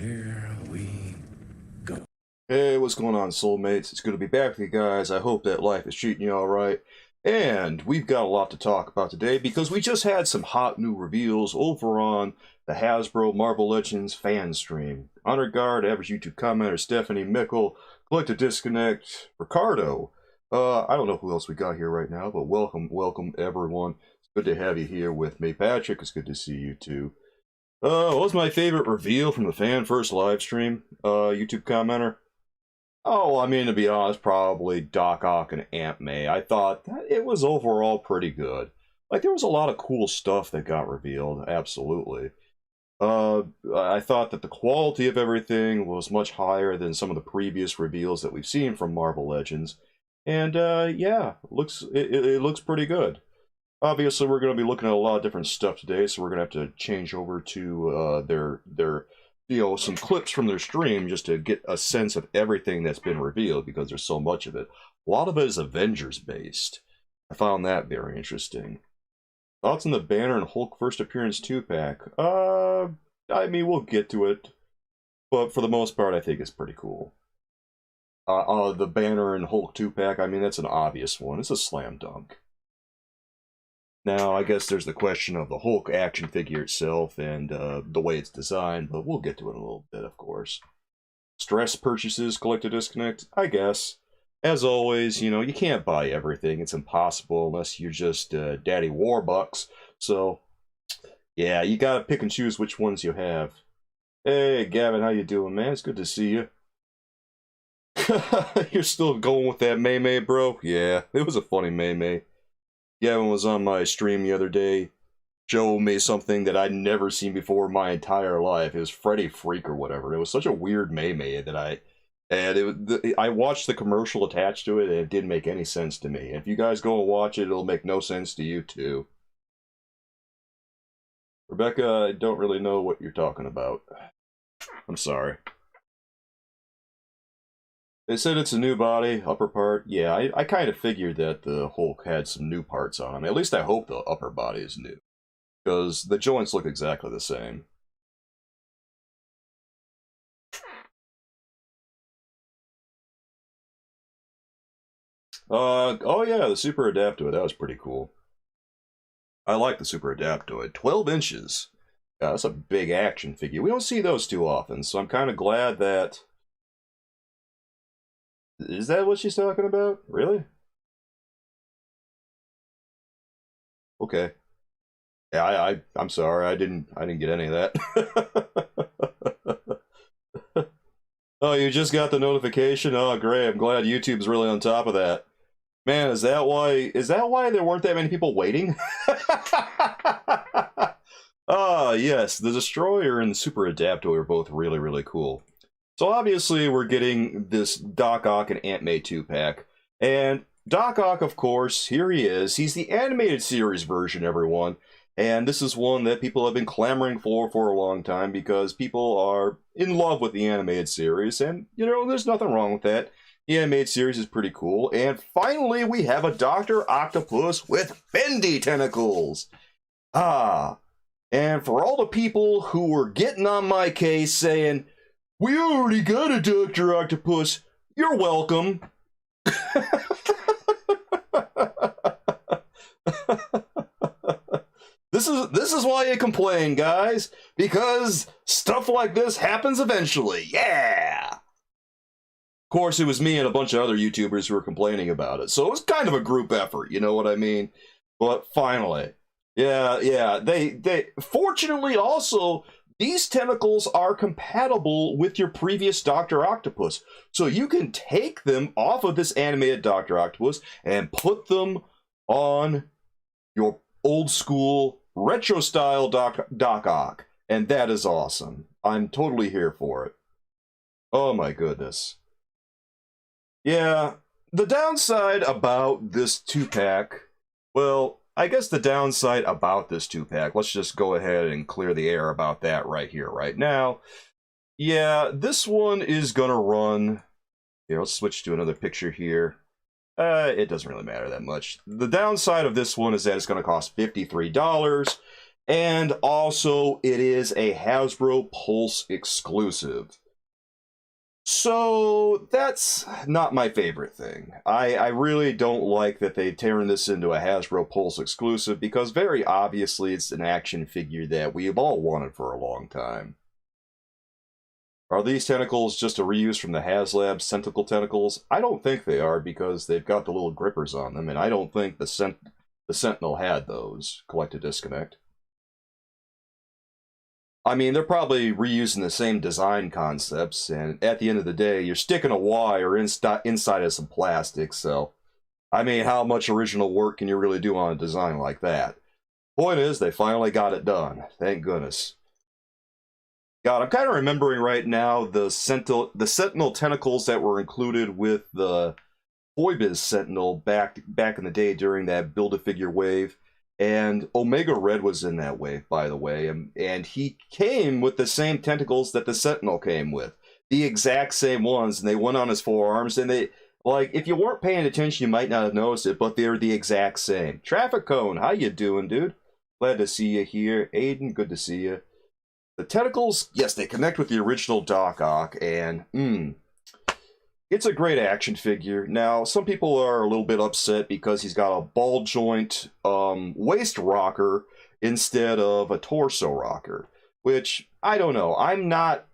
Here we go. Hey, what's going on, soulmates? It's good to be back with you guys. I hope that life is treating you alright. And we've got a lot to talk about today because we just had some hot new reveals over on the Hasbro Marvel Legends Fanstream. Honor Guard, Average YouTube Commenter, Stephanie Mickle, Collect Disconnect, Ricardo. I don't know who else we got here right now, but welcome everyone. It's good to have you here with me. Patrick, it's good to see you too. What was my favorite reveal from the fan first live stream? YouTube commenter? Oh, I mean, to be honest, probably Doc Ock and Aunt May. I thought that it was overall pretty good. Like, there was a lot of cool stuff that got revealed, absolutely. I thought that the quality of everything was much higher than some of the previous reveals that we've seen from Marvel Legends. And, yeah, it looks pretty good. Obviously, we're going to be looking at a lot of different stuff today, so we're going to have to change over to their some clips from their stream just to get a sense of everything that's been revealed, because there's so much of it. A lot of it is Avengers-based. I found that very interesting. Thoughts on the Banner and Hulk first appearance 2-pack? I mean, we'll get to it, but for the most part, I think it's pretty cool. The Banner and Hulk 2-pack, I mean, that's an obvious one. It's a slam dunk. Now, I guess there's the question of the Hulk action figure itself and the way it's designed, but we'll get to it in a little bit, of course. Stress purchases, Collect Disconnect, I guess. As always, you know, you can't buy everything. It's impossible unless you're just Daddy Warbucks. So, yeah, you gotta pick and choose which ones you have. Hey, Gavin, how you doing, man? It's good to see you. You're still going with that May, bro? Yeah, it was a funny May. Gavin was on my stream the other day, showed me something that I'd never seen before in my entire life. It was Freddy Freak or whatever. It was such a weird May that I watched the commercial attached to it, and it didn't make any sense to me. If you guys go and watch it, it'll make no sense to you too. Rebecca, I don't really know what you're talking about. I'm sorry. They said it's a new body, upper part. Yeah, I kind of figured that the Hulk had some new parts on him. At least I hope the upper body is new, because the joints look exactly the same. Oh yeah, the Super Adaptoid, that was pretty cool. I like the Super Adaptoid. 12 inches. Yeah, that's a big action figure. We don't see those too often, so I'm kind of glad that... Is that what she's talking about? Really? Okay. Yeah, I'm sorry. I didn't get any of that. Oh, you just got the notification? Oh, great. I'm glad YouTube's really on top of that. Man, is that why there weren't that many people waiting? Ah, yes, the Destroyer and the Super Adaptoid are both really cool. So obviously we're getting this Doc Ock and Aunt May 2-pack. And Doc Ock, of course, here he is. He's the animated series version, everyone. And this is one that people have been clamoring for a long time, because people are in love with the animated series. And, you know, there's nothing wrong with that. The animated series is pretty cool. And finally, we have a Dr. Octopus with bendy tentacles. Ah. And for all the people who were getting on my case saying, "We already got a Dr. Octopus," you're welcome. This is why you complain, guys, because stuff like this happens eventually. Yeah. Of course, it was me and a bunch of other YouTubers who were complaining about it, so it was kind of a group effort, you know what I mean? But finally, yeah, they fortunately also, these tentacles are compatible with your previous Dr. Octopus, so you can take them off of this animated Dr. Octopus and put them on your old school retro style Doc Ock, and that is awesome. I'm totally here for it. Oh my goodness. Yeah, the downside about this 2-pack, well, I guess the downside about this 2-pack, let's just go ahead and clear the air about that right here, right now. Yeah, this one is gonna run... Here, let's switch to another picture here. It doesn't really matter that much. The downside of this one is that it's gonna cost $53, And also, it is a Hasbro Pulse exclusive. So, that's not my favorite thing. I really don't like that they've turned this into a Hasbro Pulse exclusive, because very obviously it's an action figure that we've all wanted for a long time. Are these tentacles just a reuse from the HasLab Sentinel tentacles? I don't think they are, because they've got the little grippers on them, and I don't think the Sentinel had those. Collect to disconnect. I mean, they're probably reusing the same design concepts, and at the end of the day, you're sticking a wire inside of some plastic, so... I mean, how much original work can you really do on a design like that? Point is, they finally got it done. Thank goodness. God, I'm kind of remembering right now the Sentinel tentacles that were included with the Toy Biz Sentinel back in the day during that Build-A-Figure wave. And Omega Red was in that wave, by the way, and he came with the same tentacles that the Sentinel came with. The exact same ones, and they went on his forearms, and they, like, if you weren't paying attention, you might not have noticed it, but they're the exact same. Traffic Cone, how you doing, dude? Glad to see you here. Aiden, good to see you. The tentacles, yes, they connect with the original Doc Ock, and, it's a great action figure. Now, some people are a little bit upset because he's got a ball joint waist rocker instead of a torso rocker, which, I don't know. I'm not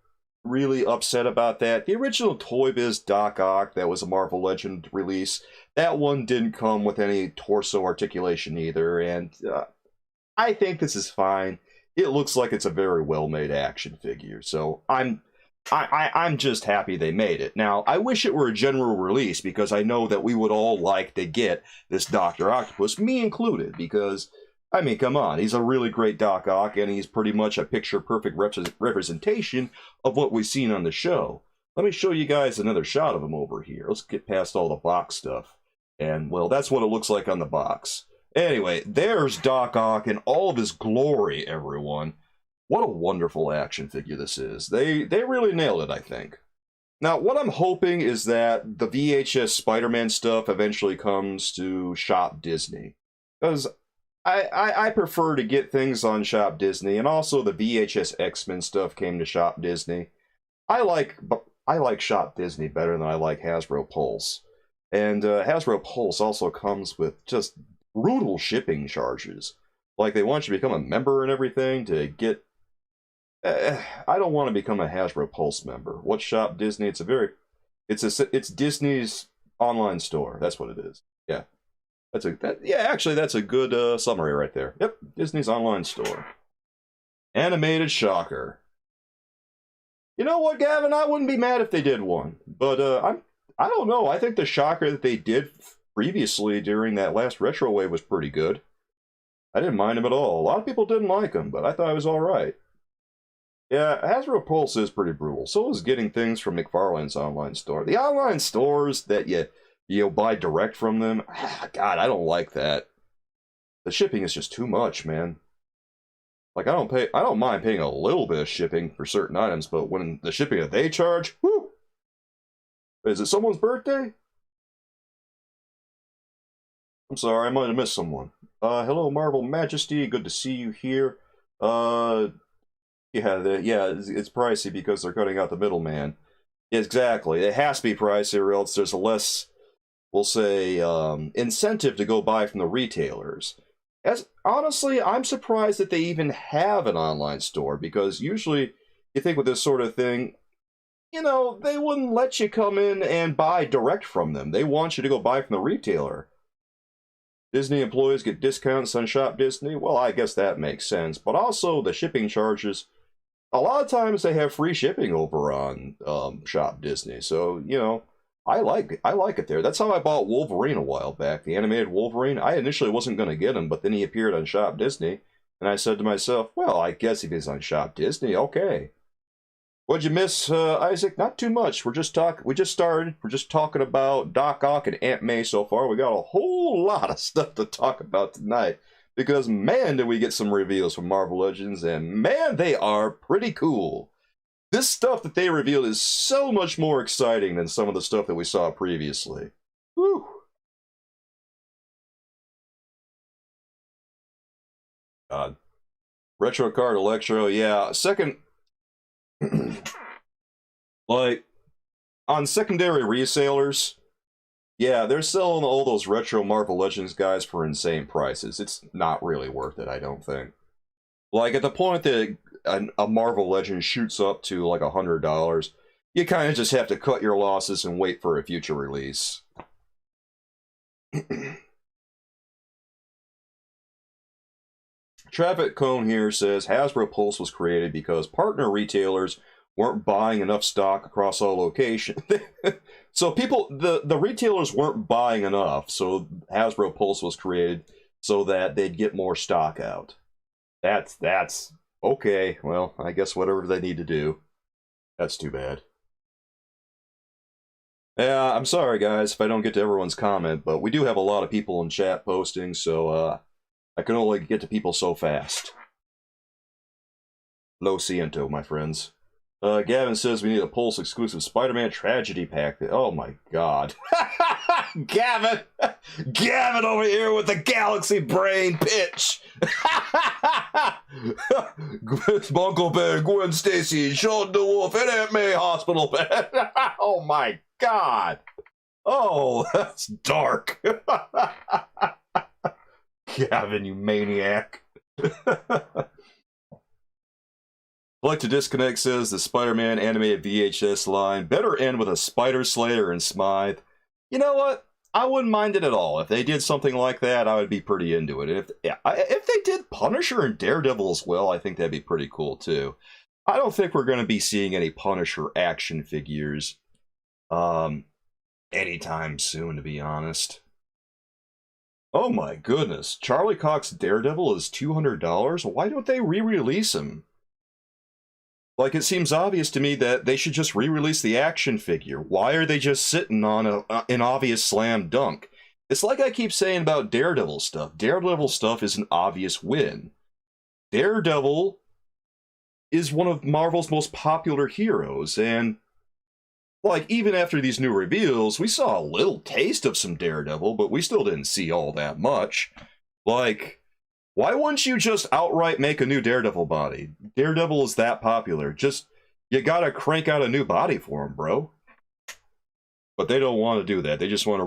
really upset about that. The original Toy Biz Doc Ock, that was a Marvel Legend release, that one didn't come with any torso articulation either, and I think this is fine. It looks like it's a very well-made action figure, so I'm just happy they made it. Now, I wish it were a general release, because I know that we would all like to get this Dr. Octopus, me included, because, I mean, come on, he's a really great Doc Ock, and he's pretty much a picture-perfect representation of what we've seen on the show. Let me show you guys another shot of him over here. Let's get past all the box stuff. And, well, that's what it looks like on the box. Anyway, there's Doc Ock in all of his glory, everyone. What a wonderful action figure this is. They really nailed it, I think. Now, what I'm hoping is that the VHS Spider-Man stuff eventually comes to Shop Disney. Because I prefer to get things on Shop Disney, and also the VHS X-Men stuff came to Shop Disney. I like Shop Disney better than I like Hasbro Pulse. And Hasbro Pulse also comes with just brutal shipping charges. Like, they want you to become a member and everything to get... I don't want to become a Hasbro Pulse member. What's Shop Disney? It's Disney's online store. That's what it is. Yeah. Actually, that's a good summary right there. Yep, Disney's online store. Animated Shocker. You know what, Gavin? I wouldn't be mad if they did one. But I don't know. I think the Shocker that they did previously during that last retro wave was pretty good. I didn't mind him at all. A lot of people didn't like him, but I thought he was alright. Yeah, Hasbro Pulse is pretty brutal. So is getting things from McFarlane's online store. The online stores that you buy direct from them, God, I don't like that. The shipping is just too much, man. Like, I don't mind paying a little bit of shipping for certain items, but when the shipping that they charge, whoo! Is it someone's birthday? I'm sorry, I might have missed someone. Hello, Marvel Majesty, good to see you here. Yeah, it's pricey because they're cutting out the middleman. Exactly. It has to be pricey, or else there's a less, we'll say, incentive to go buy from the retailers. Honestly, I'm surprised that they even have an online store, because usually you think with this sort of thing, you know, they wouldn't let you come in and buy direct from them. They want you to go buy from the retailer. Disney employees get discounts on Shop Disney. Well, I guess that makes sense. But also the shipping charges. A lot of times they have free shipping over on Shop Disney. So, you know, I like it there. That's how I bought Wolverine a while back. The animated Wolverine. I initially wasn't going to get him, but then he appeared on Shop Disney. And I said to myself, well, I guess if he's on Shop Disney, okay. What'd you miss, Isaac? Not too much. We just started. We're just talking about Doc Ock and Aunt May so far. We got a whole lot of stuff to talk about tonight. Because, man, did we get some reveals from Marvel Legends, and, man, they are pretty cool. This stuff that they revealed is so much more exciting than some of the stuff that we saw previously. Whew. God. Retro card Electro, yeah. Second, like, on secondary resellers, yeah, they're selling all those retro Marvel Legends guys for insane prices. It's not really worth it, I don't think. Like, at the point that a Marvel Legend shoots up to, like, $100, you kind of just have to cut your losses and wait for a future release. Traffic Cone here says, Hasbro Pulse was created because partner retailers weren't buying enough stock across all locations. So the retailers weren't buying enough, so Hasbro Pulse was created so that they'd get more stock out. That's okay. Well, I guess whatever they need to do. That's too bad. Yeah, I'm sorry guys if I don't get to everyone's comment, but we do have a lot of people in chat posting, so I can only get to people so fast. Lo siento, my friends. Gavin says we need a Pulse exclusive Spider-Man tragedy pack. Oh my god. Gavin! Gavin over here with the galaxy brain pitch! Uncle Ben, Gwen Stacy, Sean DeWolf, and Aunt May hospital bed. Oh my god! Oh, that's dark. Gavin, you maniac. Like to Disconnect says the Spider-Man animated VHS line better end with a Spider Slayer and Smythe. You know what? I wouldn't mind it at all. If they did something like that, I would be pretty into it. If they did Punisher and Daredevil as well, I think that'd be pretty cool too. I don't think we're going to be seeing any Punisher action figures anytime soon, to be honest. Oh my goodness. Charlie Cox's Daredevil is $200? Why don't they re-release him? Like, it seems obvious to me that they should just re-release the action figure. Why are they just sitting on an obvious slam dunk? It's like I keep saying about Daredevil stuff. Daredevil stuff is an obvious win. Daredevil is one of Marvel's most popular heroes, and like, even after these new reveals, we saw a little taste of some Daredevil, but we still didn't see all that much. Like, why wouldn't you just outright make a new Daredevil body? Daredevil is that popular. Just, you gotta crank out a new body for him, bro. But they don't want to do that. They just want to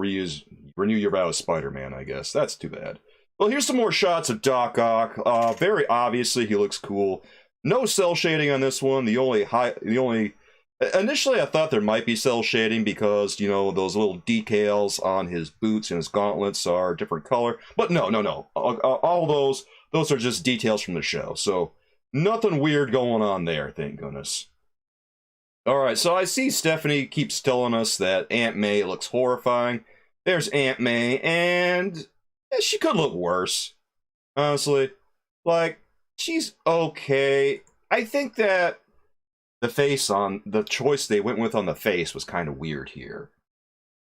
renew your vow as Spider-Man, I guess. That's too bad. Well, here's some more shots of Doc Ock. Very obviously, he looks cool. No cell shading on this one. Initially, I thought there might be cell shading because, you know, those little decals on his boots and his gauntlets are a different color. But no. All those are just details from the show. So, nothing weird going on there, thank goodness. Alright, so I see Stephanie keeps telling us that Aunt May looks horrifying. There's Aunt May, and she could look worse. Honestly. Like, she's okay. I think that the choice they went with on the face was kind of weird here.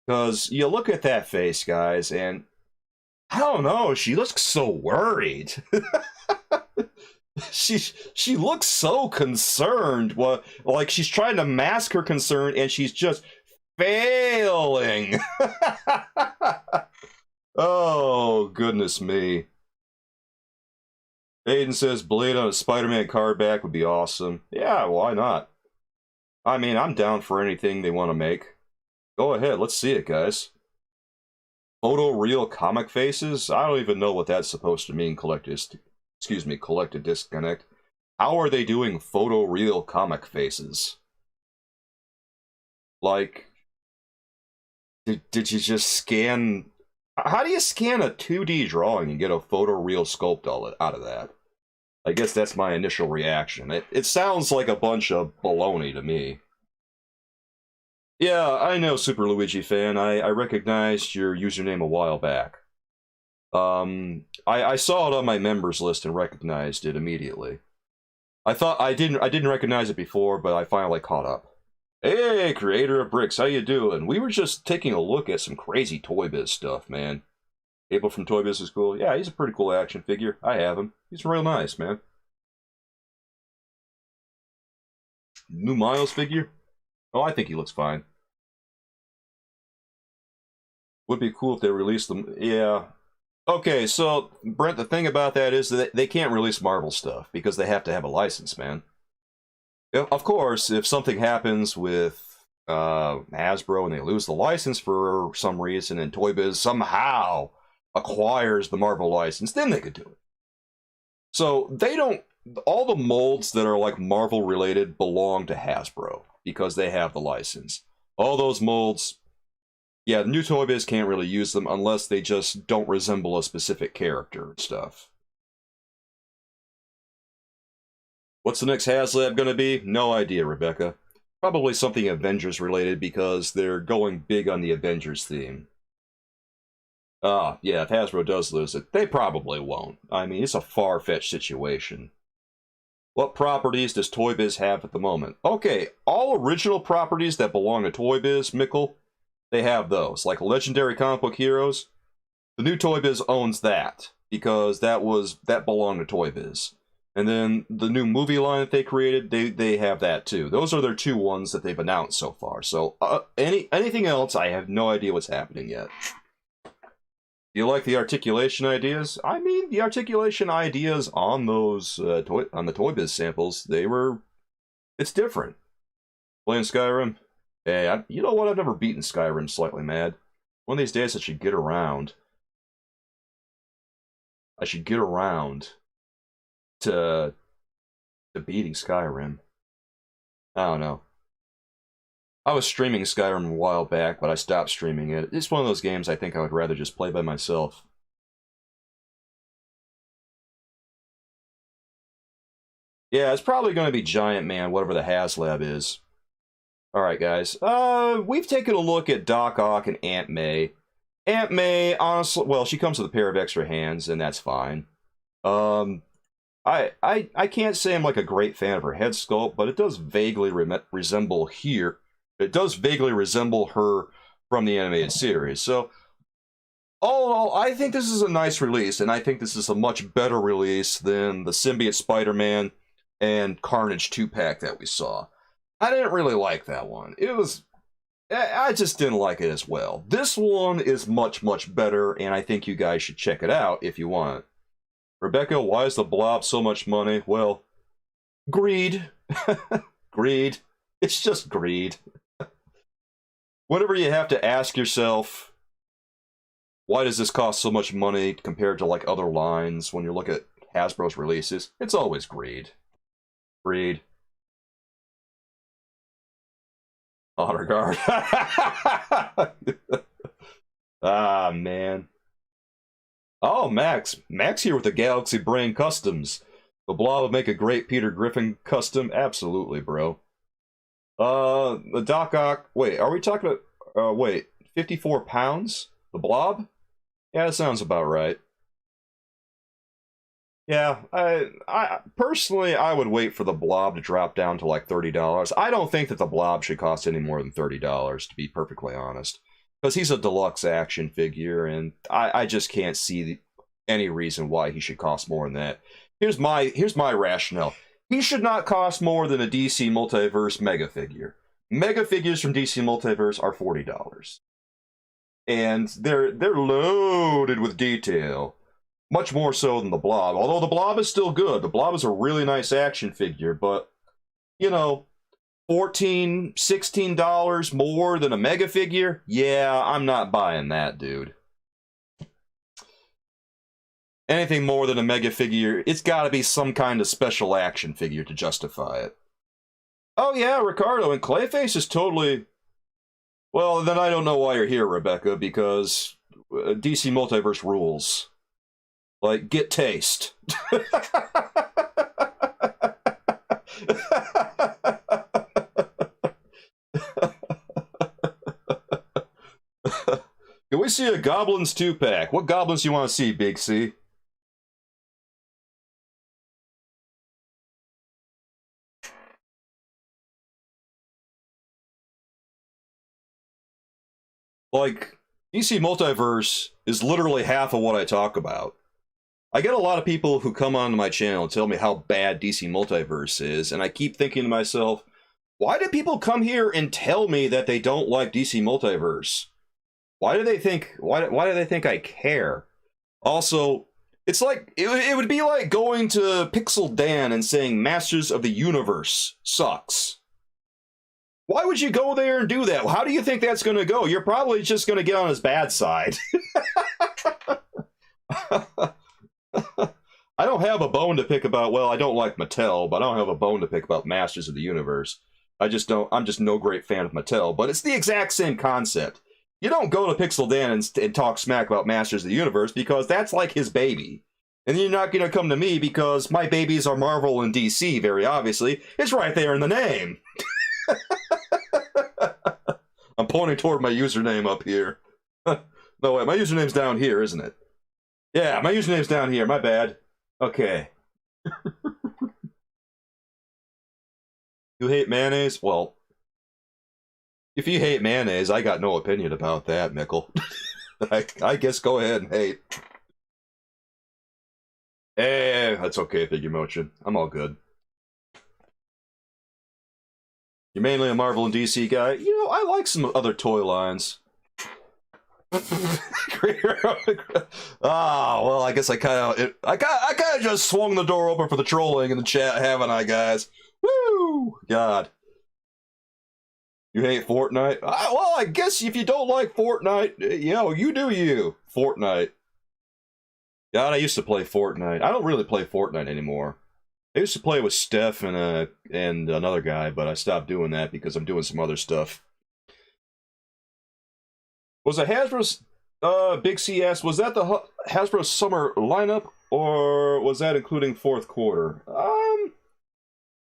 Because you look at that face, guys, and I don't know, she looks so worried. She looks so concerned. Well, like she's trying to mask her concern and she's just failing. Oh, goodness me. Aiden says Blade on a Spider-Man card back would be awesome. Yeah, why not? I mean, I'm down for anything they want to make. Go ahead, let's see it, guys. Photo-real comic faces? I don't even know what that's supposed to mean, collected disconnect. How are they doing photo-real comic faces? Like, did you just scan... How do you scan a 2D drawing and get a photo-real sculpt out of that? I guess that's my initial reaction. It sounds like a bunch of baloney to me. Yeah, I know, Super Luigi fan. I recognized your username a while back. I saw it on my members list and recognized it immediately. I thought I didn't recognize it before, but I finally caught up. Hey, creator of Bricks, how you doing? We were just taking a look at some crazy Toy Biz stuff, man. Abel from Toy Biz is cool. Yeah, he's a pretty cool action figure. I have him. He's real nice, man. New Miles figure? Oh, I think he looks fine. Would be cool if they released them. Yeah. Okay, so Brent, the thing about that is that they can't release Marvel stuff because they have to have a license, man. Of course, if something happens with Hasbro and they lose the license for some reason, and Toy Biz somehow acquires the Marvel license, then they could do it. So they don't. All the molds that are like Marvel related belong to Hasbro because they have the license. All those molds, yeah, the new Toy Biz can't really use them unless they just don't resemble a specific character and stuff. What's the next HasLab going to be? No idea, Rebecca. Probably something Avengers related because they're going big on the Avengers theme. Ah, yeah, if Hasbro does lose it, they probably won't. I mean, it's a far-fetched situation. What properties does Toy Biz have at the moment? Okay, all original properties that belong to Toy Biz, Mickle, they have those. Like Legendary Comic Book Heroes, the new Toy Biz owns that because that belonged to Toy Biz. And then the new movie line that they created, they have that too. Those are their two ones that they've announced so far. So anything else, I have no idea what's happening yet. You like the articulation ideas? I mean, the articulation ideas on those on the Toy Biz samples, it's different. Playing Skyrim? Hey, you know what? I've never beaten Skyrim slightly mad. One of these days I should get around. I should get around to beating Skyrim. I don't know. I was streaming Skyrim a while back, but I stopped streaming it. It's one of those games I think I would rather just play by myself. Yeah, it's probably going to be Giant Man, whatever the HasLab is. Alright, guys. We've taken a look at Doc Ock and Aunt May. Aunt May, honestly, well, she comes with a pair of extra hands, and that's fine. I can't say I'm like a great fan of her head sculpt, but it does vaguely resemble here. It does vaguely resemble her from the animated series. So, all in all, I think this is a nice release, and I think this is a much better release than the Symbiote Spider-Man and Carnage 2-pack that we saw. I didn't really like that one. I just didn't like it as well. This one is much, much better, and I think you guys should check it out if you want. Rebecca, why is the Blob so much money? Well, greed. Greed. It's just greed. Whenever you have to ask yourself, why does this cost so much money compared to like other lines when you look at Hasbro's releases? It's always greed. Greed. Honor guard. Ah, man. Oh, Max. Max here with the Galaxy Brain Customs. The Blob would make a great Peter Griffin custom. Absolutely, bro. The Doc Ock. Wait, are we talking about... wait, 54 pounds? The Blob? Yeah, that sounds about right. Yeah, I personally, I would wait for the Blob to drop down to like $30. I don't think that the Blob should cost any more than $30, to be perfectly honest. Because he's a deluxe action figure, and I just can't see any reason why he should cost more than that. Here's my rationale. He should not cost more than a DC Multiverse Mega figure. Mega figures from DC Multiverse are $40. And they're loaded with detail. Much more so than the Blob. Although the Blob is still good. The Blob is a really nice action figure, but, you know, $14, $16 more than a Mega figure? Yeah, I'm not buying that, dude. Anything more than a Mega figure, it's got to be some kind of special action figure to justify it. Oh yeah, Ricardo, and Clayface is totally... Well, then I don't know why you're here, Rebecca, because DC Multiverse rules. Like, get taste. Can we see a Goblins 2-pack? What Goblins do you want to see, Big C? Like, DC Multiverse is literally half of what I talk about. I get a lot of people who come onto my channel and tell me how bad DC Multiverse is, and I keep thinking to myself, why do people come here and tell me that they don't like DC Multiverse? Why do they think I care? Also, it's like, it would be like going to Pixel Dan and saying Masters of the Universe sucks. Why would you go there and do that? How do you think that's going to go? You're probably just going to get on his bad side. I don't have a bone to pick about, well, I don't like Mattel, but I don't have a bone to pick about Masters of the Universe. I'm just no great fan of Mattel, but it's the exact same concept. You don't go to Pixel Dan and talk smack about Masters of the Universe because that's like his baby. And you're not going to come to me because my babies are Marvel and DC, very obviously. It's right there in the name. I'm pointing toward my username up here. No, wait, my username's down here, isn't it? Yeah, my username's down here, my bad. Okay. You hate mayonnaise? Well, if you hate mayonnaise, I got no opinion about that, Mickle. I guess go ahead and hate. Eh, that's okay, Figuremotion. I'm all good. You're mainly a Marvel and DC guy? You know, I like some other toy lines. Well, I guess I kind of just swung the door open for the trolling in the chat, haven't I, guys? Woo! God. You hate Fortnite? Well, I guess if you don't like Fortnite, you know, you do you. Fortnite. God, I used to play Fortnite. I don't really play Fortnite anymore. I used to play with Steph and another guy, but I stopped doing that because I'm doing some other stuff. Was it Hasbro's, Big C asked, was that the Hasbro summer lineup, or was that including fourth quarter?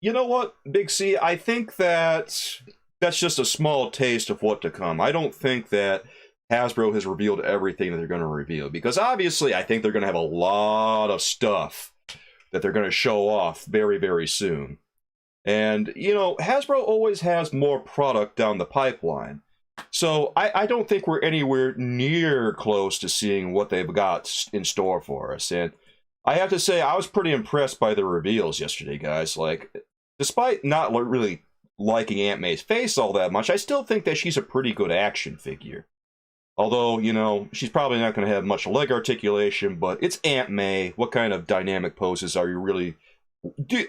You know what, Big C, I think that's just a small taste of what to come. I don't think that Hasbro has revealed everything that they're going to reveal, because obviously I think they're going to have a lot of stuff that they're going to show off very, very soon. And, you know, Hasbro always has more product down the pipeline. So I don't think we're anywhere near close to seeing what they've got in store for us. And I have to say, I was pretty impressed by the reveals yesterday, guys. Like, despite not really liking Aunt May's face all that much, I still think that she's a pretty good action figure. Although, you know, she's probably not going to have much leg articulation, but it's Aunt May. What kind of dynamic poses are you really...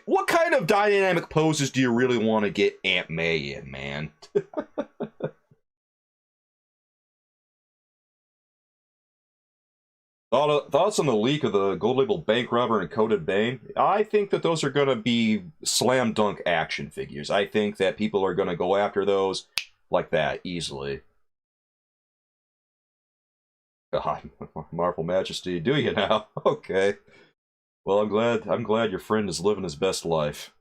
what kind of dynamic poses do you really want to get Aunt May in, man? Thoughts on the leak of the gold label bank robber and coated Bane? I think that those are going to be slam dunk action figures. I think that people are going to go after those like that easily. God, Marvel Majesty, do you now? Okay. Well, I'm glad your friend is living his best life.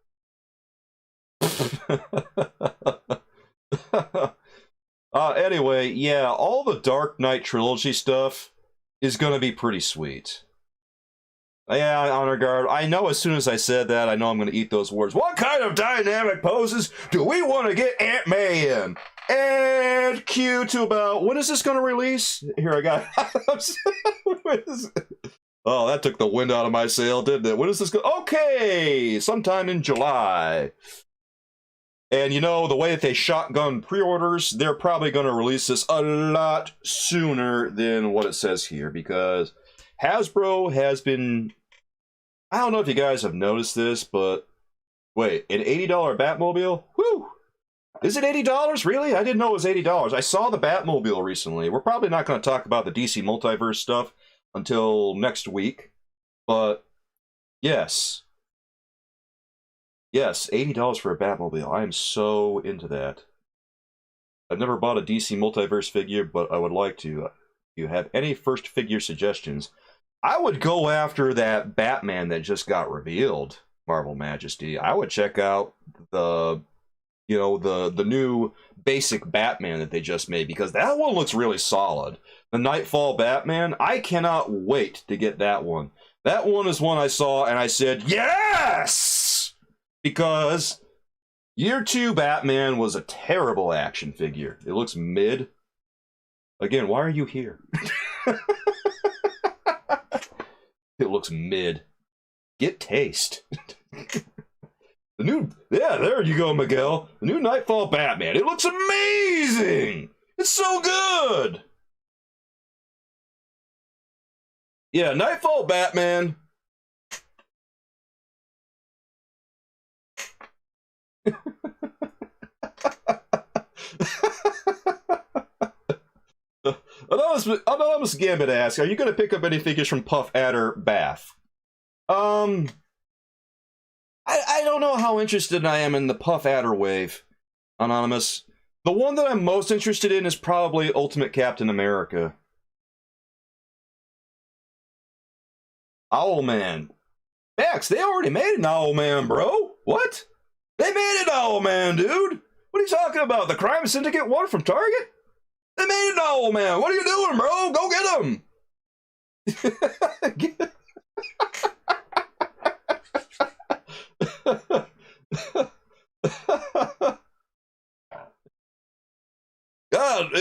Anyway, yeah, all the Dark Knight trilogy stuff is gonna be pretty sweet. Yeah, Honor Guard, I know as soon as I said that, I know I'm gonna eat those words. What kind of dynamic poses do we want to get Aunt May in? And cue to about, when is this gonna release? Here, I got Oh, that took the wind out of my sail, didn't it? When is this go? Okay, sometime in July. And you know, the way that they shotgun pre-orders, they're probably going to release this a lot sooner than what it says here, because Hasbro has been... I don't know if you guys have noticed this, but... Wait, an $80 Batmobile? Whew! Is it $80? Really? I didn't know it was $80. I saw the Batmobile recently. We're probably not going to talk about the DC Multiverse stuff until next week, but yes. Yes, $80 for a Batmobile. I am so into that. I've never bought a DC Multiverse figure, but I would like to. If you have any first figure suggestions, I would go after that Batman that just got revealed, Marvel Majesty. I would check out the, you know, the new basic Batman that they just made, because that one looks really solid. The Nightfall Batman, I cannot wait to get that one. That one is one I saw and I said, yes! Because Year 2 Batman was a terrible action figure. It looks mid. Again, why are you here? It looks mid. Get taste. The new... Yeah, there you go, Miguel. The new Nightfall Batman. It looks amazing! It's so good! Yeah, Nightfall Batman. Anonymous Gambit asks, are you going to pick up any figures from Puff Adder Bath? I don't know how interested I am in the Puff Adder wave, Anonymous. The one that I'm most interested in is probably Ultimate Captain America. Owlman. Max, they already made an Owlman, bro. What? They made an Owlman, dude. What are you talking about? The Crime Syndicate one from Target? They made an Owlman. What are you doing, bro? Go get him. God,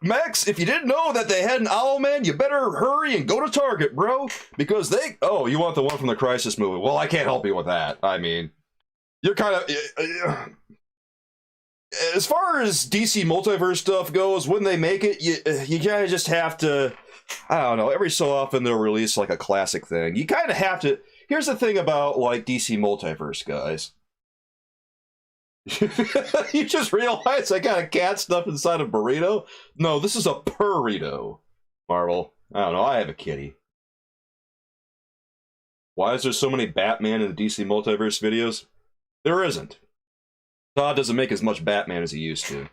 Max, if you didn't know that they had an Owlman, you better hurry and go to Target, bro. Because they... Oh, you want the one from the Crisis movie. Well, I can't help you with that. I mean, you're kind of... as far as DC Multiverse stuff goes, when they make it, you kind of just have to... I don't know, every so often they'll release, like, a classic thing. You kind of have to... Here's the thing about, like, DC Multiverse, guys. You just realized I got a cat stuffed inside a burrito? No, this is a burrito. Marvel. I don't know, I have a kitty. Why is there so many Batman in the DC Multiverse videos? There isn't. Todd doesn't make as much Batman as he used to.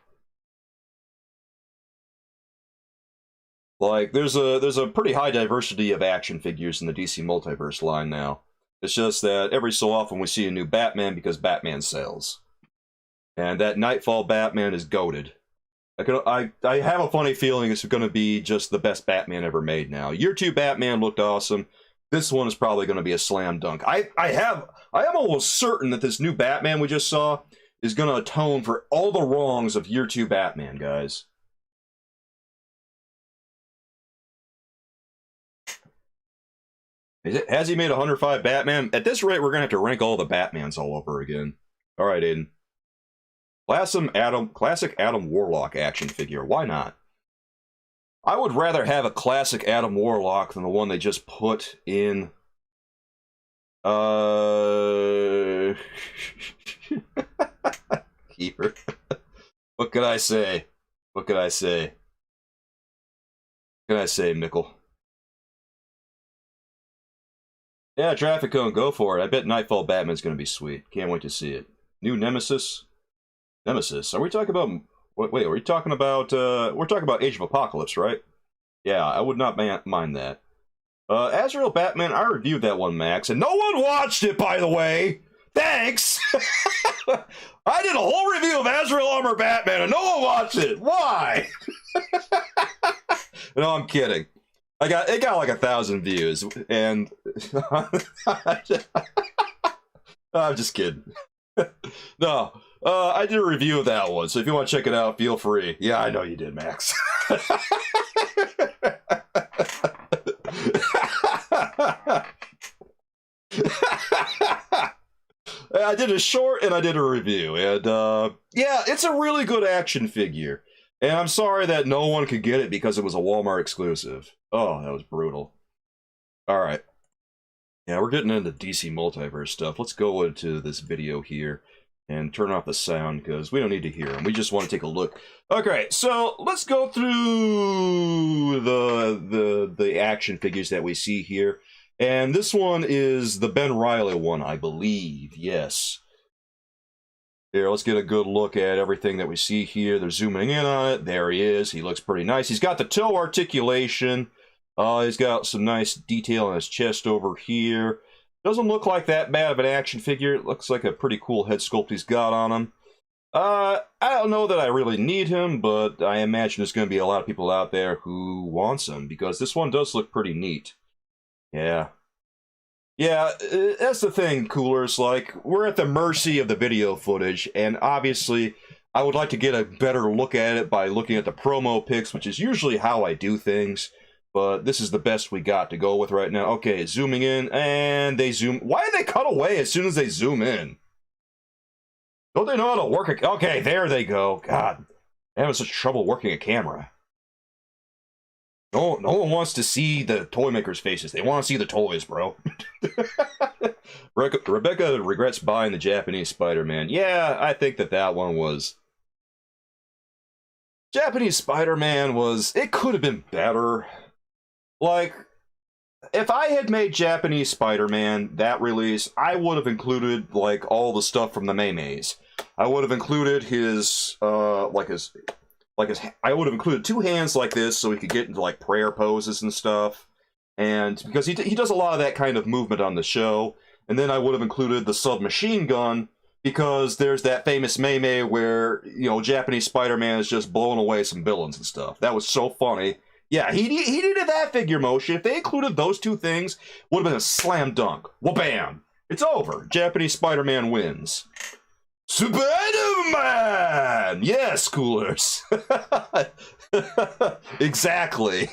Like, there's a pretty high diversity of action figures in the DC Multiverse line now. It's just that every so often we see a new Batman because Batman sells. And that Nightfall Batman is goated. I have a funny feeling it's going to be just the best Batman ever made now. Year 2 Batman looked awesome. This one is probably going to be a slam dunk. I am almost certain that this new Batman we just saw is going to atone for all the wrongs of Year 2 Batman, guys. Has he made 105 Batman? At this rate, we're going to have to rank all the Batmans all over again. All right, Aiden. Classic Adam Warlock action figure. Why not? I would rather have a classic Adam Warlock than the one they just put in... Keeper. What could I say? What could I say? What can I say, Mickle? Yeah, Traffic Cone, go for it. I bet Nightfall Batman's gonna be sweet. Can't wait to see it. New Nemesis? Nemesis? Are we talking about... Wait, are we talking about... we're talking about Age of Apocalypse, right? Yeah, I would not mind that. Azrael Batman, I reviewed that one, Max, and no one watched it, by the way! Thanks! I did a whole review of Azrael Armor Batman, and no one watched it! Why? No, I'm kidding. It got like 1,000 views, and... I'm just kidding. No, I did a review of that one, so if you want to check it out, feel free. Yeah, I know you did, Max. I did a short and I did a review, and yeah, it's a really good action figure. And I'm sorry that no one could get it because it was a Walmart exclusive. Oh, that was brutal. Alright. Yeah, we're getting into DC Multiverse stuff. Let's go into this video here and turn off the sound because we don't need to hear them. We just want to take a look. Okay, so let's go through the action figures that we see here. And this one is the Ben Reilly one, I believe. Yes. Here, let's get a good look at everything that we see here. They're zooming in on it. There he is. He looks pretty nice. He's got the toe articulation. He's got some nice detail on his chest over here. Doesn't look like that bad of an action figure. It looks like a pretty cool head sculpt he's got on him. I don't know that I really need him, but I imagine there's going to be a lot of people out there who wants him, because this one does look pretty neat. Yeah. Yeah, that's the thing, Coolers. Like, we're at the mercy of the video footage, and obviously, I would like to get a better look at it by looking at the promo pics, which is usually how I do things. But this is the best we got to go with right now. Okay, zooming in, and they zoom. Why did they cut away as soon as they zoom in? Don't they know how to work it? Okay, there they go. God, I'm having such trouble working a camera. No one wants to see the toy makers' faces. They want to see the toys, bro. Rebecca regrets buying the Japanese Spider-Man. Yeah, I think that one was... Japanese Spider-Man was... It could have been better. Like, if I had made Japanese Spider-Man, that release, I would have included, like, all the stuff from the Maymays. I would have included his, I would have included 2 hands like this so he could get into, like, prayer poses and stuff. And because he does a lot of that kind of movement on the show. And then I would have included the submachine gun because there's that famous Maymay where, you know, Japanese Spider-Man is just blowing away some villains and stuff. That was so funny. Yeah, he needed that figure motion. If they included those 2 things, would have been a slam dunk. Wha-bam! It's over. Japanese Spider-Man wins. Spider-Man! Yes, coolers. Exactly.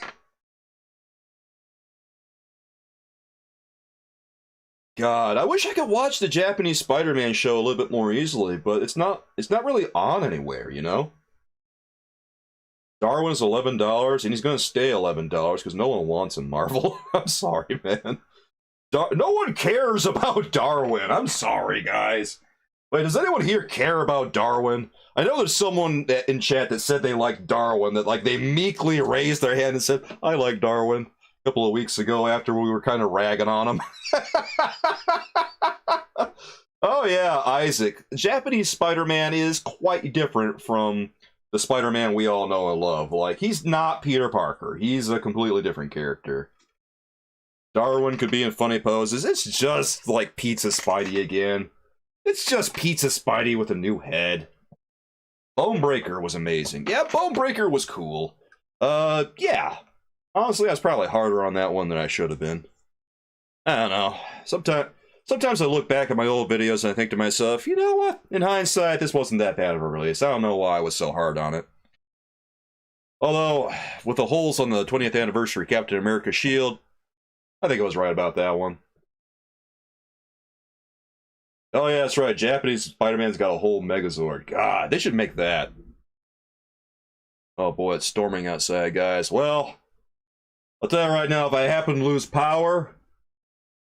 God, I wish I could watch the Japanese Spider-Man show a little bit more easily, but it's not really on anywhere, you know? Darwin's $11, and he's going to stay $11 because no one wants him, Marvel. I'm sorry, man. No one cares about Darwin. I'm sorry, guys. Wait, does anyone here care about Darwin? I know there's someone in chat that said they liked Darwin, that like they meekly raised their hand and said, I like Darwin, a couple of weeks ago after we were kind of ragging on him. Oh yeah, Isaac. Japanese Spider-Man is quite different from the Spider-Man we all know and love. Like, he's not Peter Parker. He's a completely different character. Darwin could be in funny poses. It's just like Pizza Spidey again. It's just Pizza Spidey with a new head. Bonebreaker was amazing. Yeah, Bonebreaker was cool. Yeah. Honestly, I was probably harder on that one than I should have been. I don't know. Sometimes I look back at my old videos and I think to myself, you know what? In hindsight, this wasn't that bad of a release. I don't know why I was so hard on it. Although, with the holes on the 20th anniversary Captain America shield, I think I was right about that one. Oh yeah, that's right. Japanese Spider-Man's got a whole Megazord. God, they should make that. Oh boy, it's storming outside, guys. Well, I'll tell you right now, if I happen to lose power,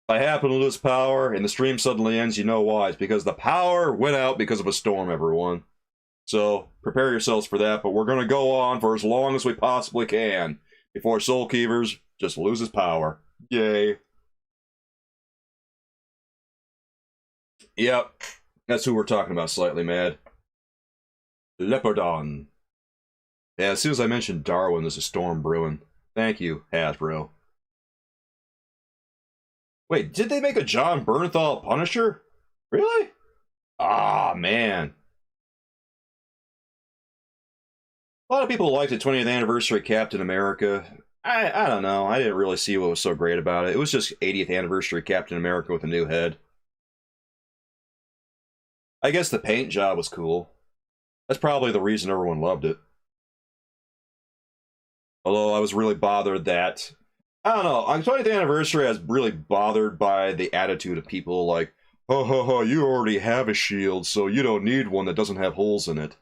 and the stream suddenly ends, you know why. It's because the power went out because of a storm, everyone. So, prepare yourselves for that, but we're going to go on for as long as we possibly can before Soul Keepers just loses power. Yay. Yep, that's who we're talking about, Slightly Mad. Leopardon. Yeah, as soon as I mentioned Darwin, there's a storm brewing. Thank you, Hasbro. Wait, did they make a John Bernthal Punisher? Really? Ah, man. A lot of people liked the 20th anniversary Captain America. I don't know. I didn't really see what was so great about it. It was just 80th anniversary Captain America with a new head. I guess the paint job was cool. That's probably the reason everyone loved it. Although I was really bothered that... I don't know, on 20th anniversary I was really bothered by the attitude of people like, ho ho ho, you already have a shield, so you don't need one that doesn't have holes in it.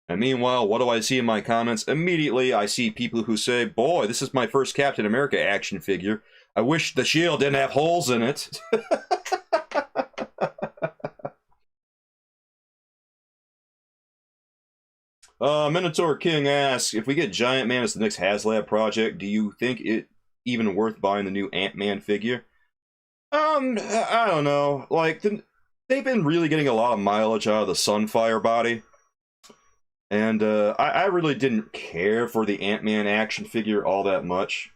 And meanwhile, what do I see in my comments? Immediately I see people who say, boy, this is my first Captain America action figure. I wish the shield didn't have holes in it. Minotaur King asks, if we get Giant Man as the next HasLab project, do you think it even worth buying the new Ant-Man figure? I don't know. Like, they've been really getting a lot of mileage out of the Sunfire body. And I really didn't care for the Ant-Man action figure all that much.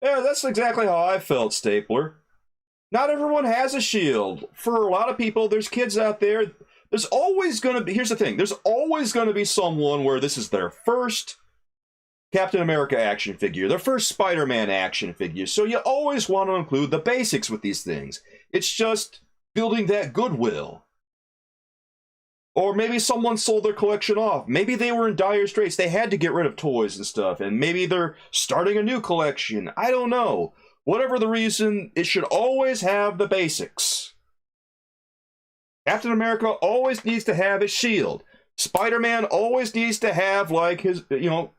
Yeah, that's exactly how I felt, Stapler. Not everyone has a shield. For a lot of people, there's kids out there... There's always going to be... Here's the thing. There's always going to be someone where this is their first Captain America action figure, their first Spider-Man action figure. So you always want to include the basics with these things. It's just building that goodwill. Or maybe someone sold their collection off. Maybe they were in dire straits. They had to get rid of toys and stuff. And maybe they're starting a new collection. I don't know. Whatever the reason, it should always have the basics. Captain America always needs to have his shield. Spider-Man always needs to have, like, his, you know,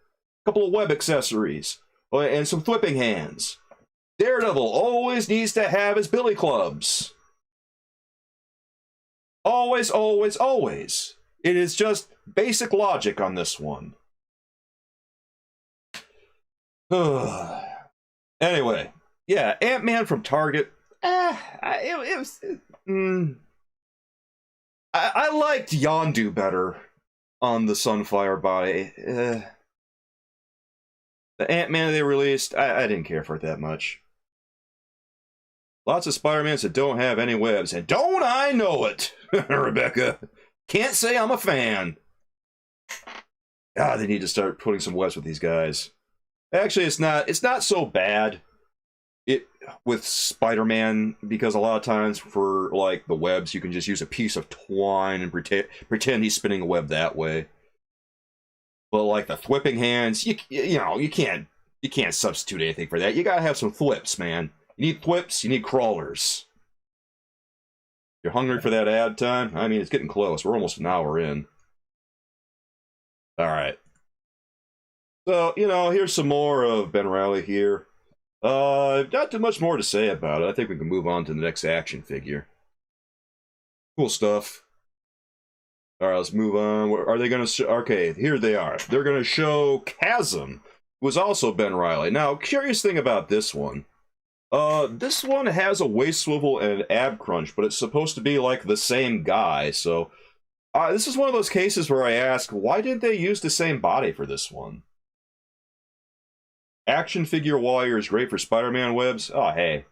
couple of web accessories. Oh, and some flipping hands. Daredevil always needs to have his billy clubs. Always, always, always. It is just basic logic on this one. Anyway, yeah, Ant-Man from Target. I liked Yondu better on the Sunfire body. The Ant-Man they released, I didn't care for it that much. Lots of Spider-Mans that don't have any webs, and don't I know it, Rebecca? Can't say I'm a fan. God, they need to start putting some webs with these guys. Actually, it's not so bad with Spider-Man, because a lot of times for like the webs, you can just use a piece of twine and pretend he's spinning a web that way. But like the thwipping hands, you can't substitute anything for that. You gotta have some thwips, man. You need thwips, you need crawlers. You're hungry for that ad time? I mean, it's getting close. We're almost an hour in. All right. So, here's some more of Ben Reilly here. Not too much more to say about it. I think we can move on to the next action figure. Cool stuff. All right, let's move on. Are they going to... Okay, here they are. They're going to show Chasm, who was also Ben Reilly. Now, curious thing about this one. This one has a waist swivel and an ab crunch, but it's supposed to be like the same guy, so... this is one of those cases where I ask, why didn't they use the same body for this one? Action figure wire is great for Spider-Man webs. Oh, hey.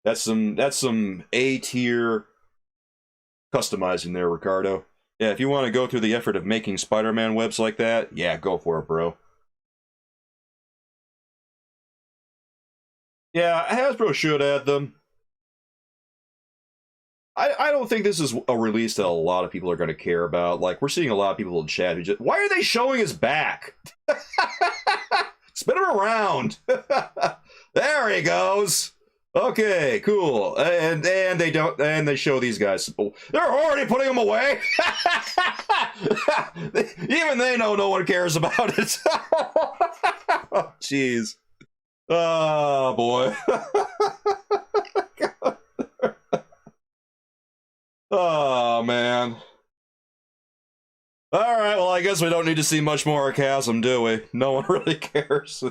That's some A-tier customizing there, Ricardo. Yeah, if you want to go through the effort of making Spider-Man webs like that, yeah, go for it, bro. Yeah, Hasbro should add them. I don't think this is a release that a lot of people are going to care about. Like, we're seeing a lot of people in chat who just... Why are they showing his back? Spin him around. There he goes. Okay, cool. And they show these guys. They're already putting them away. Even they know no one cares about it. Oh, jeez. Oh, boy. Oh, man. Alright, well, I guess we don't need to see much more of Chasm, do we? No one really cares.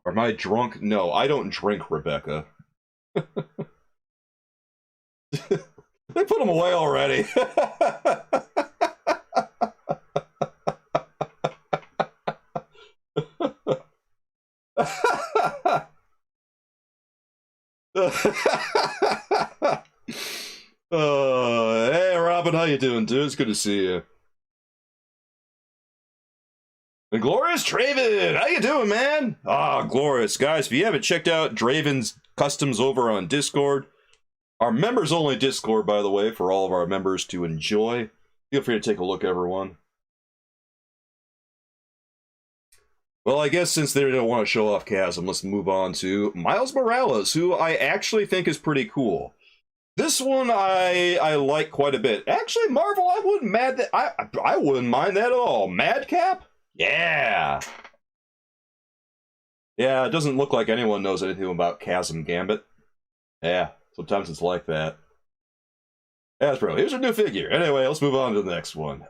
Am I drunk? No, I don't drink, Rebecca. They put him away already. Hey, Robin, how you doing, dude? It's good to see you. And Glorious Draven, how you doing, man? Glorious. Guys, if you haven't checked out Draven's customs over on Discord, our members-only Discord, by the way, for all of our members to enjoy. Feel free to take a look, everyone. Well, I guess since they don't want to show off Chasm, let's move on to Miles Morales, who I actually think is pretty cool. This one I like quite a bit. Actually, Marvel, I wouldn't I wouldn't mind that at all. Madcap? Yeah. Yeah, it doesn't look like anyone knows anything about Chasm Gambit. Yeah, sometimes it's like that. Hasbro, here's a new figure. Anyway, let's move on to the next one.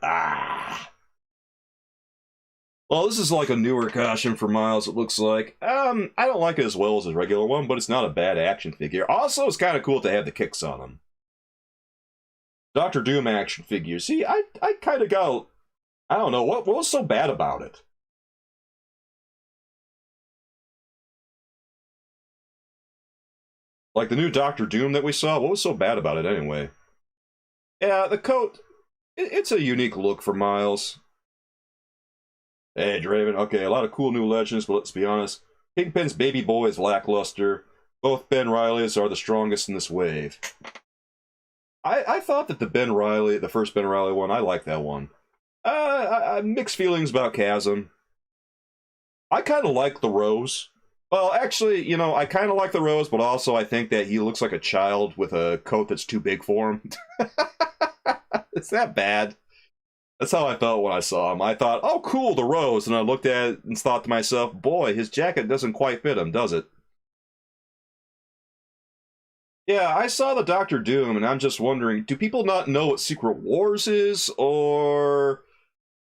Well, this is like a newer costume for Miles, it looks like. I don't like it as well as his regular one, but it's not a bad action figure. Also, it's kind of cool to have the kicks on him. Dr. Doom action figure. See, I kind of got... I don't know, what was so bad about it? Like the new Dr. Doom that we saw, what was so bad about it anyway? Yeah, the coat, it's a unique look for Miles. Hey, Draven, okay, a lot of cool new legends, but let's be honest. Kingpin's baby boy is lackluster. Both Ben Reillys are the strongest in this wave. I thought that the first Ben Reilly one, I liked that one. Mixed feelings about Chasm. I kind of like the Rose. Well, actually, I kind of like the Rose, but also I think that he looks like a child with a coat that's too big for him. It's that bad. That's how I felt when I saw him. I thought, oh, cool, the Rose. And I looked at it and thought to myself, boy, his jacket doesn't quite fit him, does it? Yeah, I saw the Doctor Doom, and I'm just wondering, do people not know what Secret Wars is? Or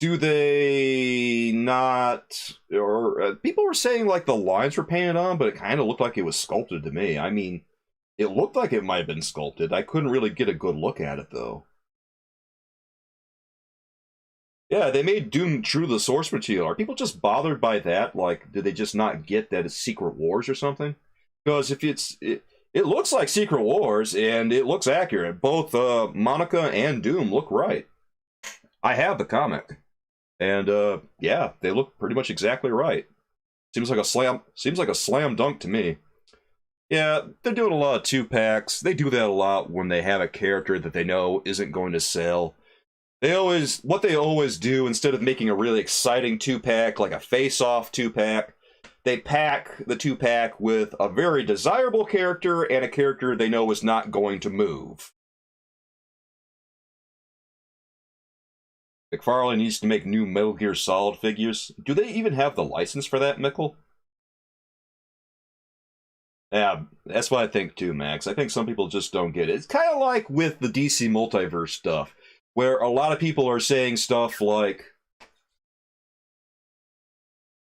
do they not? Or people were saying, like, the lines were painted on, but it kind of looked like it was sculpted to me. I mean, it looked like it might have been sculpted. I couldn't really get a good look at it, though. Yeah, they made Doom true to the source material. Are people just bothered by that? Like, did they just not get that it's Secret Wars or something? Because if it looks like Secret Wars, and it looks accurate. Both Monica and Doom look right. I have the comic. And, yeah, they look pretty much exactly right. Seems like a slam dunk to me. Yeah, they're doing a lot of 2-packs. They do that a lot when they have a character that they know isn't going to sell. What they always do, instead of making a really exciting 2-pack, like a face-off 2-pack, they pack the 2-pack with a very desirable character and a character they know is not going to move. McFarlane needs to make new Metal Gear Solid figures. Do they even have the license for that, Mikkel? Yeah, that's what I think too, Max. I think some people just don't get it. It's kind of like with the DC Multiverse stuff, where a lot of people are saying stuff like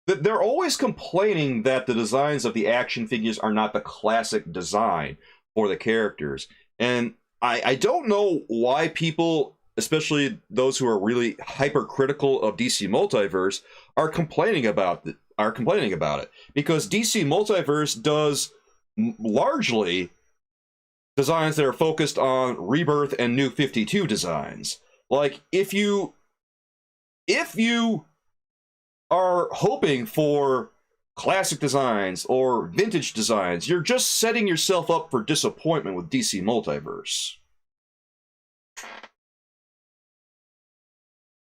that they're always complaining that the designs of the action figures are not the classic design for the characters. And I don't know why people, especially those who are really hypercritical of DC Multiverse, are complaining about it. Because DC Multiverse does largely designs that are focused on Rebirth and New 52 designs. Like, if you are hoping for classic designs or vintage designs, you're just setting yourself up for disappointment with DC Multiverse.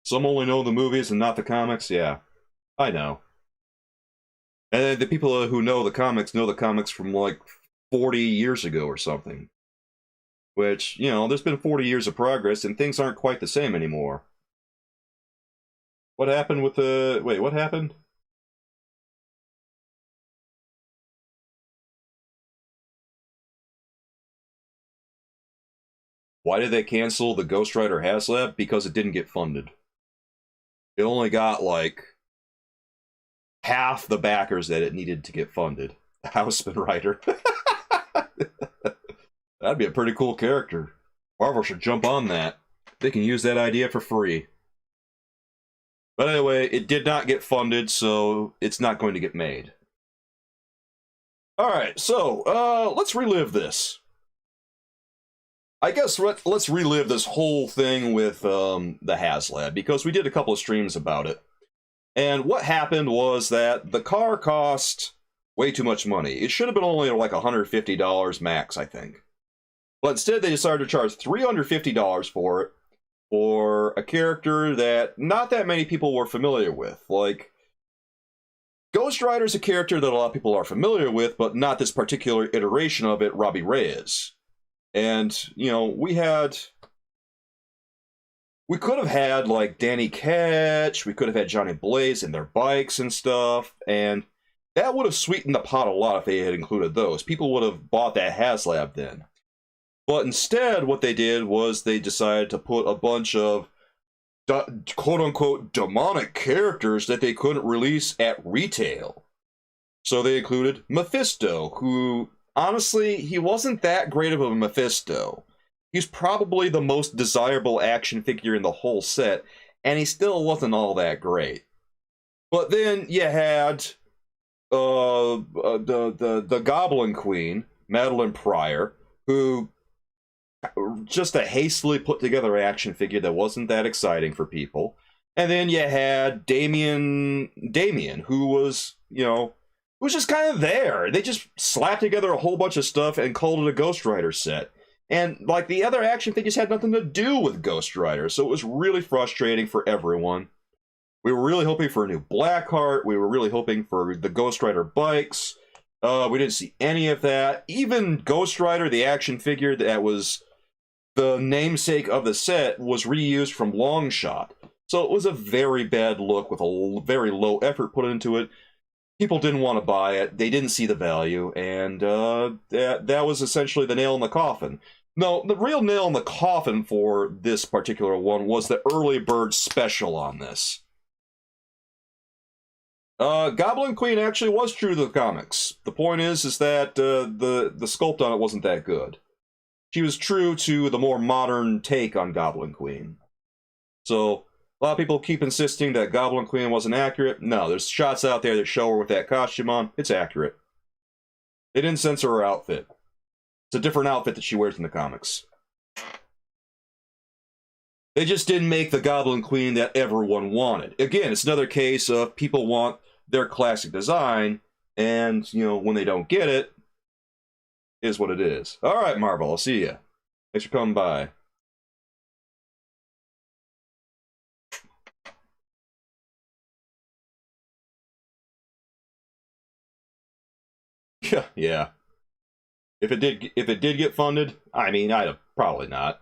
Some only know the movies and not the comics? Yeah, I know. And the people who know the comics from like 40 years ago or something. Which, you know, there's been 40 years of progress and things aren't quite the same anymore. What happened with the... Wait, what happened? Why did they cancel the Ghost Rider HasLab? Because it didn't get funded. It only got, like, half the backers that it needed to get funded. Houseman Rider. That'd be a pretty cool character. Marvel should jump on that. They can use that idea for free. But anyway, it did not get funded, so it's not going to get made. Alright, so, let's relive this. I guess let's relive this whole thing with the HasLab, because we did a couple of streams about it. And what happened was that the car cost way too much money. It should have been only like $150 max, I think. But instead, they decided to charge $350 for it, for a character that not that many people were familiar with. Like, Ghost Rider is a character that a lot of people are familiar with, but not this particular iteration of it, Robbie Reyes. And, you know, we could have had, like, Danny Ketch, we could have had Johnny Blaze and their bikes and stuff, and that would have sweetened the pot a lot if they had included those. People would have bought that HasLab then. But instead, what they did was they decided to put a bunch of quote-unquote demonic characters that they couldn't release at retail. So they included Mephisto, who, honestly, he wasn't that great of a Mephisto. He's probably the most desirable action figure in the whole set, and he still wasn't all that great. But then you had the Goblin Queen, Madeline Pryor, who just a hastily put together action figure that wasn't that exciting for people. And then you had Damien, who was, you know, was just kind of there. They just slapped together a whole bunch of stuff and called it a Ghost Rider set. And, like, the other action figures had nothing to do with Ghost Rider, so it was really frustrating for everyone. We were really hoping for a new Blackheart. We were really hoping for the Ghost Rider bikes. We didn't see any of that. Even Ghost Rider, the action figure that was the namesake of the set, was reused from Longshot. So it was a very bad look with a very low effort put into it. People didn't want to buy it. They didn't see the value, and that was essentially the nail in the coffin. No, the real nail in the coffin for this particular one was the early bird special on this. Goblin Queen actually was true to the comics. The point is that the sculpt on it wasn't that good. She was true to the more modern take on Goblin Queen. So a lot of people keep insisting that Goblin Queen wasn't accurate. No, there's shots out there that show her with that costume on. It's accurate. They didn't censor her outfit. It's a different outfit that she wears in the comics. They just didn't make the Goblin Queen that everyone wanted. Again, it's another case of people want their classic design, and, you know, when they don't get it, is what it is. Alright, Marvel, I'll see ya. Thanks for coming by. Yeah. If it did get funded, I mean, probably not.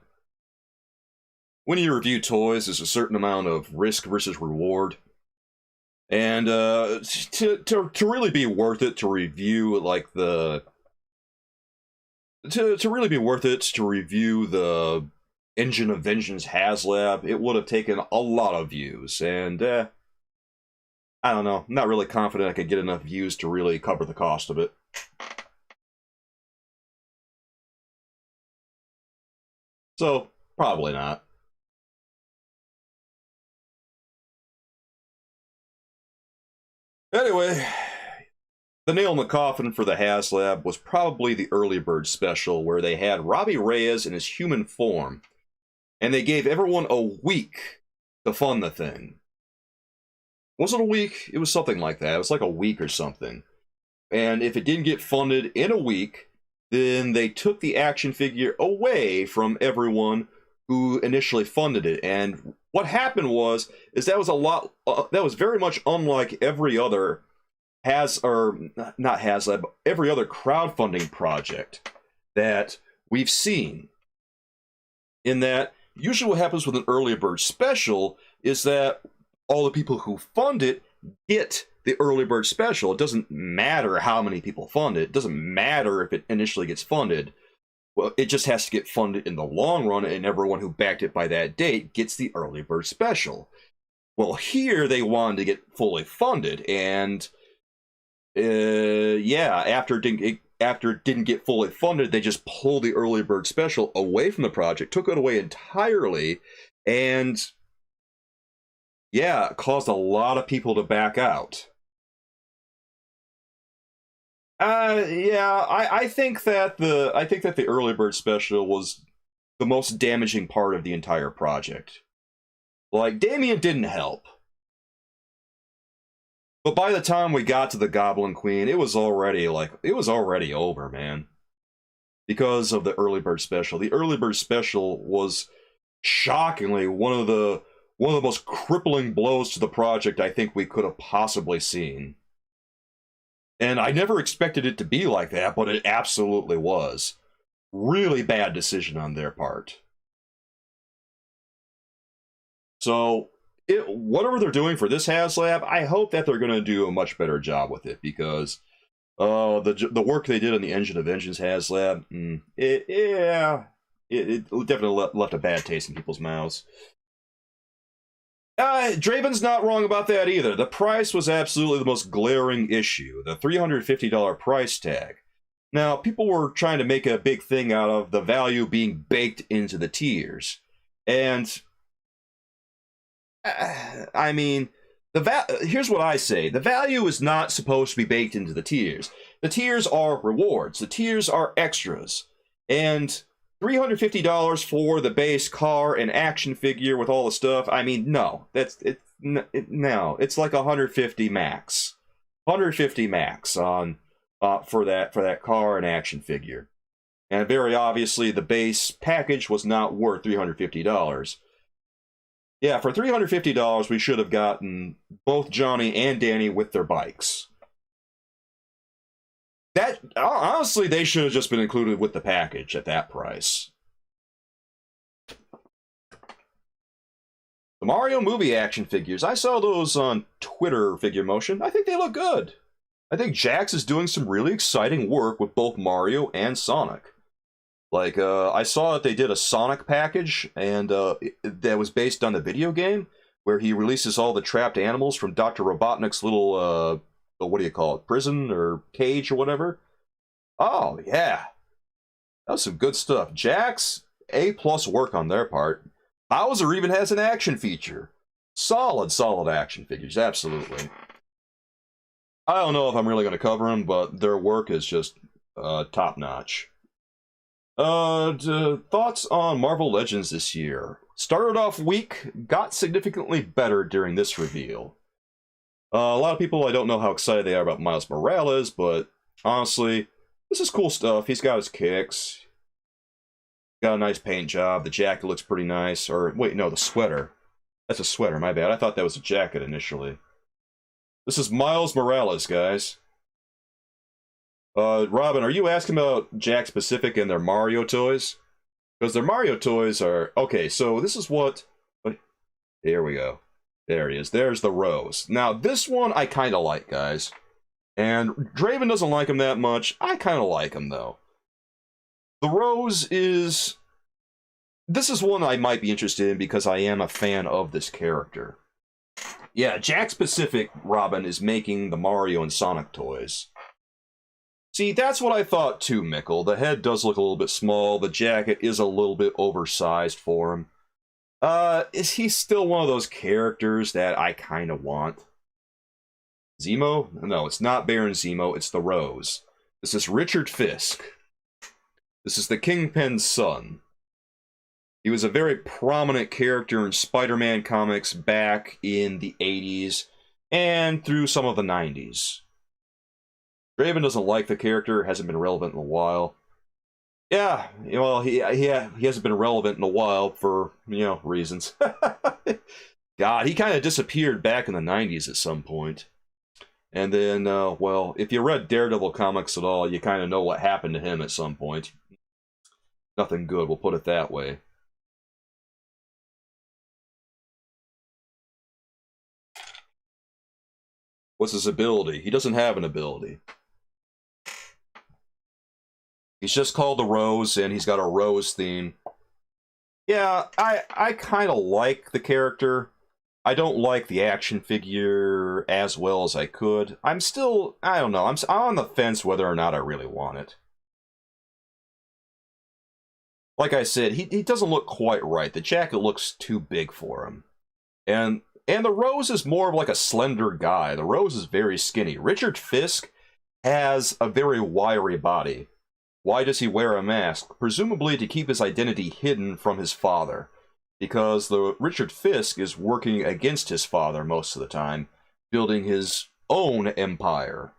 When you review toys, there's a certain amount of risk versus reward. And to really be worth it to review like the to really be worth it to review the Engine of Vengeance HasLab, it would have taken a lot of views, and I don't know, I'm not really confident I could get enough views to really cover the cost of it. So, probably not. Anyway, the nail in the coffin for the HasLab was probably the early bird special, where they had Robbie Reyes in his human form, and they gave everyone a week to fund the thing. Was it a week? It was something like that. It was like a week or something. And if it didn't get funded in a week, then they took the action figure away from everyone who initially funded it. And what happened is that was very much unlike every other every other crowdfunding project that we've seen. In that, usually what happens with an early bird special is that all the people who fund it get the early bird special. It doesn't matter how many people fund it. It doesn't matter if it initially gets funded. Well, it just has to get funded in the long run, and everyone who backed it by that date gets the early bird special. Well, here they wanted to get fully funded, and yeah, after it didn't get fully funded, they just pulled the early bird special away from the project, took it away entirely, and yeah, caused a lot of people to back out. Yeah, I think that the early bird special was the most damaging part of the entire project. Like, Damien didn't help. But by the time we got to the Goblin Queen, it was already over, man. Because of the early bird special. The early bird special was shockingly one of the most crippling blows to the project I think we could have possibly seen. And I never expected it to be like that, but it absolutely was. Really bad decision on their part. So, whatever they're doing for this HasLab, I hope that they're going to do a much better job with it, because the work they did on the Engine of Vengeance HasLab, it definitely left a bad taste in people's mouths. Draven's not wrong about that either. The price was absolutely the most glaring issue, the $350 price tag. Now, people were trying to make a big thing out of the value being baked into the tiers. And, I mean, here's what I say. The value is not supposed to be baked into the tiers. The tiers are rewards. The tiers are extras. And $350 for the base car and action figure with all the stuff. I mean, no, no, it's like 150 max, 150 max on for that car and action figure, and very obviously the base package was not worth $350. Yeah, for $350 we should have gotten both Johnny and Danny with their bikes. That, honestly, they should have just been included with the package at that price. The Mario movie action figures. I saw those on Twitter Figure Motion. I think they look good. I think Jakks is doing some really exciting work with both Mario and Sonic. Like, I saw that they did a Sonic package, and that was based on the video game, where he releases all the trapped animals from Dr. Robotnik's little, what do you call it, prison or cage or whatever. Oh, yeah. That was some good stuff. Jakks, A+ work on their part. Bowser even has an action feature. Solid action figures, absolutely. I don't know if I'm really going to cover them, but their work is just top-notch. Thoughts on Marvel Legends this year. Started off weak, got significantly better during this reveal. A lot of people, I don't know how excited they are about Miles Morales, but honestly, this is cool stuff. He's got his kicks. Got a nice paint job. The jacket looks pretty nice. Or, wait, no, the sweater. That's a sweater, my bad. I thought that was a jacket initially. This is Miles Morales, guys. Robin, are you asking about Jakks Pacific and their Mario toys? Because their Mario toys are... Okay, so this is what... Here we go. There he is. There's the Rose. Now, this one I kind of like, guys. And Draven doesn't like him that much. I kind of like him, though. The Rose is... This is one I might be interested in because I am a fan of this character. Yeah, Jakks Pacific, Robin, is making the Mario and Sonic toys. See, that's what I thought too, Mickle. The head does look a little bit small. The jacket is a little bit oversized for him. Is he still one of those characters that I kind of want? Zemo? No, it's not Baron Zemo, it's the Rose. This is Richard Fisk. This is the Kingpin's son. He was a very prominent character in Spider-Man comics back in the 80s and through some of the 90s. Draven doesn't like the character, hasn't been relevant in a while. Yeah, well, he hasn't been relevant in a while for, reasons. God, he kind of disappeared back in the 90s at some point. And then, well, if you read Daredevil comics at all, you kind of know what happened to him at some point. Nothing good, we'll put it that way. What's his ability? He doesn't have an ability. He's just called the Rose, and he's got a Rose theme. Yeah, I kind of like the character. I don't like the action figure as well as I could. I'm still, I don't know, I'm on the fence whether or not I really want it. Like I said, he doesn't look quite right. The jacket looks too big for him. And the Rose is more of like a slender guy. The Rose is very skinny. Richard Fisk has a very wiry body. Why does he wear a mask? Presumably to keep his identity hidden from his father. Because the Richard Fisk is working against his father most of the time, building his own empire.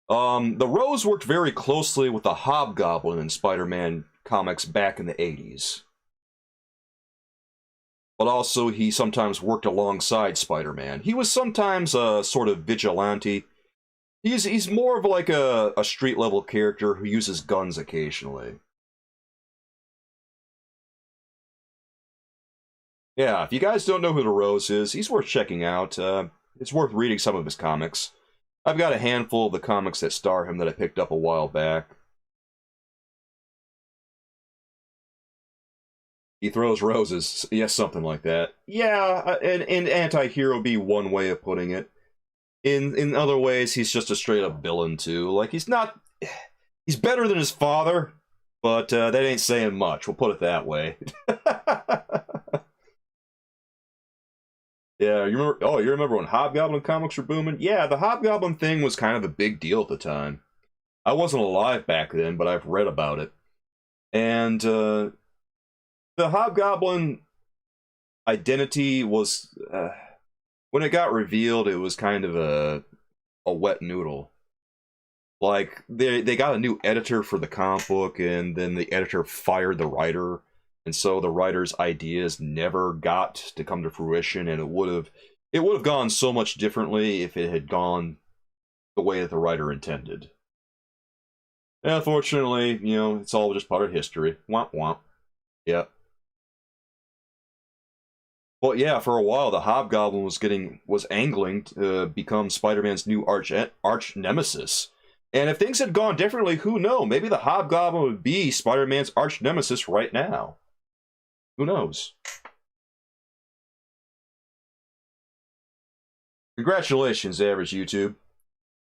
The Rose worked very closely with the Hobgoblin in Spider-Man comics back in the 80s. But also, he sometimes worked alongside Spider-Man. He was sometimes a sort of vigilante. He's more of like a street-level character who uses guns occasionally. Yeah, if you guys don't know who the Rose is, he's worth checking out. It's worth reading some of his comics. I've got a handful of the comics that star him that I picked up a while back. He throws roses. Yes, something like that. Yeah, an anti-hero be one way of putting it. In other ways, he's just a straight-up villain, too. Like, he's not... He's better than his father, but that ain't saying much. We'll put it that way. Yeah, you remember... Oh, you remember when Hobgoblin comics were booming? Yeah, the Hobgoblin thing was kind of a big deal at the time. I wasn't alive back then, but I've read about it. And, the Hobgoblin identity was... when it got revealed, it was kind of a wet noodle. Like, they got a new editor for the comic book, and then the editor fired the writer, and so the writer's ideas never got to come to fruition, and it would have gone so much differently if it had gone the way that the writer intended. And unfortunately, you know, it's all just part of history. Womp womp. Yeah. Well, yeah, for a while the Hobgoblin was angling to become Spider-Man's new arch nemesis. And if things had gone differently, who knows? Maybe the Hobgoblin would be Spider-Man's arch nemesis right now. Who knows? Congratulations, average YouTube.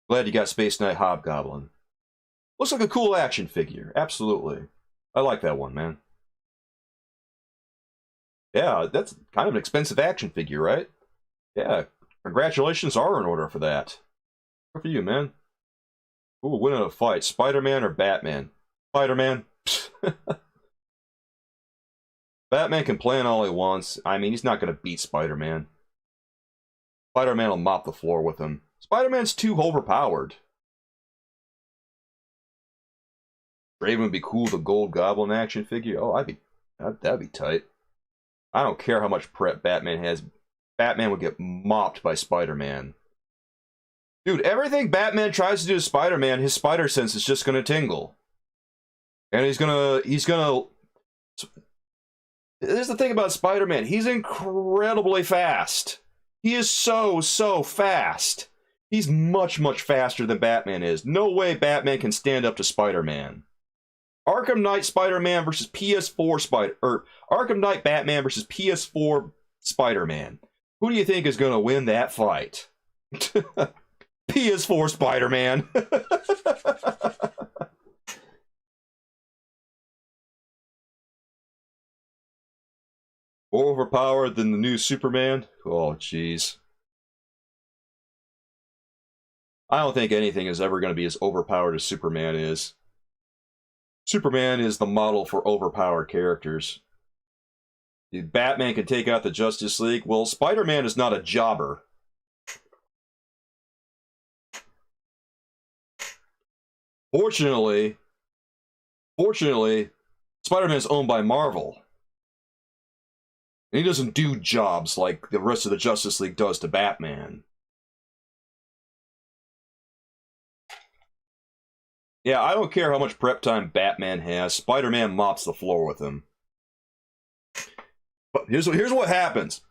Glad you got Space Knight Hobgoblin. Looks like a cool action figure. Absolutely. I like that one, man. Yeah, that's kind of an expensive action figure, right? Yeah, congratulations are in order for that. Good for you, man. Ooh, winning a fight, Spider-Man or Batman? Spider-Man. Batman can plan all he wants. I mean, he's not going to beat Spider-Man. Spider-Man will mop the floor with him. Spider-Man's too overpowered. Raven would be cool, the Gold Goblin action figure. Oh, that'd be tight. I don't care how much prep Batman has. Batman would get mopped by Spider-Man. Dude, everything Batman tries to do to Spider-Man, his spider sense is just gonna tingle. And he's gonna... There's the thing about Spider-Man. He's incredibly fast. He is so fast. He's much faster than Batman is. No way Batman can stand up to Spider-Man. Arkham Knight Spider-Man versus Arkham Knight Batman versus PS4 Spider-Man. Who do you think is going to win that fight? PS4 Spider-Man. More overpowered than the new Superman? Oh, jeez. I don't think anything is ever going to be as overpowered as Superman is. Superman is the model for overpowered characters. Batman can take out the Justice League. Well, Spider-Man is not a jobber. Fortunately, Spider-Man is owned by Marvel. And he doesn't do jobs like the rest of the Justice League does to Batman. Yeah, I don't care how much prep time Batman has. Spider-Man mops the floor with him. But here's what happens.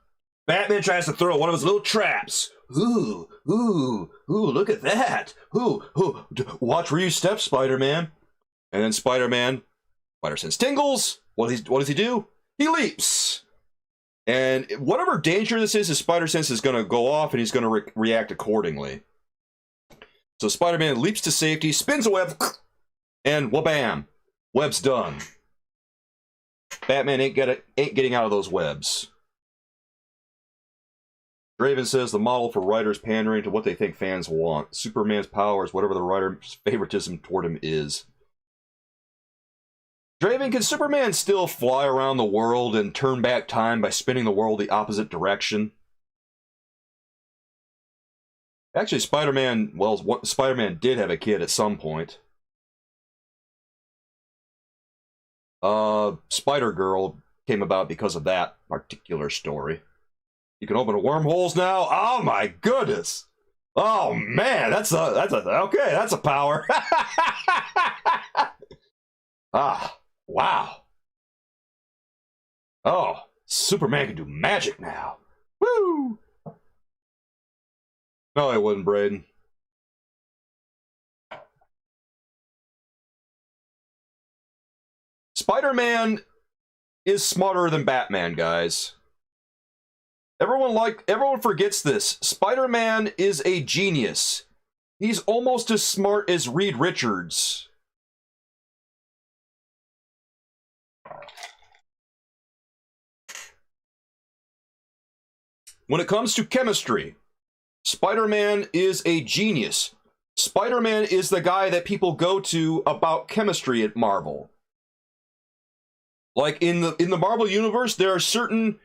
Batman tries to throw one of his little traps. Ooh, look at that. Ooh, watch where you step, Spider-Man. And then Spider sense tingles. What does he do? He leaps. And whatever danger this is, his spider sense is going to go off and he's going to react accordingly. So Spider-Man leaps to safety, spins a web, and wha-bam, web's done. Batman ain't getting out of those webs. Draven says the model for writers pandering to what they think fans want. Superman's power is whatever the writer's favoritism toward him is. Draven, can Superman still fly around the world and turn back time by spinning the world the opposite direction? Actually, Spider-Man did have a kid at some point. Spider-Girl came about because of that particular story. You can open wormholes now? Oh my goodness! Oh man, that's a power. Ah, wow. Oh, Superman can do magic now. Woo! No, I wouldn't, Braden. Spider-Man is smarter than Batman, guys. Everyone forgets this. Spider-Man is a genius. He's almost as smart as Reed Richards. When it comes to chemistry, Spider-Man is a genius. Spider-Man is the guy that people go to about chemistry at Marvel. Like in the Marvel universe, there are certain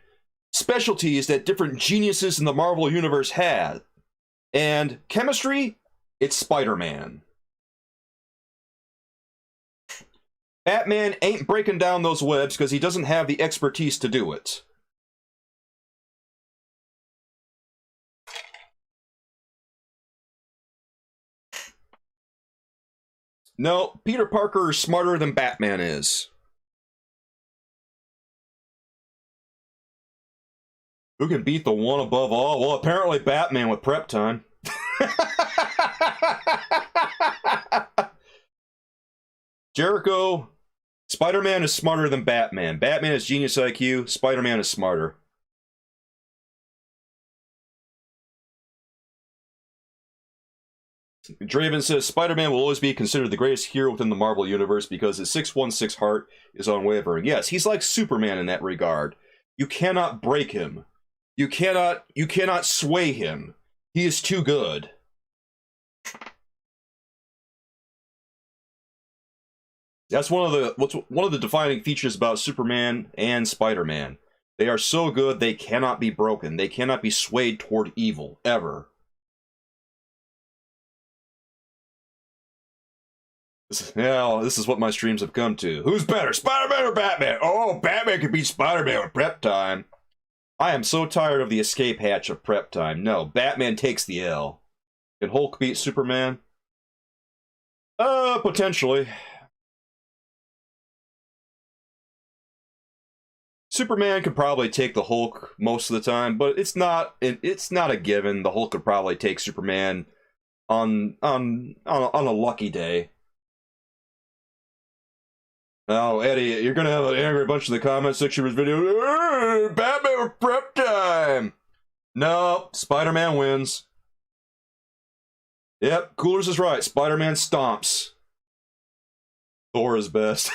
specialties that different geniuses in the Marvel universe had. And chemistry, it's Spider-Man. Batman ain't breaking down those webs because he doesn't have the expertise to do it. No, Peter Parker is smarter than Batman is. Who can beat the one above all? Well, apparently Batman with prep time. Jericho, Spider-Man is smarter than Batman. Batman is genius IQ, Spider-Man is smarter. Draven says, Spider-Man will always be considered the greatest hero within the Marvel Universe because his 616 heart is unwavering. Yes, he's like Superman in that regard. You cannot break him. You cannot sway him. He is too good. That's one of the defining features about Superman and Spider-Man. They are so good they cannot be broken. They cannot be swayed toward evil, ever. This is what my streams have come to. Who's better, Spider-Man or Batman? Oh, Batman can beat Spider-Man with prep time. I am so tired of the escape hatch of prep time. No, Batman takes the L. Can Hulk beat Superman? Potentially. Superman could probably take the Hulk most of the time, but it's not a given. The Hulk could probably take Superman on a lucky day. Oh, Eddie, you're gonna have an angry bunch in the comment section of this video. Batman with prep time! No, Spider-Man wins. Yep, Coolers is right. Spider-Man stomps. Thor is best.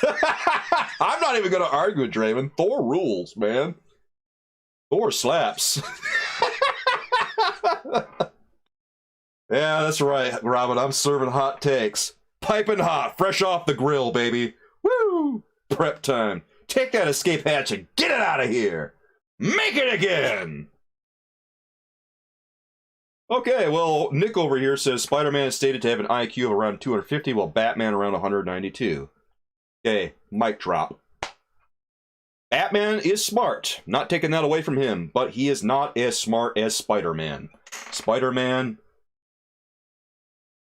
I'm not even gonna argue with Draven. Thor rules, man. Thor slaps. Yeah, that's right, Robin. I'm serving hot takes. Piping hot, fresh off the grill, baby. Woo! Prep time. Take that escape hatch and get it out of here. Make it again. Okay, well, Nick over here says Spider-Man is stated to have an IQ of around 250, while Batman around 192. Okay, mic drop. Batman is smart. Not taking that away from him, but he is not as smart as Spider-Man. Spider-Man...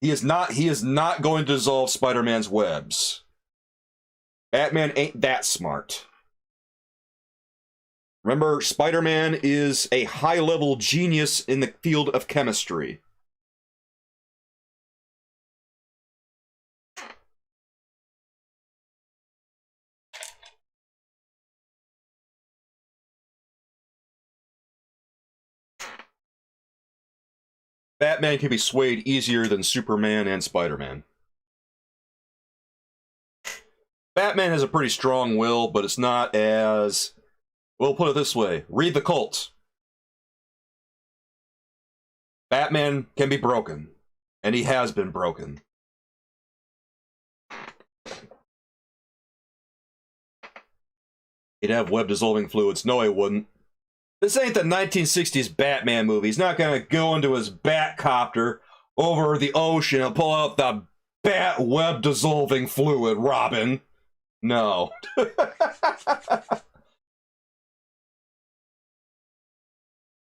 He is not going to dissolve Spider-Man's webs. Batman ain't that smart. Remember, Spider-Man is a high-level genius in the field of chemistry. Batman can be swayed easier than Superman and Spider-Man. Batman has a pretty strong will, but it's not as... We'll put it this way. Read the Cult. Batman can be broken. And he has been broken. He'd have web-dissolving fluids. No, he wouldn't. This ain't the 1960s Batman movie. He's not gonna go into his Batcopter over the ocean and pull out the bat web-dissolving fluid, Robin. No.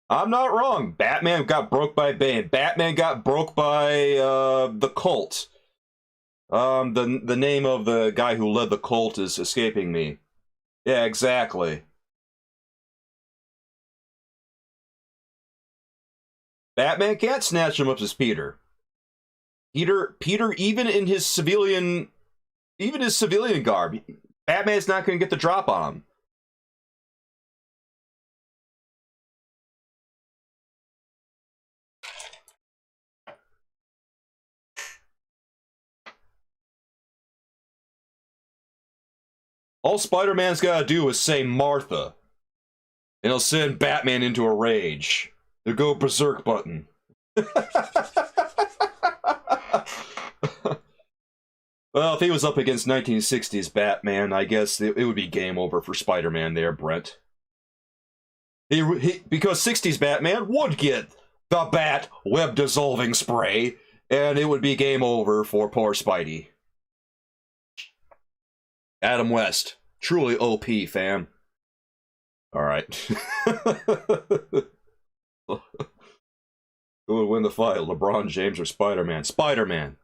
I'm not wrong. Batman got broke by Bane. Batman got broke by the Cult. The name of the guy who led the Cult is escaping me. Yeah, exactly. Batman can't snatch him up as Peter. Peter, even his civilian garb, Batman's not going to get the drop on him. All Spider-Man's got to do is say Martha, and he'll send Batman into a rage. The go berserk button. Well, if he was up against 1960s Batman, I guess it would be game over for Spider-Man there, Brent. Because 60s Batman would get the bat web-dissolving spray, and it would be game over for poor Spidey. Adam West. Truly OP, fam. Alright. Who would win the fight, LeBron James or Spider-Man? Spider-Man.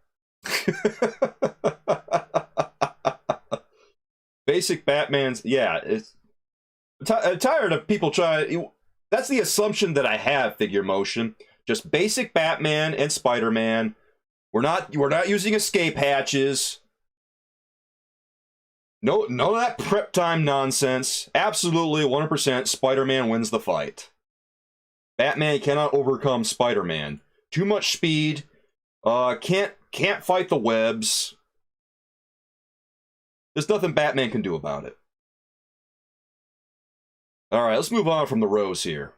Basic Batman's, yeah, it's tired of people trying. That's the assumption that I have, Figure Motion. Just basic Batman and Spider-Man. We're not using escape hatches. No, none of that prep time nonsense. Absolutely, 100%. Spider-Man wins the fight. Batman cannot overcome Spider-Man. Too much speed. Can't fight the webs. There's nothing Batman can do about it. Alright, let's move on from the Rose here.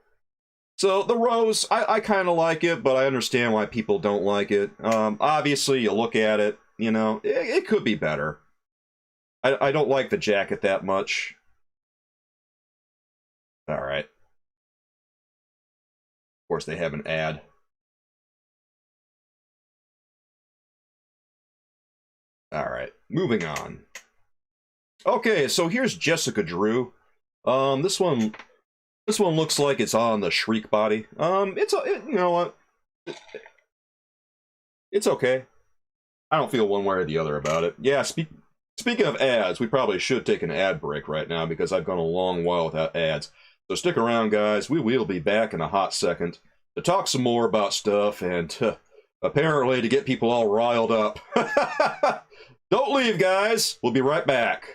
So, the Rose, I kind of like it, but I understand why people don't like it. Obviously, you look at it, you know, it could be better. I don't like the jacket that much. Alright. Of course, they have an ad. Alright, moving on. Okay, so here's Jessica Drew. This one looks like it's on the Shriek body. You know what? It's okay. I don't feel one way or the other about it. Yeah, speaking of ads, we probably should take an ad break right now because I've gone a long while without ads. So stick around, guys. We will be back in a hot second to talk some more about stuff and apparently to get people all riled up. Don't leave, guys. We'll be right back.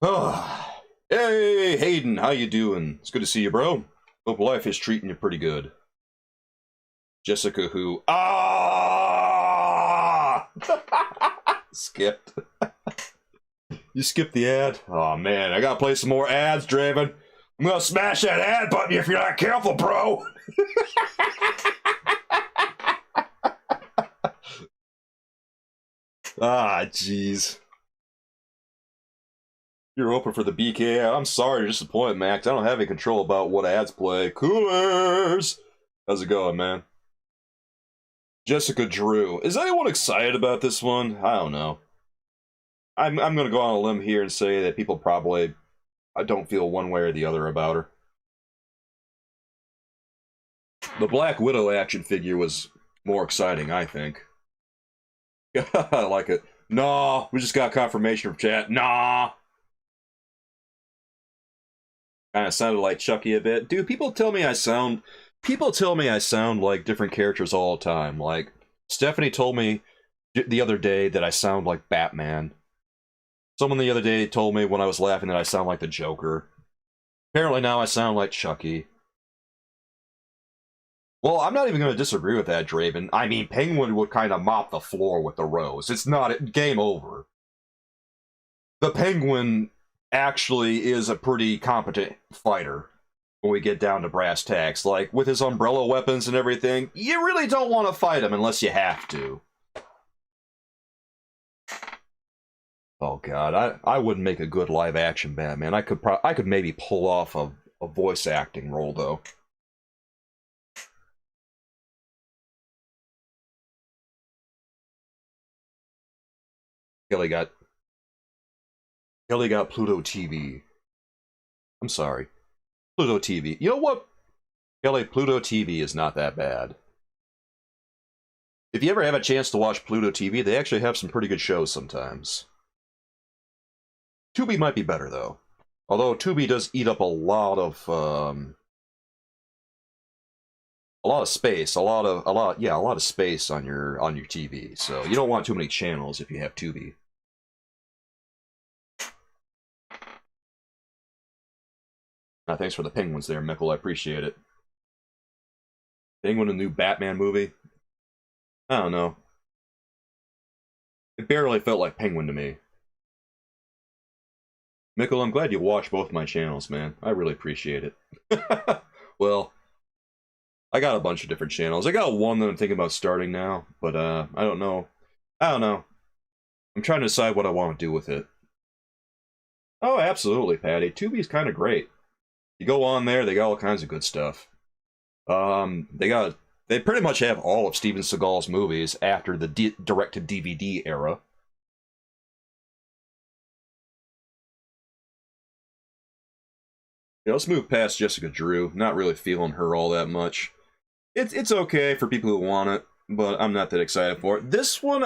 Oh, hey, Hayden, how you doing? It's good to see you, bro. Hope life is treating you pretty good. Jessica who... Ah! Skipped. You skipped the ad? Oh, man, I gotta play some more ads, Draven. I'm gonna smash that ad button if you're not careful, bro! Ah, jeez. You're open for the BK. I'm sorry to disappoint, Max. I don't have any control about what ads play. Coolers! How's it going, man? Jessica Drew. Is anyone excited about this one? I don't know. I'm gonna go on a limb here and say that people probably... I don't feel one way or the other about her. The Black Widow action figure was more exciting, I think. I like it. Nah, we just got confirmation from chat. Nah! Kind of sounded like Chucky a bit. Dude, people tell me I sound like different characters all the time. Like, Stephanie told me the other day that I sound like Batman. Someone the other day told me when I was laughing that I sound like the Joker. Apparently now I sound like Chucky. Well, I'm not even going to disagree with that, Draven. I mean, Penguin would kind of mop the floor with the Rose. It's not... game over. The Penguin actually is a pretty competent fighter when we get down to brass tacks. Like, with his umbrella weapons and everything, you really don't want to fight him unless you have to. Oh god, I wouldn't make a good live-action Batman. I could maybe pull off a voice acting role, though. Kelly got Pluto TV. I'm sorry. Pluto TV. You know what? Kelly, Pluto TV is not that bad. If you ever have a chance to watch Pluto TV, they actually have some pretty good shows sometimes. Tubi might be better, though. Although Tubi does eat up a lot of space, a lot of space on your TV. So you don't want too many channels if you have Tubi. Thanks for the penguins there, Mickle. I appreciate it. Penguin, a new Batman movie? I don't know. It barely felt like Penguin to me. Mickle, I'm glad you watched both my channels, man. I really appreciate it. Well, I got a bunch of different channels. I got one that I'm thinking about starting now, but I don't know. I'm trying to decide what I want to do with it. Oh, absolutely, Patty. Tubi's kind of great. You go on there, they got all kinds of good stuff. They pretty much have all of Steven Seagal's movies after the direct-to-DVD era. Yeah, let's move past Jessica Drew. Not really feeling her all that much. It's okay for people who want it, but I'm not that excited for it. This one,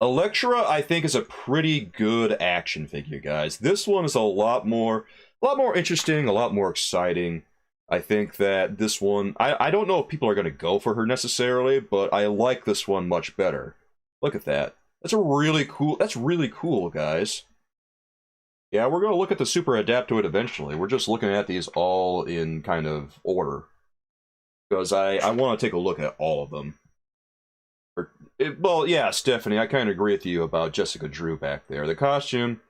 Elektra, I think, is a pretty good action figure, guys. This one is a lot more interesting, a lot more exciting. I think that this one, I don't know if people are going to go for her necessarily, but I like this one much better. Look at that. That's really cool, guys. Yeah, we're going to look at the Super Adaptoid eventually. We're just looking at these all in kind of order. Because I want to take a look at all of them. Well, yeah, Stephanie, I kind of agree with you about Jessica Drew back there. The costume,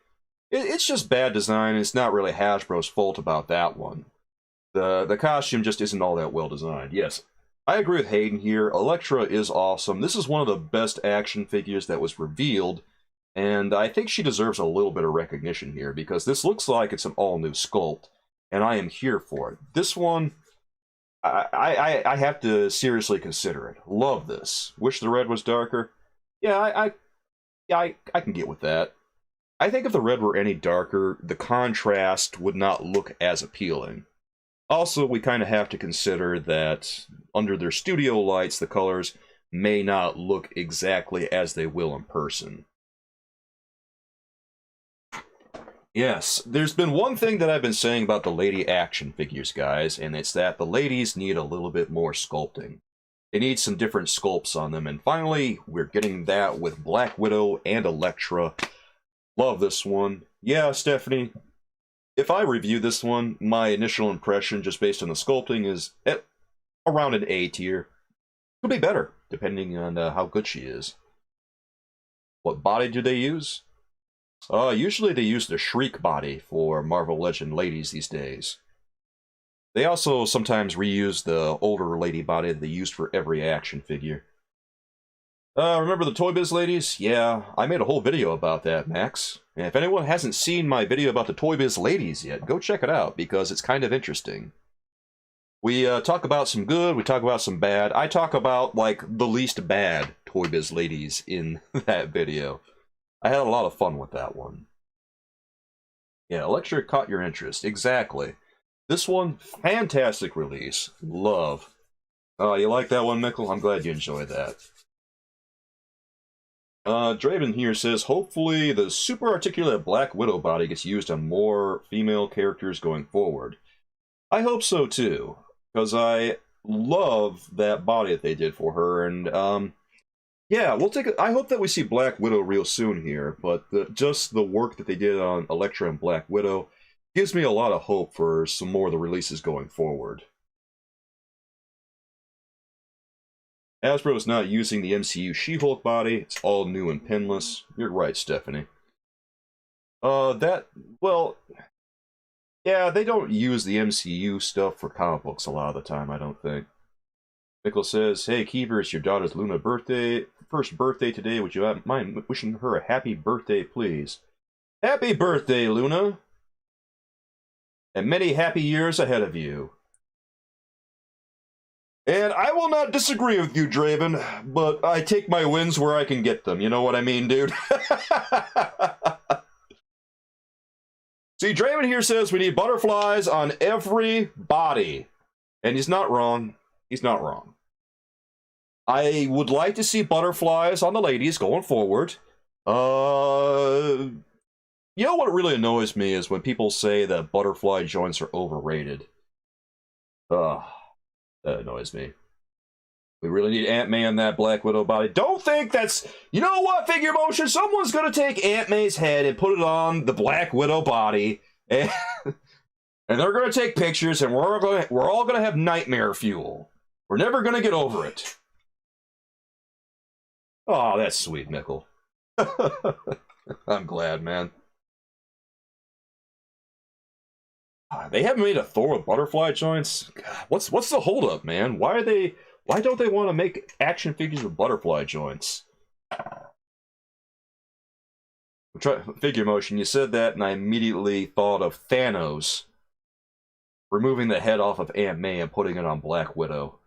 it's just bad design. It's not really Hasbro's fault about that one. The costume just isn't all that well designed. Yes, I agree with Hayden here. Elektra is awesome. This is one of the best action figures that was revealed, and I think she deserves a little bit of recognition here, because this looks like it's an all-new sculpt, and I am here for it. This one, I have to seriously consider it. Love this. Wish the red was darker. Yeah, I can get with that. I think if the red were any darker, the contrast would not look as appealing. Also, we kind of have to consider that under their studio lights, the colors may not look exactly as they will in person. Yes, there's been one thing that I've been saying about the lady action figures, guys, and it's that the ladies need a little bit more sculpting. They need some different sculpts on them, and finally, we're getting that with Black Widow and Elektra. Love this one. Yeah, Stephanie, if I review this one, my initial impression, just based on the sculpting, is at around an A tier. Could be better, depending on how good she is. What body do they use? Usually they use the Shriek body for Marvel Legend ladies these days. They also sometimes reuse the older lady body that they used for every action figure. Remember the Toy Biz ladies? Yeah, I made a whole video about that, Max. And if anyone hasn't seen my video about the Toy Biz ladies yet, go check it out, because it's kind of interesting. We talk about some good, we talk about some bad. I talk about, like, the least bad Toy Biz ladies in that video. I had a lot of fun with that one. Yeah, Elektra caught your interest. Exactly. This one, fantastic release. Love. Oh, you like that one, Mickle? I'm glad you enjoyed that. Draven here says, hopefully the super articulate Black Widow body gets used on more female characters going forward. I hope so, too. Because I love that body that they did for her, and, yeah, we'll take it. I hope that we see Black Widow real soon here, but just the work that they did on Elektra and Black Widow gives me a lot of hope for some more of the releases going forward. Hasbro is not using the MCU She-Hulk body. It's all new and pinless. You're right, Stephanie. Well, yeah, they don't use the MCU stuff for comic books a lot of the time, I don't think. Mickle says, hey, Keeper, it's your daughter's Luna birthday. First birthday today. Would you mind wishing her a happy birthday, please? Happy birthday, Luna! And many happy years ahead of you. And I will not disagree with you, Draven, but I take my wins where I can get them. You know what I mean, dude? See, Draven here says we need butterflies on every body. And he's not wrong. He's not wrong. I would like to see butterflies on the ladies going forward. You know what really annoys me is when people say that butterfly joints are overrated. Ugh. That annoys me. We really need Aunt-May on that Black Widow body. Don't think that's... You know what, Figure Motion? Someone's going to take Aunt-May's head and put it on the Black Widow body. And, and they're going to take pictures, and we're all going to have nightmare fuel. We're never going to get over it. Oh, that's sweet, Mickle. I'm glad, man. They haven't made a Thor with butterfly joints. God, what's the holdup, man? Why don't they want to make action figures with butterfly joints? Figure Motion, you said that, and I immediately thought of Thanos removing the head off of Aunt May and putting it on Black Widow.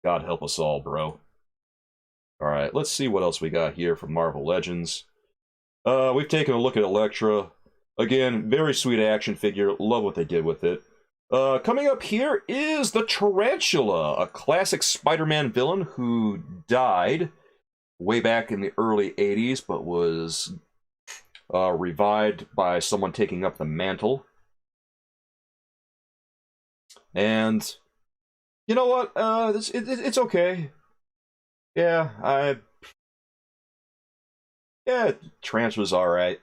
God help us all, bro. Alright, let's see what else we got here from Marvel Legends. We've taken a look at Elektra. Again, very sweet action figure. Love what they did with it. Coming up here is the Tarantula, a classic Spider-Man villain who died way back in the early 80s, but was revived by someone taking up the mantle. And you know what? It's okay. Yeah, Tarantula's alright.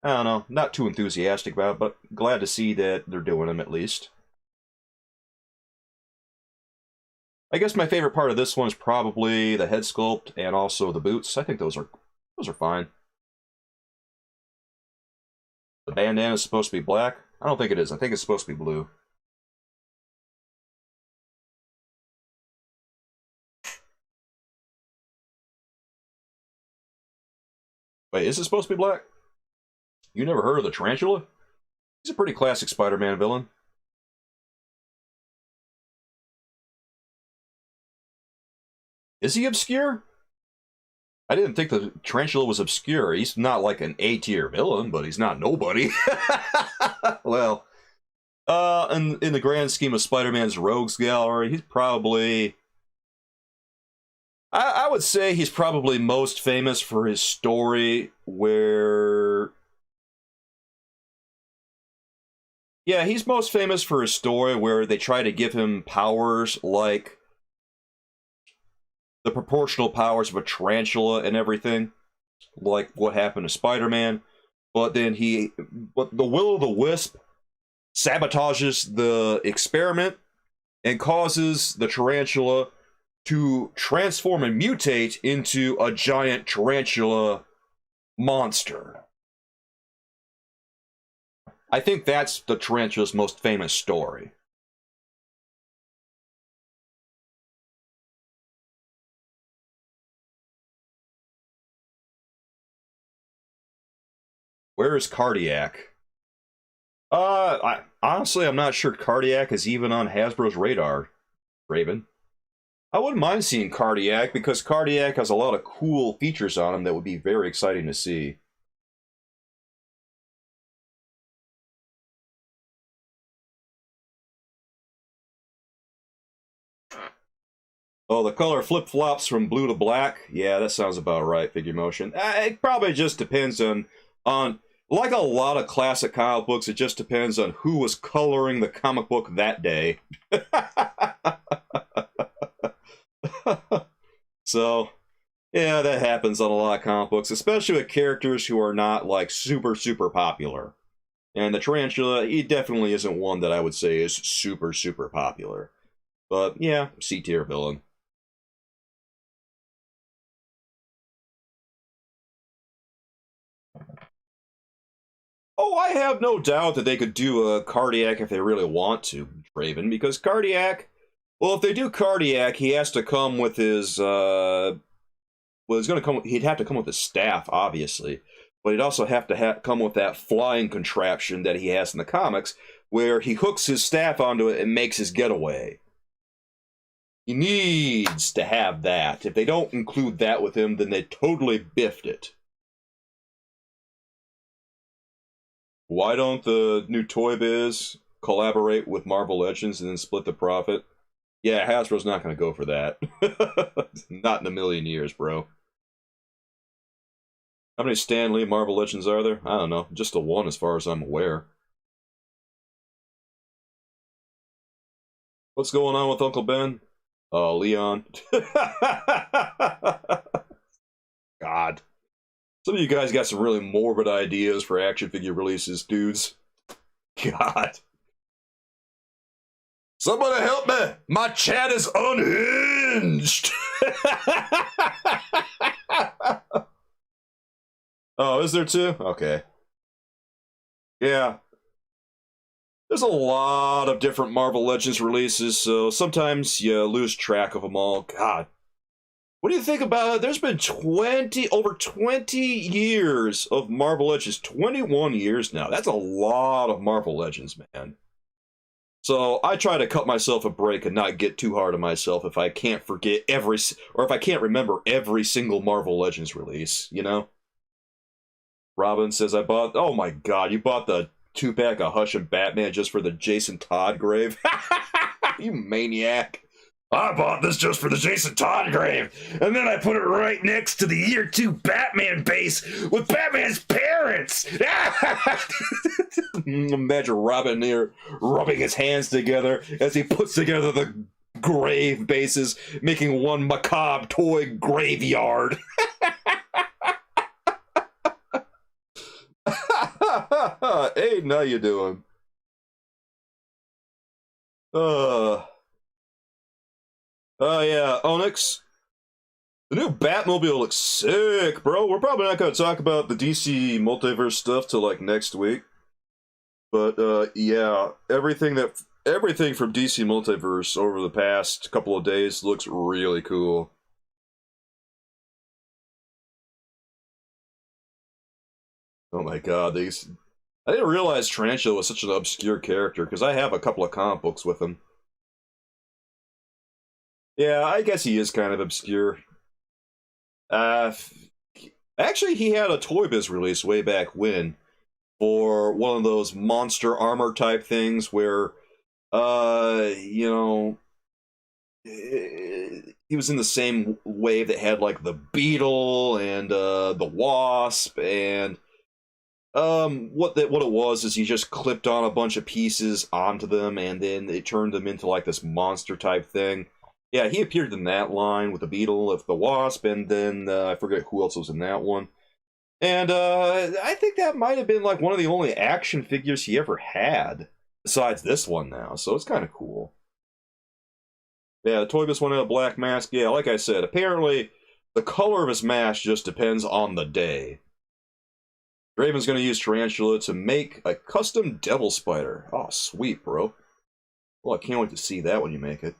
I don't know, not too enthusiastic about it, but glad to see that they're doing them at least. I guess my favorite part of this one is probably the head sculpt and also the boots. I think those are fine. The bandana is supposed to be black. I don't think it is. I think it's supposed to be blue. Wait, is it supposed to be black? You never heard of the Tarantula? He's a pretty classic Spider-Man villain. Is he obscure? I didn't think the Tarantula was obscure. He's not like an A-tier villain, but he's not nobody. Well, in the grand scheme of Spider-Man's rogues gallery, he's probably... I would say he's probably most famous for his story where... Yeah, he's most famous for his story where they try to give him powers like the proportional powers of a tarantula and everything, like what happened to Spider-Man. But then the Will-o'-the-Wisp sabotages the experiment and causes the tarantula to transform and mutate into a giant tarantula monster. I think that's the tarantula's most famous story. Where is Cardiac? Honestly, I'm not sure Cardiac is even on Hasbro's radar, Raven. I wouldn't mind seeing Cardiac, because Cardiac has a lot of cool features on him that would be very exciting to see. Oh, the color flip-flops from blue to black? Yeah, that sounds about right, Figure Motion. It probably just depends on, like a lot of classic comic books, it just depends on who was coloring the comic book that day. So, yeah, that happens on a lot of comic books, especially with characters who are not, like, super, super popular. And the Tarantula, he definitely isn't one that I would say is super, super popular. But, yeah, C-tier villain. Oh, I have no doubt that they could do a Cardiac if they really want to, Raven, because Cardiac, well, if they do Cardiac, he has to come with his, well, he'd have to come with his staff, obviously, but he'd also have to come with that flying contraption that he has in the comics, where he hooks his staff onto it and makes his getaway. He needs to have that. If they don't include that with him, then they totally biffed it. Why don't the new Toy Biz collaborate with Marvel Legends and then split the profit? Yeah, Hasbro's not going to go for that. Not in a million years, bro. How many Stan Lee Marvel Legends are there? I don't know. Just the one as far as I'm aware. What's going on with Uncle Ben? Leon. God. Some of you guys got some really morbid ideas for action figure releases, dudes. God. Somebody help me! My chat is unhinged! Oh, is there two? Okay. Yeah. There's a lot of different Marvel Legends releases, so sometimes you lose track of them all. God. What do you think about it? There's been over 20 years of Marvel Legends. 21 years now. That's a lot of Marvel Legends, man. So I try to cut myself a break and not get too hard on myself if I can't forget if I can't remember every single Marvel Legends release, you know? Robin says, oh my god, you bought the 2-pack of Hush and Batman just for the Jason Todd grave. You maniac. I bought this just for the Jason Todd grave, and then I put it right next to the Year 2 Batman base with Batman's parents. Imagine Robin here rubbing his hands together as he puts together the grave bases, making one macabre toy graveyard. Hey, how you doing? Oh yeah, Onyx. The new Batmobile looks sick, bro. We're probably not going to talk about the DC multiverse stuff till like next week. But yeah, everything from DC multiverse over the past couple of days looks really cool. Oh my god, I didn't realize Tarantula was such an obscure character, because I have a couple of comic books with him. Yeah, I guess he is kind of obscure. Actually, he had a Toy Biz release way back when for one of those monster armor type things where, you know, he was in the same wave that had like the Beetle and the Wasp, and what it was is he just clipped on a bunch of pieces onto them, and then it turned them into like this monster type thing. Yeah, he appeared in that line with the Beetle, of the Wasp, and then I forget who else was in that one. And I think that might have been like one of the only action figures he ever had, besides this one now, so it's kind of cool. Yeah, the Toy Biz one had a black mask. Yeah, like I said, apparently the color of his mask just depends on the day. Draven's going to use Tarantula to make a custom Devil Spider. Oh, sweet, bro. Well, I can't wait to see that when you make it.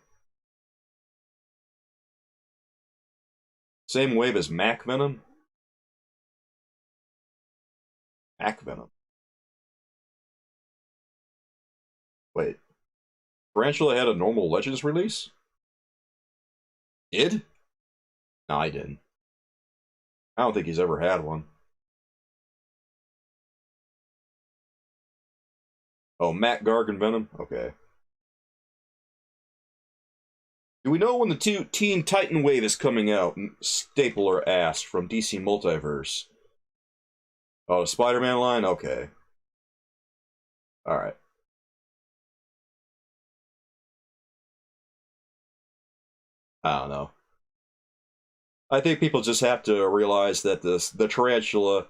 Same wave as Mac Venom? Mac Venom. Wait. Tarantula had a normal Legends release? Did? No, I didn't. I don't think he's ever had one. Oh, Matt Gargan Venom? Okay. Do we know when the Teen Titan wave is coming out? Stapler asked from DC Multiverse. Oh, the Spider-Man line? Okay. Alright. I don't know. I think people just have to realize that the Tarantula,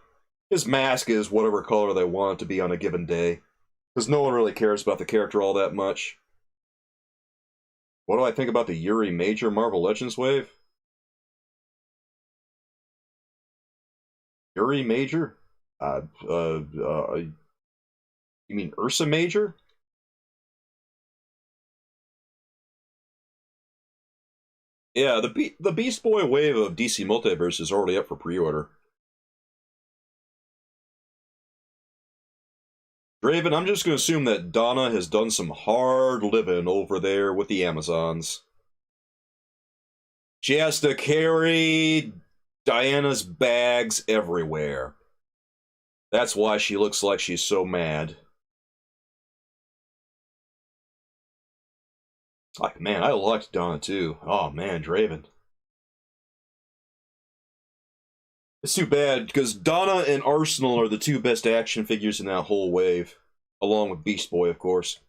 his mask is whatever color they want it to be on a given day. Because no one really cares about the character all that much. What do I think about the Yuri Major Marvel Legends wave? Yuri Major? You mean Ursa Major? Yeah, the Beast Boy wave of DC Multiverse is already up for pre-order. Draven, I'm just going to assume that Donna has done some hard living over there with the Amazons. She has to carry Diana's bags everywhere. That's why she looks like she's so mad. Like, man, I liked Donna too. Oh man, Draven. It's too bad, because Donna and Arsenal are the two best action figures in that whole wave. Along with Beast Boy, of course.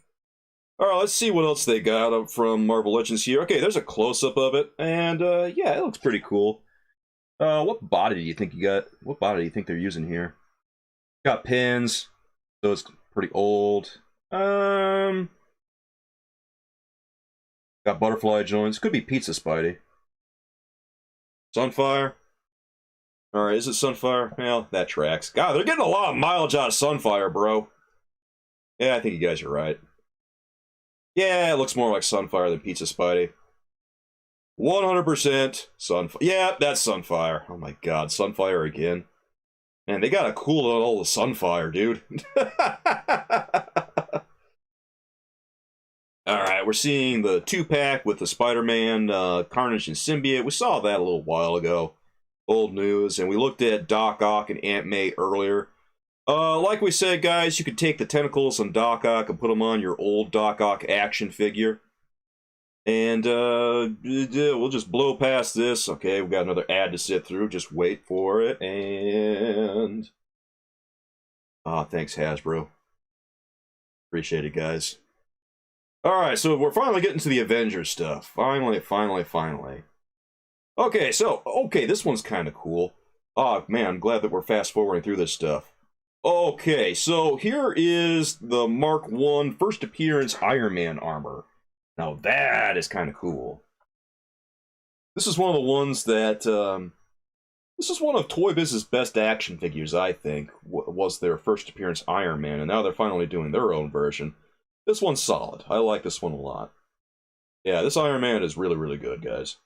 Alright, let's see what else they got up from Marvel Legends here. Okay, there's a close-up of it, and yeah, it looks pretty cool. What body do you think you got? What body do you think they're using here? Got pins, so it's pretty old. Got butterfly joints. Could be Pizza Spidey. Sunfire. Alright, is it Sunfire? Well, that tracks. God, they're getting a lot of mileage out of Sunfire, bro. Yeah, I think you guys are right. Yeah, it looks more like Sunfire than Pizza Spidey. 100% Sunfire. Yeah, that's Sunfire. Oh my god, Sunfire again. Man, they gotta cool out all the Sunfire, dude. Alright, we're seeing the 2-pack with the Spider-Man, Carnage, and Symbiote. We saw that a little while ago. Old news. And we looked at Doc Ock and Aunt May earlier. Like we said, guys, you could take the tentacles on Doc Ock and put them on your old Doc Ock action figure. And we'll just blow past this. Okay, we got another ad to sit through. Just wait for it. And thanks, Hasbro. Appreciate it, guys. Alright, so we're finally getting to the Avengers stuff. Finally. Okay, this one's kind of cool. Oh, man, I'm glad that we're fast-forwarding through this stuff. Okay, so here is the Mark I first appearance Iron Man armor. Now that is kind of cool. This is one of the ones that, this is one of Toy Biz's best action figures, I think, was their first appearance Iron Man, and now they're finally doing their own version. This one's solid. I like this one a lot. Yeah, this Iron Man is really, really good, guys.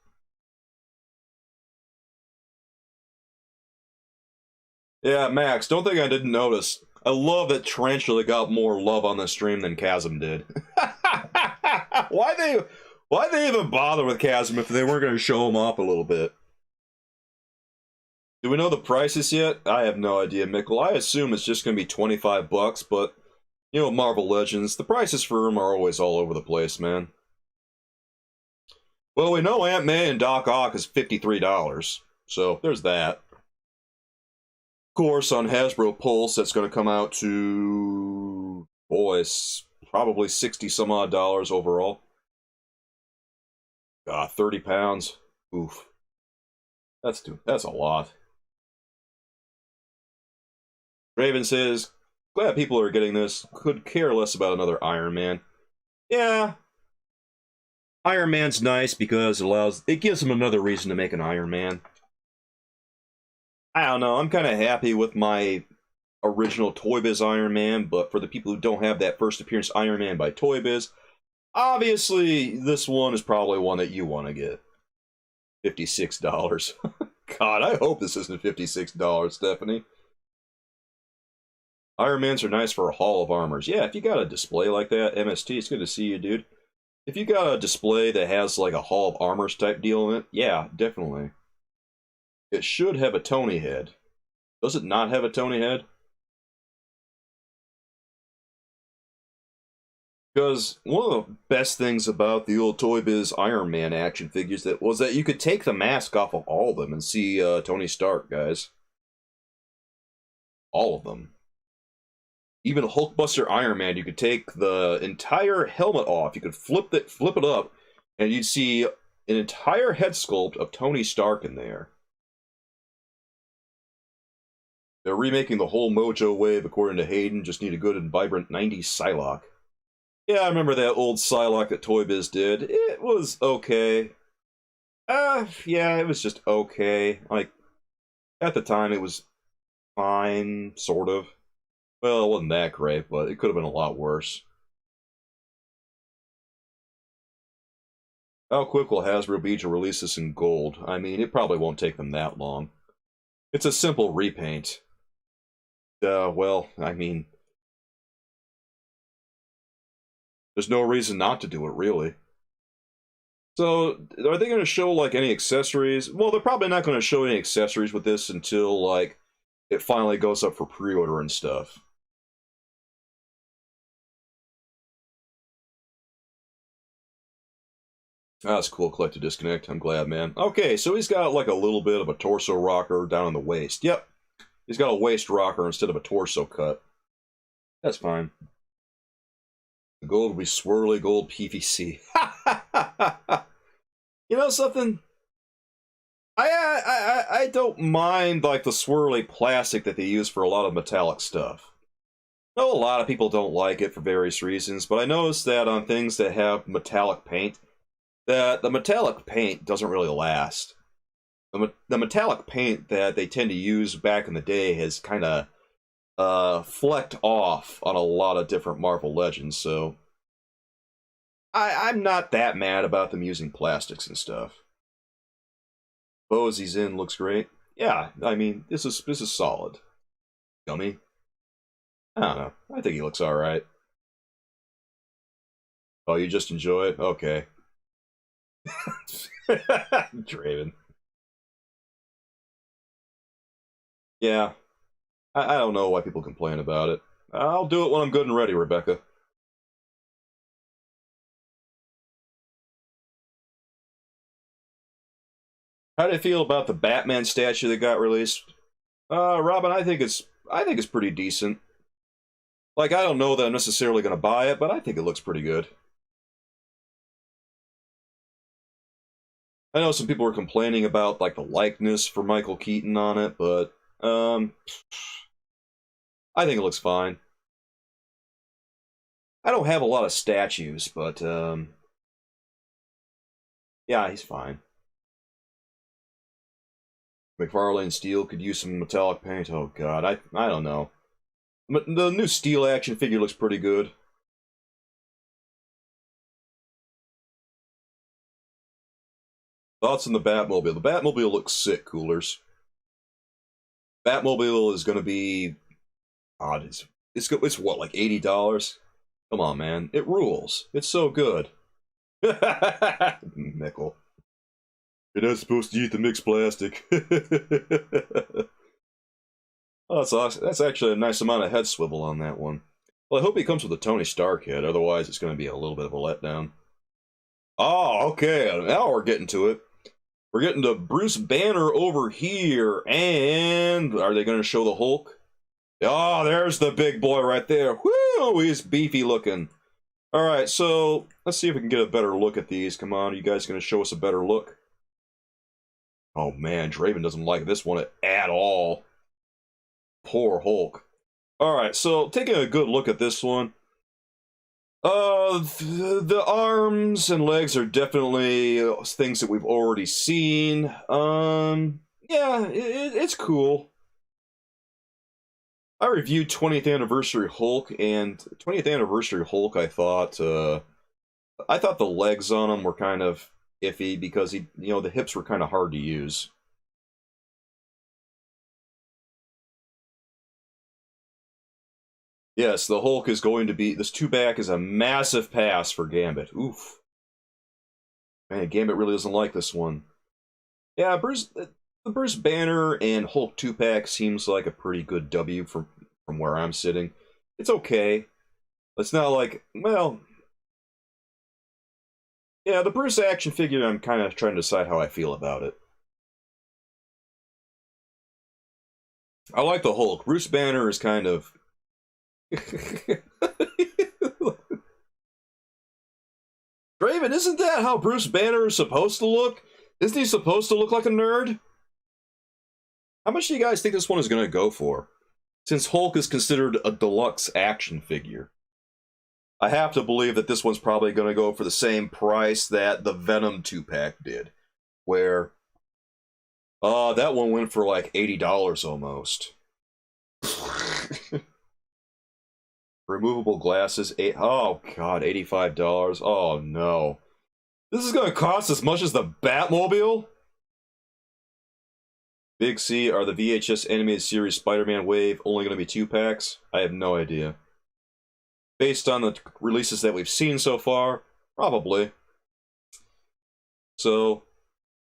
Yeah, Max, don't think I didn't notice. I love that Tarantula got more love on the stream than Chasm did. Why they even bother with Chasm if they weren't going to show him off a little bit? Do we know the prices yet? I have no idea, Mikkel. I assume it's just going to be 25 bucks, but, you know, Marvel Legends, the prices for them are always all over the place, man. Well, we know Ant-Man and Doc Ock is $53, so there's that. Of course, on Hasbro Pulse, that's going to come out to, boys, probably 60 some odd dollars overall. 30 pounds. Oof. That's a lot. Raven says, glad people are getting this. Could care less about another Iron Man. Yeah. Iron Man's nice because it gives them another reason to make an Iron Man. I don't know, I'm kind of happy with my original Toy Biz Iron Man, but for the people who don't have that first appearance Iron Man by Toy Biz, obviously this one is probably one that you want to get. $56. God, I hope this isn't $56, Stephanie. Iron Mans are nice for a haul of armors. Yeah, if you got a display like that, MST, it's good to see you, dude. If you got a display that has like a haul of armors type deal in it, yeah, definitely. It should have a Tony head. Does it not have a Tony head? Because one of the best things about the old Toy Biz Iron Man action figures was that you could take the mask off of all of them and see Tony Stark, guys. All of them. Even Hulkbuster Iron Man, you could take the entire helmet off. You could flip it up, and you'd see an entire head sculpt of Tony Stark in there. They're remaking the whole Mojo wave, according to Hayden. Just need a good and vibrant 90s Psylocke. Yeah, I remember that old Psylocke that Toy Biz did. It was okay. Yeah, it was just okay. Like, at the time, it was fine, sort of. Well, it wasn't that great, but it could have been a lot worse. How quick will Hasbro be to release this in gold? I mean, it probably won't take them that long. It's a simple repaint. Well, I mean, there's no reason not to do it, really. So, are they going to show, like, any accessories? Well, they're probably not going to show any accessories with this until, like, it finally goes up for pre-order and stuff. That's cool, Collect to Disconnect. I'm glad, man. Okay, so he's got, like, a little bit of a torso rocker down on the waist. Yep. He's got a waist rocker instead of a torso cut. That's fine. The gold will be swirly gold PVC. You know something? I don't mind, like, the swirly plastic that they use for a lot of metallic stuff. I know a lot of people don't like it for various reasons, but I noticed that on things that have metallic paint, that the metallic paint doesn't really last. The metallic paint that they tend to use back in the day has kind of flecked off on a lot of different Marvel Legends, so I'm not that mad about them using plastics and stuff. Pose he's in looks great. Yeah, I mean, this is solid. Dummy. I don't know. I think he looks alright. Oh, you just enjoy it? Okay. Draven. Yeah. I don't know why people complain about it. I'll do it when I'm good and ready, Rebecca. How do you feel about the Batman statue that got released? Robin, I think it's pretty decent. Like, I don't know that I'm necessarily going to buy it, but I think it looks pretty good. I know some people were complaining about, like, the likeness for Michael Keaton on it, but, I think it looks fine. I don't have a lot of statues, but, yeah, he's fine. McFarlane Steel could use some metallic paint. Oh, God, I don't know. The new Steel action figure looks pretty good. Thoughts on the Batmobile? The Batmobile looks sick, coolers. Batmobile is going to be odd. It's what, like $80? Come on, man. It rules. It's so good. Nickel. You're not supposed to eat the mixed plastic. Oh, that's awesome. That's actually a nice amount of head swivel on that one. Well, I hope he comes with a Tony Stark head, otherwise it's going to be a little bit of a letdown. Oh, okay. Now we're getting to it. We're getting to Bruce Banner over here, and are they going to show the Hulk? Oh, there's the big boy right there. Whoo, he's beefy looking. All right, so let's see if we can get a better look at these. Come on, are you guys going to show us a better look? Oh man, Draven doesn't like this one at all. Poor Hulk. All right, so taking a good look at this one. The arms and legs are definitely things that we've already seen. Yeah, it's cool. I reviewed 20th Anniversary Hulk, and 20th Anniversary Hulk, I thought the legs on him were kind of iffy because the hips were kind of hard to use. Yes, the Hulk is going to be, this 2-back is a massive pass for Gambit. Oof. Man, Gambit really doesn't like this one. Yeah, the Bruce Banner and Hulk 2-pack seems like a pretty good W from where I'm sitting. It's okay. It's not like, well, yeah, the Bruce action figure, I'm kind of trying to decide how I feel about it. I like the Hulk. Bruce Banner is kind of... Draven, isn't that how Bruce Banner is supposed to look? Isn't he supposed to look like a nerd? How much do you guys think this one is going to go for? Since Hulk is considered a deluxe action figure. I have to believe that this one's probably going to go for the same price that the Venom 2-pack did. Where, that one went for like $80 almost. Removable glasses, oh god, $85. Oh no. This is going to cost as much as the Batmobile? Big C, are the VHS animated series Spider-Man Wave only going to be 2-packs? I have no idea. Based on the releases that we've seen so far, probably. So,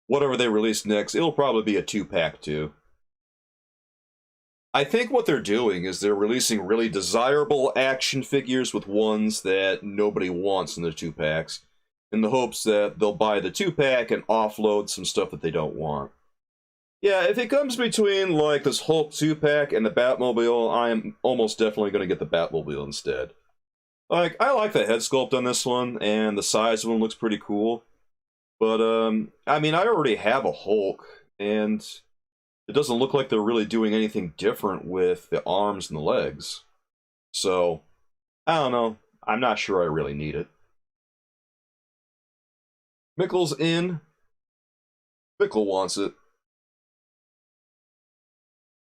whatever they release next, it'll probably be a 2-pack too. I think what they're doing is they're releasing really desirable action figures with ones that nobody wants in the 2-packs, in the hopes that they'll buy the 2-pack and offload some stuff that they don't want. Yeah, if it comes between, like, this Hulk 2-pack and the Batmobile, I'm almost definitely going to get the Batmobile instead. Like, I like the head sculpt on this one, and the size of him looks pretty cool. But, I mean, I already have a Hulk, and it doesn't look like they're really doing anything different with the arms and the legs. So, I don't know. I'm not sure I really need it. Mickle's in. Mickle wants it.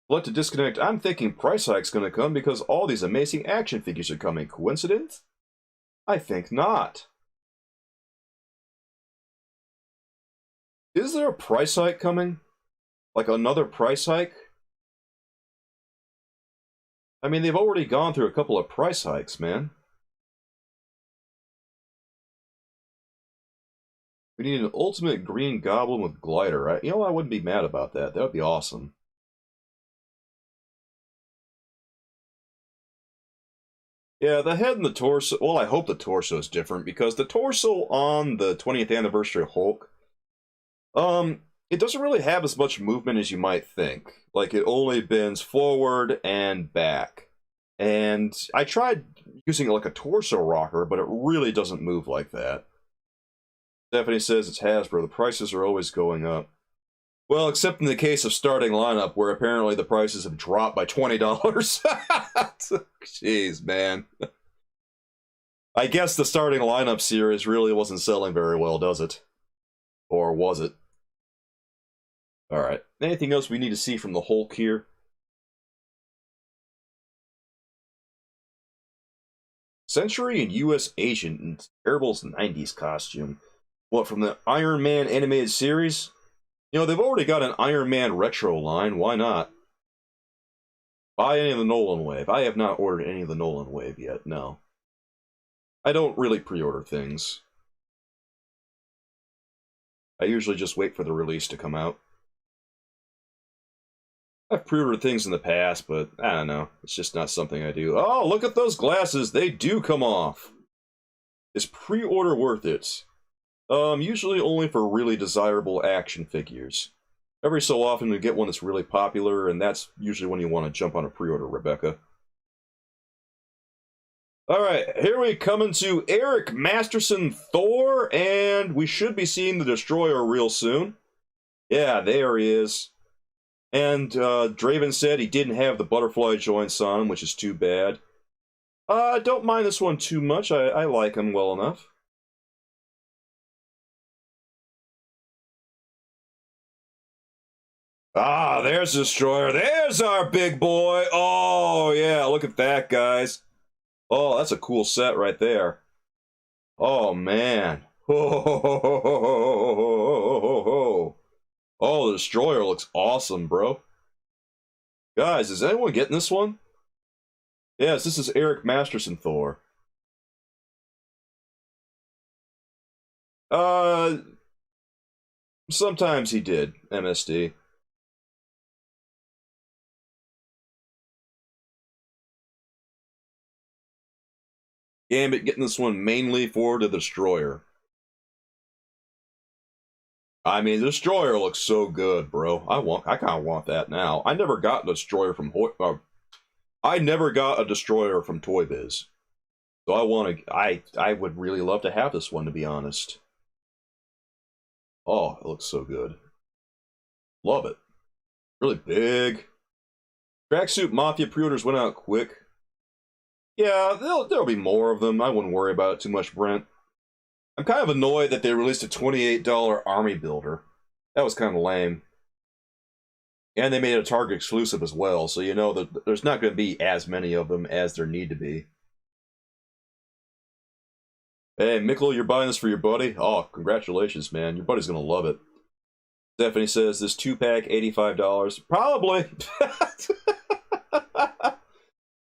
What to disconnect? I'm thinking price hike's gonna come because all these amazing action figures are coming. Coincidence? I think not. Is there a price hike coming? Like another price hike? I mean, they've already gone through a couple of price hikes, man. We need an ultimate green goblin with glider. You know, I wouldn't be mad about that. That would be awesome. Yeah, the head and the torso. Well, I hope the torso is different because the torso on the 20th anniversary Hulk, it doesn't really have as much movement as you might think. Like, it only bends forward and back. And I tried using it like a torso rocker, but it really doesn't move like that. Stephanie says it's Hasbro. The prices are always going up. Well, except in the case of starting lineup, where apparently the prices have dropped by $20. Jeez, man. I guess the starting lineup series really wasn't selling very well, does it? Or was it? Alright. Anything else we need to see from the Hulk here? Century and U.S. Agent in Terrible's 90s costume. What, from the Iron Man animated series? You know, they've already got an Iron Man retro line. Why not? Buy any of the Nolan Wave. I have not ordered any of the Nolan Wave yet, no. I don't really pre-order things. I usually just wait for the release to come out. I've pre-ordered things in the past, but I don't know. It's just not something I do. Oh, look at those glasses. They do come off. Is pre-order worth it? Usually only for really desirable action figures. Every so often we get one that's really popular, and that's usually when you want to jump on a pre-order, Rebecca. Alright, here we come into Eric Masterson Thor, and we should be seeing the Destroyer real soon. Yeah, there he is. And Draven said he didn't have the butterfly joints on him, which is too bad. I don't mind this one too much. I like him well enough. Ah, there's the Destroyer. There's our big boy. Oh, yeah, look at that, guys. Oh, that's a cool set right there. Oh, man. Oh, the Destroyer looks awesome, bro. Guys, is anyone getting this one? Yes, this is Eric Masterson Thor. Sometimes he did, MSD. Gambit getting this one mainly for the Destroyer. I mean, the Destroyer looks so good, bro. I kind of want that now. I never got a Destroyer from I never got a Destroyer from Toy Biz. So I would really love to have this one, to be honest. Oh, it looks so good. Love it. Really big. Tracksuit Mafia pre-orders went out quick. Yeah, there'll be more of them. I wouldn't worry about it too much, Brent. I'm kind of annoyed that they released a $28 Army Builder. That was kind of lame. And they made it a Target exclusive as well, so you know that there's not going to be as many of them as there need to be. Hey, Mikkel, you're buying this for your buddy? Oh, congratulations, man. Your buddy's going to love it. Stephanie says, this 2-pack, $85. Probably.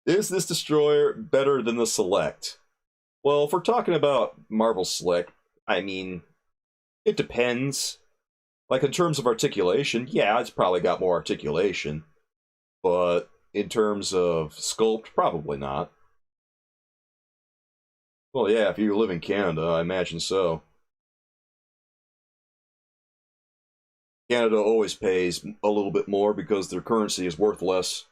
Is this Destroyer better than the Select? Well, if we're talking about Marvel Select, I mean, it depends. Like, in terms of articulation, yeah, it's probably got more articulation. But in terms of sculpt, probably not. Well, yeah, if you live in Canada, I imagine so. Canada always pays a little bit more because their currency is worth less.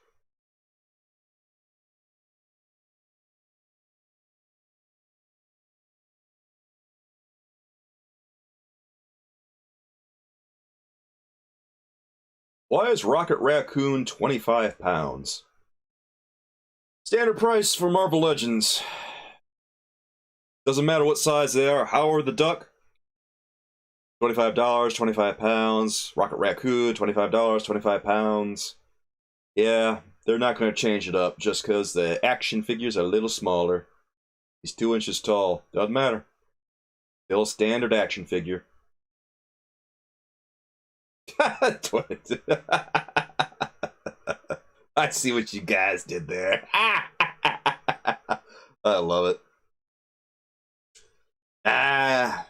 Why is Rocket Raccoon 25 pounds? Standard price for Marvel Legends. Doesn't matter what size they are. Howard the Duck, $25, 25 pounds. Rocket Raccoon, $25, 25 pounds. Yeah, they're not going to change it up just because the action figures are a little smaller. He's 2 inches tall. Doesn't matter. Still a standard action figure. I see what you guys did there. I love it. Yeah,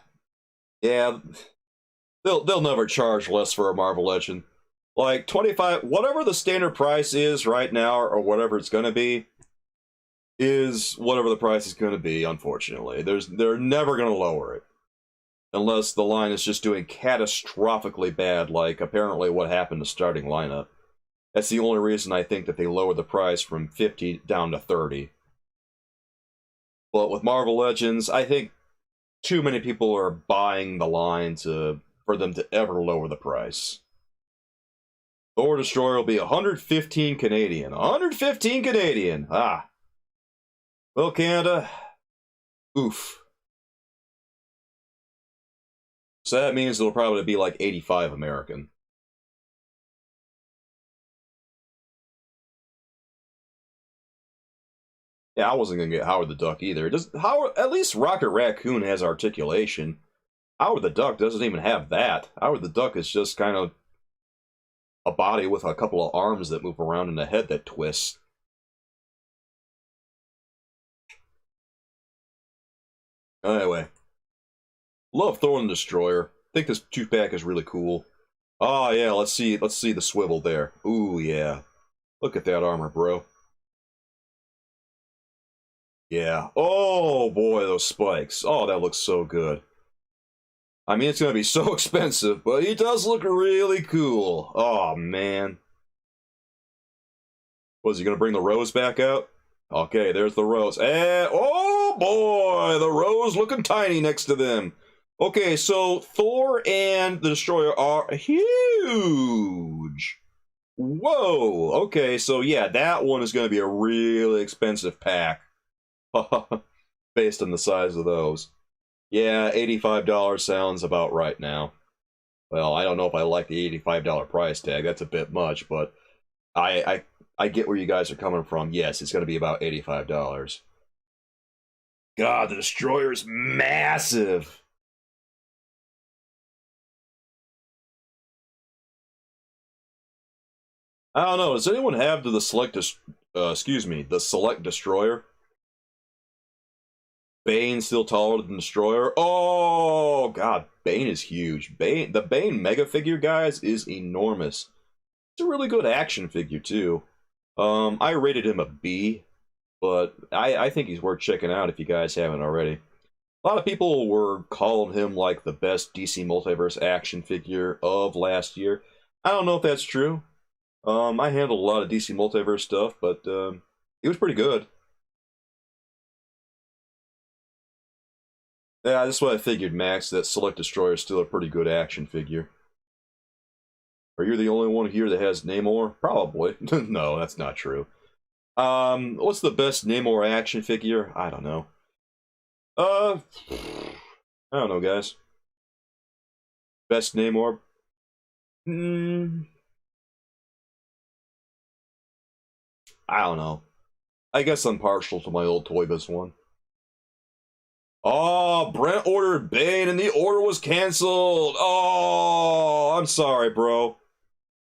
they'll never charge less for a Marvel Legend. Like 25, whatever the standard price is right now, or whatever it's gonna be. is whatever the price is going to be, unfortunately. They're never going to lower it. Unless the line is just doing catastrophically bad, like apparently what happened to starting lineup. That's the only reason I think that they lowered the price from 50 down to 30. But with Marvel Legends, I think too many people are buying the line for them to ever lower the price. Thor Destroyer will be 115 Canadian. 115 Canadian! Ah. Well, Canada, oof. So that means it'll probably be like 85 American. Yeah, I wasn't gonna get Howard the Duck either. At least Rocket Raccoon has articulation. Howard the Duck doesn't even have that. Howard the Duck is just kind of a body with a couple of arms that move around and a head that twists. Anyway, love Thor and Destroyer. Think this 2-pack is really cool. Oh yeah, let's see the swivel there. Ooh yeah. Look at that armor, bro. Yeah. Oh boy, those spikes. Oh, that looks so good. I mean, it's gonna be so expensive, but he does look really cool. Oh man. Was he gonna bring the Rose back out? Okay, there's the Rose. And oh boy, the Rose looking tiny next to them. Okay, so Thor and the Destroyer are huge. Whoa. Okay, so yeah, that one is going to be a really expensive pack. Based on the size of those. Yeah, $85 sounds about right now. Well, I don't know if I like the $85 price tag. That's a bit much, but I get where you guys are coming from. Yes, it's going to be about $85. God, the Destroyer is massive. I don't know. Does anyone have the Select Destroyer? Bane still taller than Destroyer. Oh God, Bane is huge. The Bane Mega figure, guys, is enormous. It's a really good action figure too. I rated him a B, but I think he's worth checking out if you guys haven't already. A lot of people were calling him like the best DC Multiverse action figure of last year. I don't know if that's true. I handled a lot of DC Multiverse stuff, but it was pretty good. Yeah, that's what I figured, Max, that Select Destroyer is still a pretty good action figure. Are you the only one here that has Namor? Probably. No, that's not true. What's the best Namor action figure? I don't know. I don't know, guys. Best Namor? I don't know. I guess I'm partial to my old Toy Biz one. Oh, Brent ordered Bane and the order was canceled. Oh, I'm sorry, bro.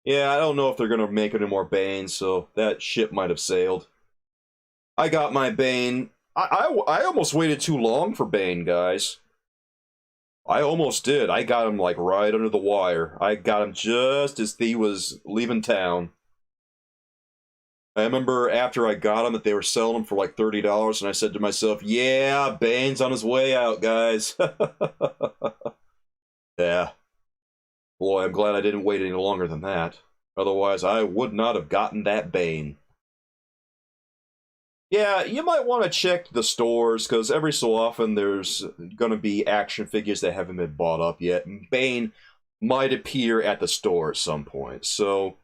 Yeah, I don't know if they're going to make any more Bane, so that ship might have sailed. I got my Bane. I almost waited too long for Bane, guys. I almost did. I got him, like, right under the wire. I got him just as he was leaving town. I remember after I got him that they were selling them for like $30, and I said to myself, yeah, Bane's on his way out, guys. Yeah. Boy, I'm glad I didn't wait any longer than that. Otherwise, I would not have gotten that Bane. Yeah, you might want to check the stores, because every so often there's going to be action figures that haven't been bought up yet, and Bane might appear at the store at some point, so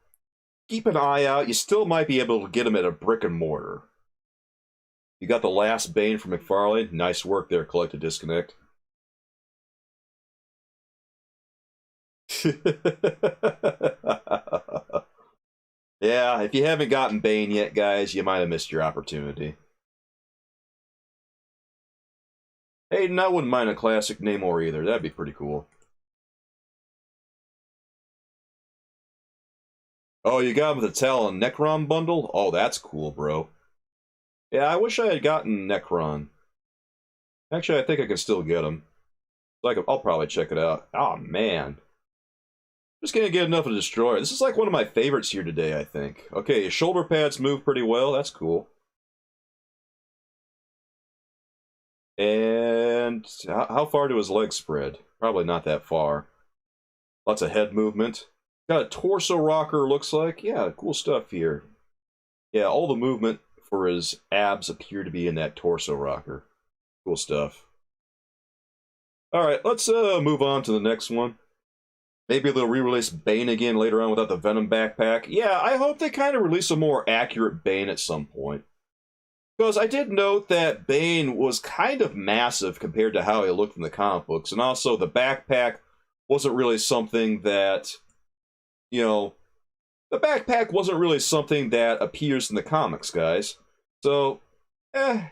keep an eye out. You still might be able to get them at a brick and mortar. You got the last Bane from McFarlane. Nice work there, Collect to Disconnect. Yeah, if you haven't gotten Bane yet, guys, you might have missed your opportunity. Hey, I wouldn't mind a classic Namor either. That'd be pretty cool. Oh, you got him with the Talon Necron bundle? Oh, that's cool, bro. Yeah, I wish I had gotten Necron. Actually, I think I can still get him. I'll probably check it out. Oh, man. Just gonna get enough of the Destroyer. This is like one of my favorites here today, I think. Okay, his shoulder pads move pretty well. That's cool. And how far do his legs spread? Probably not that far. Lots of head movement. Got a torso rocker, looks like. Yeah, cool stuff here. Yeah, all the movement for his abs appear to be in that torso rocker. Cool stuff. Alright, let's move on to the next one. Maybe they'll re-release Bane again later on without the Venom backpack. Yeah, I hope they kind of release a more accurate Bane at some point. Because I did note that Bane was kind of massive compared to how he looked in the comic books. And also, the backpack wasn't really something that, you know, the backpack wasn't really something that appears in the comics, guys. So, I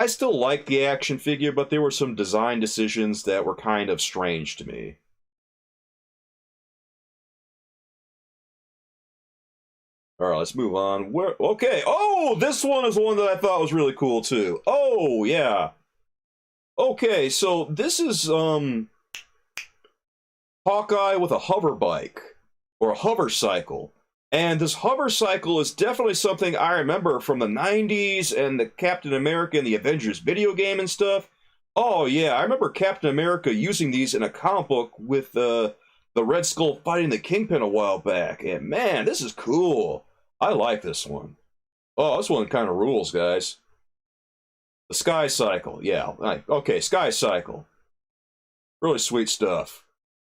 still like the action figure, but there were some design decisions that were kind of strange to me. Alright, let's move on. Okay, oh, this one is one that I thought was really cool, too. Oh, yeah. Okay, so this is, Hawkeye with a hover bike, or a hover cycle. And this hover cycle is definitely something I remember from the 90s and the Captain America and the Avengers video game and stuff. Oh, yeah, I remember Captain America using these in a comic book with the Red Skull fighting the Kingpin a while back. And man, this is cool. I like this one. Oh, this one kind of rules, guys. The Skycycle. Yeah, okay, Skycycle. Really sweet stuff.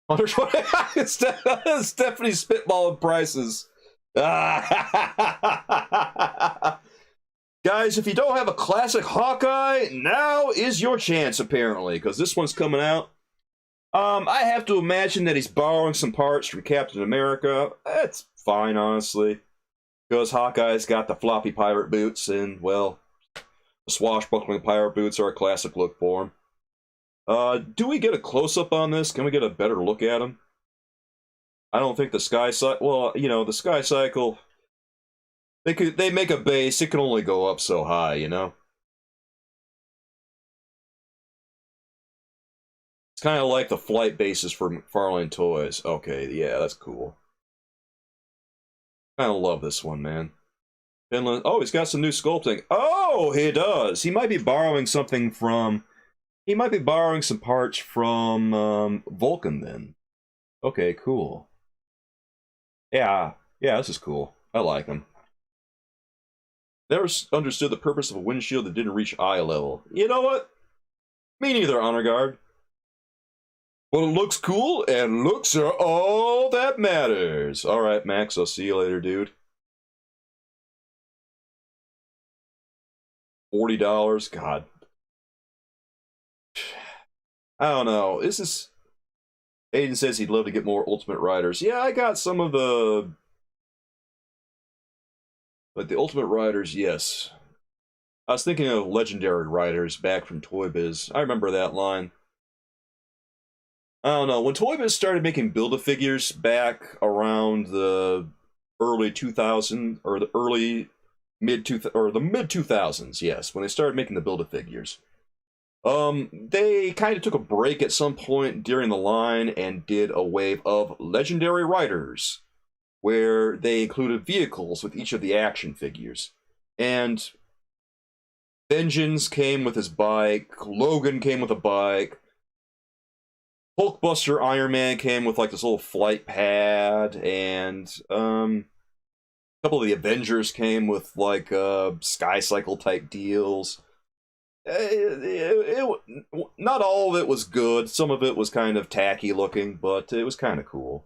120. Stephanie spitballing prices. Guys, if you don't have a classic Hawkeye, now is your chance, apparently, because this one's coming out. I have to imagine that he's borrowing some parts from Captain America. That's fine, honestly. Because Hawkeye's got the floppy pirate boots, and, well, the swashbuckling pirate boots are a classic look for him. Do we get a close-up on this? Can we get a better look at him? I don't think the Skycycle... Well, you know, the Skycycle... They make a base, it can only go up so high, you know? It's kind of like the flight bases for McFarlane Toys. Okay, yeah, that's cool. I love this one, man. Finland. Oh, he's got some new sculpting. Oh, he does. He might be borrowing something from... He might be borrowing some parts from Vulcan, then. Okay, cool. Yeah, this is cool. I like him. Never understood the purpose of a windshield that didn't reach eye level. You know what? Me neither, Honor Guard. But it looks cool, and looks are all that matters. Alright, Max, I'll see you later, dude. $40, God. I don't know. This is... Aiden says he'd love to get more Ultimate Riders. Yeah, I got some of the... Like, the Ultimate Riders, yes. I was thinking of Legendary Riders back from Toy Biz. I remember that line. I don't know, when Toy Biz started making Build-A-Figures back around the early 2000s, or the mid-2000s, yes, when they started making the Build-A-Figures, they kind of took a break at some point during the line and did a wave of Legendary Riders, where they included vehicles with each of the action figures. And Vengeance came with his bike, Logan came with a bike, Hulkbuster Iron Man came with like this little flight pad, and a couple of the Avengers came with like Skycycle type deals. Not all of it was good. Some of it was kind of tacky looking, but it was kind of cool.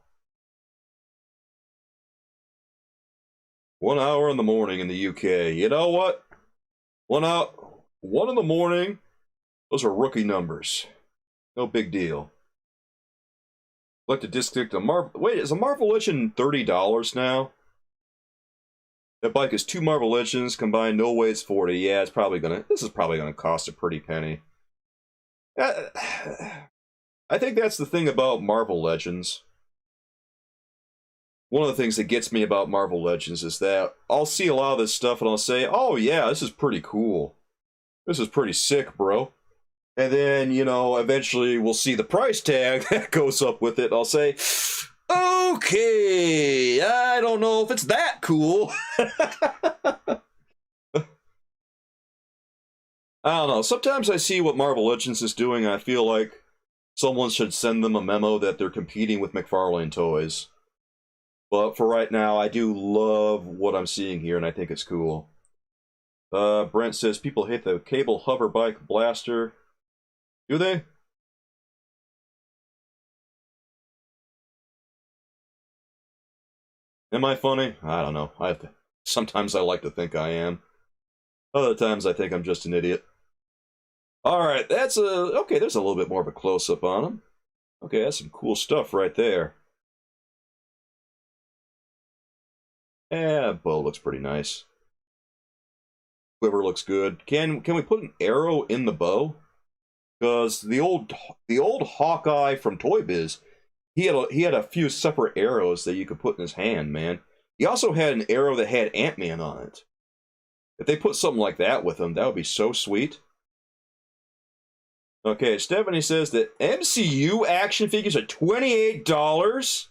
1 hour in the morning in the UK. You know what? 1 in the morning. Those are rookie numbers. No big deal. Like to disconnect a Marvel. Wait, is a Marvel Legend $30 now? That bike is 2 Marvel Legends combined. No way it's 40. Yeah, it's probably gonna. This is probably gonna cost a pretty penny. I think that's the thing about Marvel Legends. One of the things that gets me about Marvel Legends is that I'll see a lot of this stuff and I'll say, "Oh yeah, this is pretty cool. This is pretty sick, bro." And then, you know, eventually we'll see the price tag that goes up with it. I'll say, okay, I don't know if it's that cool. I don't know. Sometimes I see what Marvel Legends is doing, and I feel like someone should send them a memo that they're competing with McFarlane Toys. But for right now, I do love what I'm seeing here, and I think it's cool. Brent says people hate the cable hover bike blaster. Do they? Am I funny? I don't know. Sometimes I like to think I am. Other times I think I'm just an idiot. Alright, that's okay, there's a little bit more of a close-up on him. Okay, that's some cool stuff right there. Yeah, bow looks pretty nice. Quiver looks good. Can we put an arrow in the bow? Because the old Hawkeye from Toy Biz, he had a few separate arrows that you could put in his hand, man. He also had an arrow that had Ant-Man on it. If they put something like that with him, that would be so sweet. Okay, Stephanie says that MCU action figures are $28.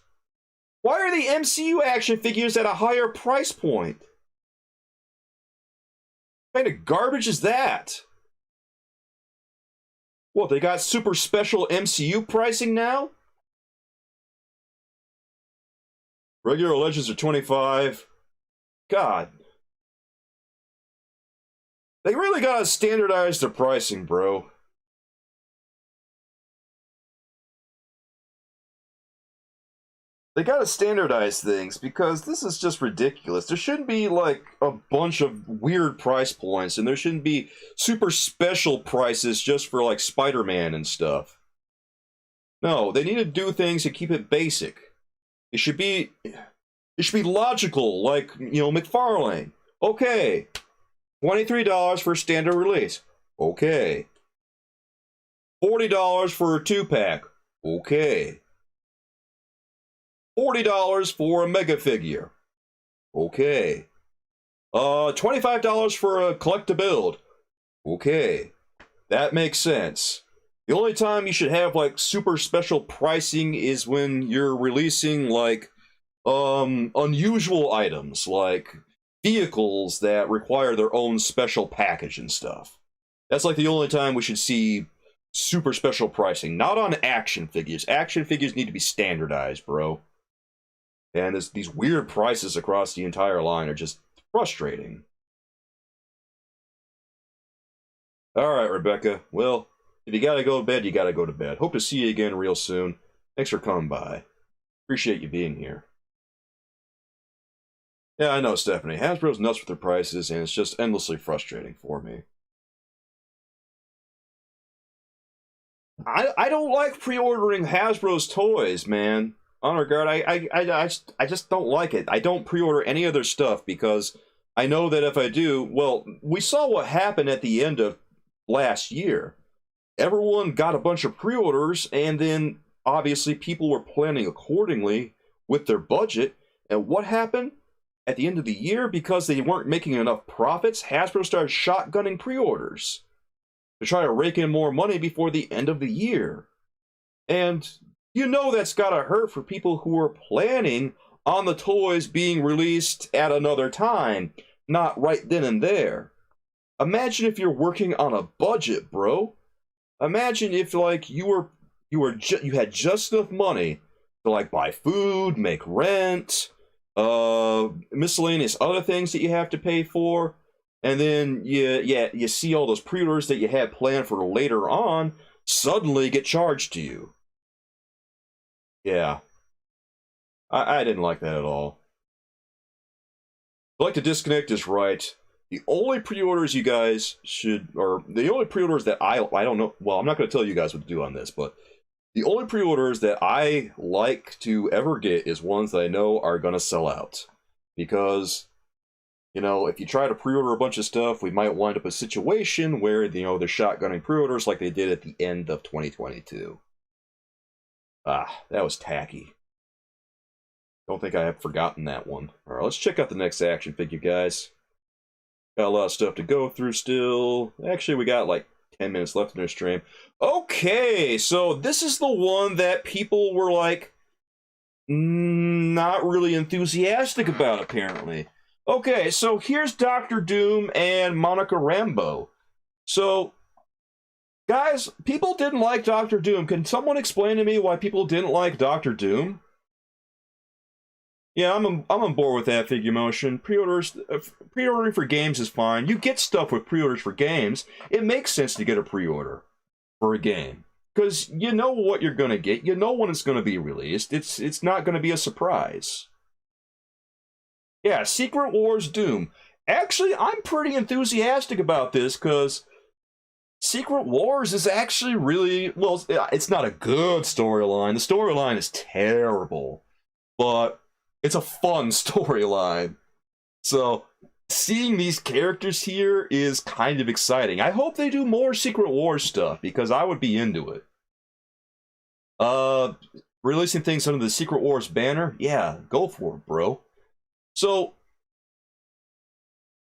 Why are the MCU action figures at a higher price point? What kind of garbage is that? What, they got super special MCU pricing now? Regular Legends are $25. God. They really gotta standardize their pricing, bro. They gotta standardize things, because this is just ridiculous. There shouldn't be, like, a bunch of weird price points, and there shouldn't be super special prices just for, like, Spider-Man and stuff. No, they need to do things to keep it basic. It should be logical, like, you know, McFarlane. Okay, $23 for a standard release. Okay. $40 for a 2-pack. Okay. $40 for a mega figure. Okay. $25 for a collect-to-build. Okay. That makes sense. The only time you should have, like, super special pricing is when you're releasing, like, unusual items, like vehicles that require their own special package and stuff. That's, like, the only time we should see super special pricing. Not on action figures. Action figures need to be standardized, bro. And these weird prices across the entire line are just frustrating. Alright, Rebecca. Well, if you gotta go to bed, you gotta go to bed. Hope to see you again real soon. Thanks for coming by. Appreciate you being here. Yeah, I know, Stephanie. Hasbro's nuts with their prices, and it's just endlessly frustrating for me. I don't like pre-ordering Hasbro's toys, man. Honor Guard, I just don't like it. I don't pre-order any of their stuff because I know that if I do, well, we saw what happened at the end of last year. Everyone got a bunch of pre-orders, and then obviously people were planning accordingly with their budget. And what happened at the end of the year? Because they weren't making enough profits, Hasbro started shotgunning pre-orders to try to rake in more money before the end of the year. And you know that's gotta hurt for people who are planning on the toys being released at another time, not right then and there. Imagine if you're working on a budget, bro. Imagine if, like, you had just enough money to, like, buy food, make rent, miscellaneous other things that you have to pay for, and then you see all those pre-orders that you had planned for later on suddenly get charged to you. Yeah. I didn't like that at all. Like to disconnect is right. The only pre-orders you guys should, or the only pre-orders that I don't know, well, I'm not going to tell you guys what to do on this, but the only pre-orders that I like to ever get is ones that I know are going to sell out. Because, you know, if you try to pre-order a bunch of stuff, we might wind up a situation where, you know, they're shotgunning pre-orders like they did at the end of 2022. Ah, that was tacky. Don't think I have forgotten that one. Alright, let's check out the next action figure, guys. Got a lot of stuff to go through still. Actually, we got like 10 minutes left in our stream. Okay, so this is the one that people were like, not really enthusiastic about, apparently. Okay, so here's Dr. Doom and Monica Rambeau. So, guys, people didn't like Doctor Doom. Can someone explain to me why people didn't like Doctor Doom? Yeah, I'm on board with that, Figure Motion. Pre-ordering for games is fine. You get stuff with pre-orders for games. It makes sense to get a pre-order for a game because you know what you're gonna get. You know when it's gonna be released. It's not gonna be a surprise. Yeah, Secret Wars Doom. Actually, I'm pretty enthusiastic about this because Secret Wars is actually really well. It's not a good storyline. The storyline is terrible, but it's a fun storyline. So, seeing these characters here is kind of exciting. I hope they do more Secret Wars stuff, because I would be into it. Releasing things under the Secret Wars banner? Yeah, go for it, bro. So,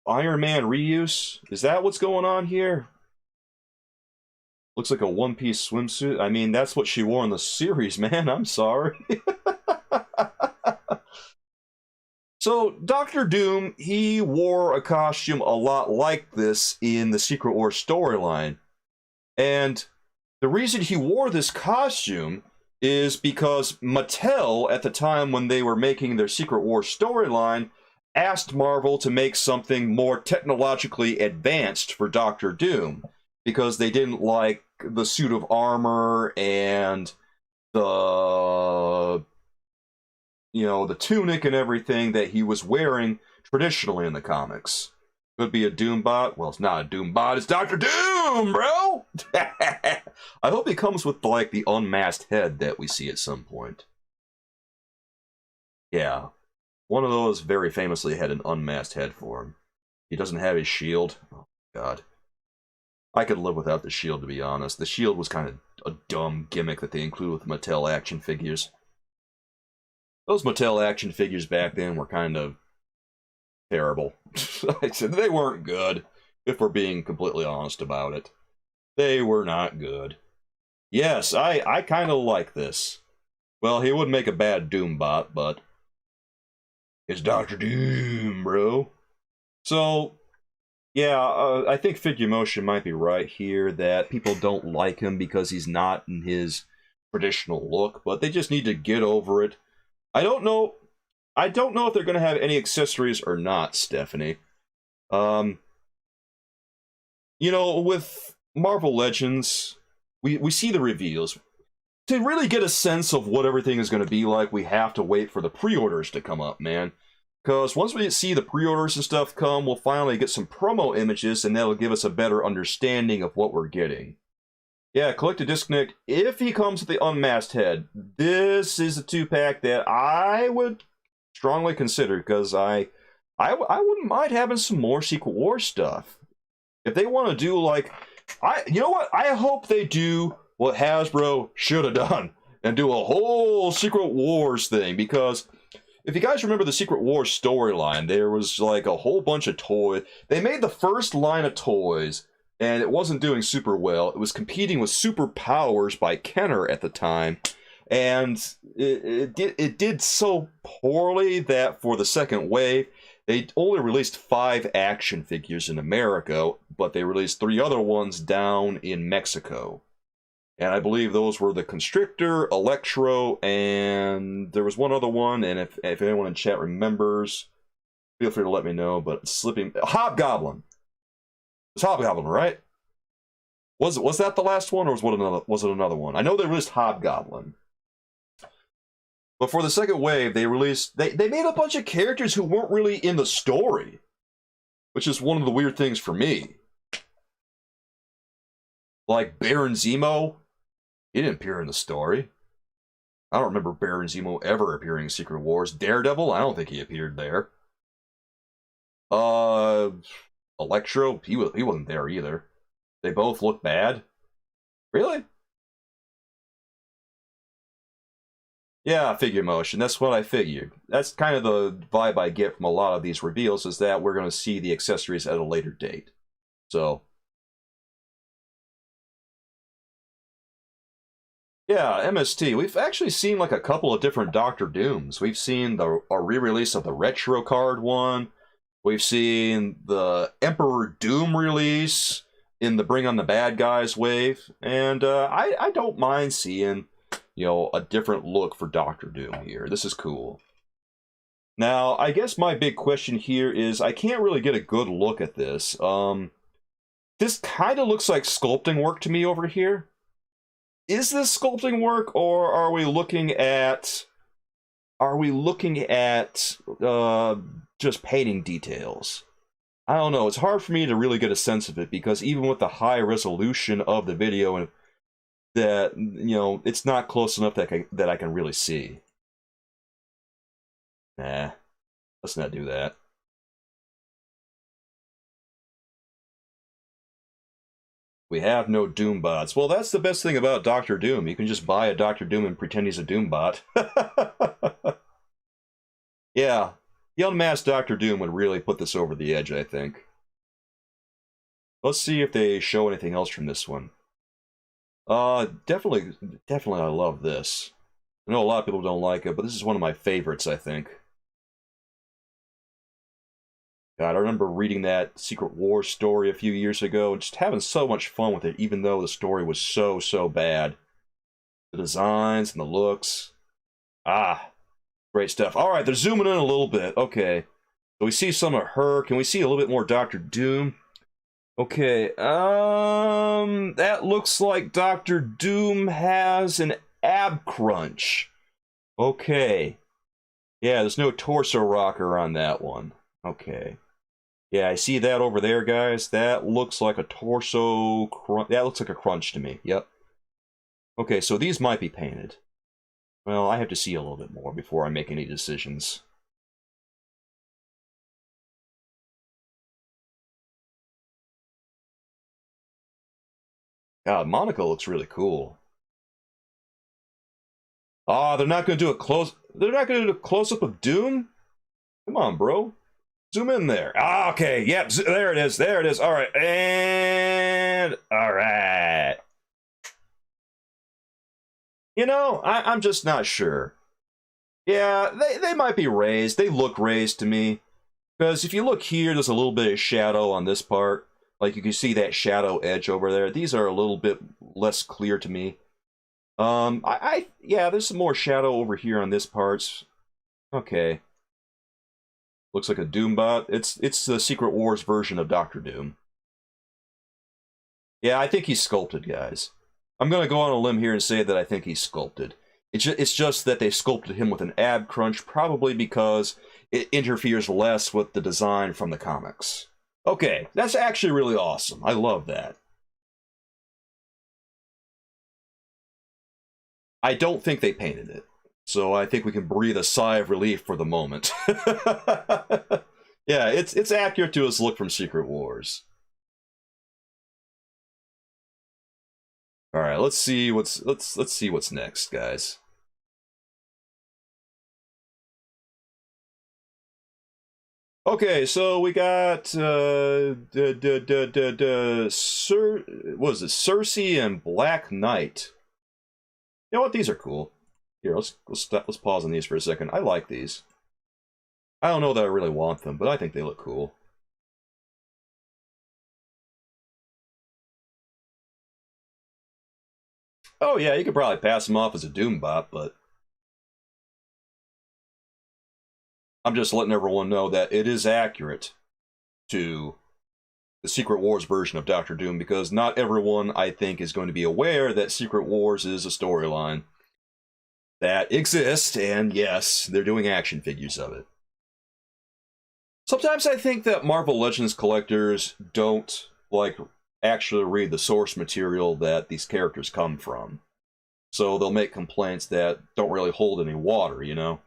Iron Man reuse? Is that what's going on here? Looks like a one-piece swimsuit. I mean, that's what she wore in the series, man. I'm sorry. So, Doctor Doom, he wore a costume a lot like this in the Secret Wars storyline. And the reason he wore this costume is because Mattel, at the time when they were making their Secret Wars storyline, asked Marvel to make something more technologically advanced for Doctor Doom, because they didn't like the suit of armor and the the tunic and everything that he was wearing traditionally in the comics. Could be a Doombot. Well, it's not a Doombot. It's Doctor Doom, bro! I hope he comes with, like, the unmasked head that we see at some point. Yeah. One of those very famously had an unmasked head for him. He doesn't have his shield. Oh, God. I could live without the shield, to be honest. The shield was kind of a dumb gimmick that they include with Mattel action figures. Those Mattel action figures back then were kind of terrible. They weren't good, if we're being completely honest about it. They were not good. Yes, I kind of like this. Well, he would make a bad Doombot, but it's Doctor Doom, bro. So, yeah, I think Figure Motion might be right here that people don't like him because he's not in his traditional look, but they just need to get over it. I don't know if they're going to have any accessories or not, Stephanie. With Marvel Legends, we see the reveals. To really get a sense of what everything is going to be like, we have to wait for the pre-orders to come up, man. Because once we see the pre-orders and stuff come, we'll finally get some promo images, and that'll give us a better understanding of what we're getting. Yeah, collect a disc Nick. If he comes with the unmasked head, this is a 2-pack that I would strongly consider, because I wouldn't mind having some more Secret Wars stuff. If they want to do, like, you know what? I hope they do what Hasbro should have done and do a whole Secret Wars thing, because if you guys remember the Secret Wars storyline, there was like a whole bunch of toys. They made the first line of toys, and it wasn't doing super well. It was competing with Superpowers by Kenner at the time, and it did so poorly that for the second wave, they only released 5 action figures in America, but they released 3 other ones down in Mexico. And I believe those were the Constrictor, Electro, and there was one other one, and if anyone in chat remembers, feel free to let me know, but slipping... Hobgoblin! It's Hobgoblin, right? Was that the last one, or was it another one? I know they released Hobgoblin. But for the second wave, they released... They made a bunch of characters who weren't really in the story, which is one of the weird things for me. Like Baron Zemo, he didn't appear in the story. I don't remember Baron Zemo ever appearing in Secret Wars. Daredevil, I don't think he appeared there. Electro, he wasn't there either. They both look bad. Really? Yeah, Figure Motion. That's what I figured. That's kind of the vibe I get from a lot of these reveals, is that we're going to see the accessories at a later date. So, yeah, MST. We've actually seen like a couple of different Doctor Dooms. We've seen a re-release of the Retro Card one. We've seen the Emperor Doom release. in the Bring on the Bad Guys wave, and I don't mind seeing, you know, a different look for Doctor Doom here. This is cool. Now, I guess my big question here is I can't really get a good look at this. This kind of looks like sculpting work to me over here. Is this sculpting work, or are we looking at just painting details? I don't know. It's hard for me to really get a sense of it because even with the high resolution of the video, and that, you know, it's not close enough that I can really see. Nah, let's not do that. We have no Doom bots. Well, that's the best thing about Doctor Doom. You can just buy a Doctor Doom and pretend he's a Doom bot. Yeah, the unmasked Doctor Doom would really put this over the edge, I think. Let's see if they show anything else from this one. Definitely I love this. I know a lot of people don't like it, but this is one of my favorites, I think. God, I remember reading that Secret Wars story a few years ago and just having so much fun with it, even though the story was so bad. The designs and the looks. Ah, great stuff. All right, they're zooming in a little bit. Okay. So we see some of her. Can we see a little bit more Doctor Doom? Okay, that looks like Doctor Doom has an ab crunch. Okay. Yeah, there's no torso rocker on that one. Okay. Yeah, I see that over there, guys. That looks like a torso crunch. That looks like a crunch to me. Yep. Okay, so these might be painted. Well, I have to see a little bit more before I make any decisions. God, Monica looks really cool. Ah, they're not going to do a close. They're not going to do a close-up of Doom? Come on, bro. Zoom in there. Ah, okay. Yep. There it is. There it is. All right. And all right. You know, I'm just not sure. Yeah, they might be raised. They look raised to me. Because if you look here, there's a little bit of shadow on this part. Like you can see that shadow edge over there. These are a little bit less clear to me. Yeah, there's some more shadow over here on this parts. Okay. Looks like a Doombot. It's the Secret Wars version of Doctor Doom. Yeah, I think he's sculpted, guys. I'm going to go on a limb here and say that I think he's sculpted. It's just that they sculpted him with an ab crunch, probably because it interferes less with the design from the comics. Okay, that's actually really awesome. I love that. I don't think they painted it, so I think we can breathe a sigh of relief for the moment. Yeah, it's accurate to his look from Secret Wars. All right, let's see what's next, guys. Okay, so we got what is it? Sersi and Black Knight. You know what? These are cool. Here, let's pause on these for a second. I like these. I don't know that I really want them, but I think they look cool. Oh yeah, you could probably pass them off as a Doombot, but I'm just letting everyone know that it is accurate to the Secret Wars version of Doctor Doom, because not everyone, I think, is going to be aware that Secret Wars is a storyline that exists, and yes, they're doing action figures of it. Sometimes I think that Marvel Legends collectors don't, like, actually read the source material that these characters come from. So they'll make complaints that don't really hold any water, you know?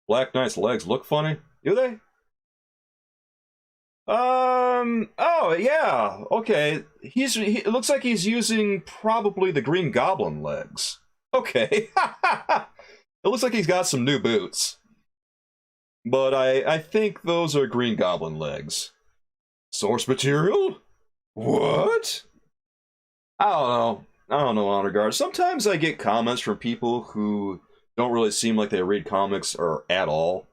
Black Knight's legs look funny. Do they? Oh, yeah. Okay. It looks like he's using probably the Green Goblin legs. Okay. It looks like he's got some new boots. But I think those are Green Goblin legs. Source material? What? I don't know, Honor Guard. Sometimes I get comments from people who don't really seem like they read comics or at all.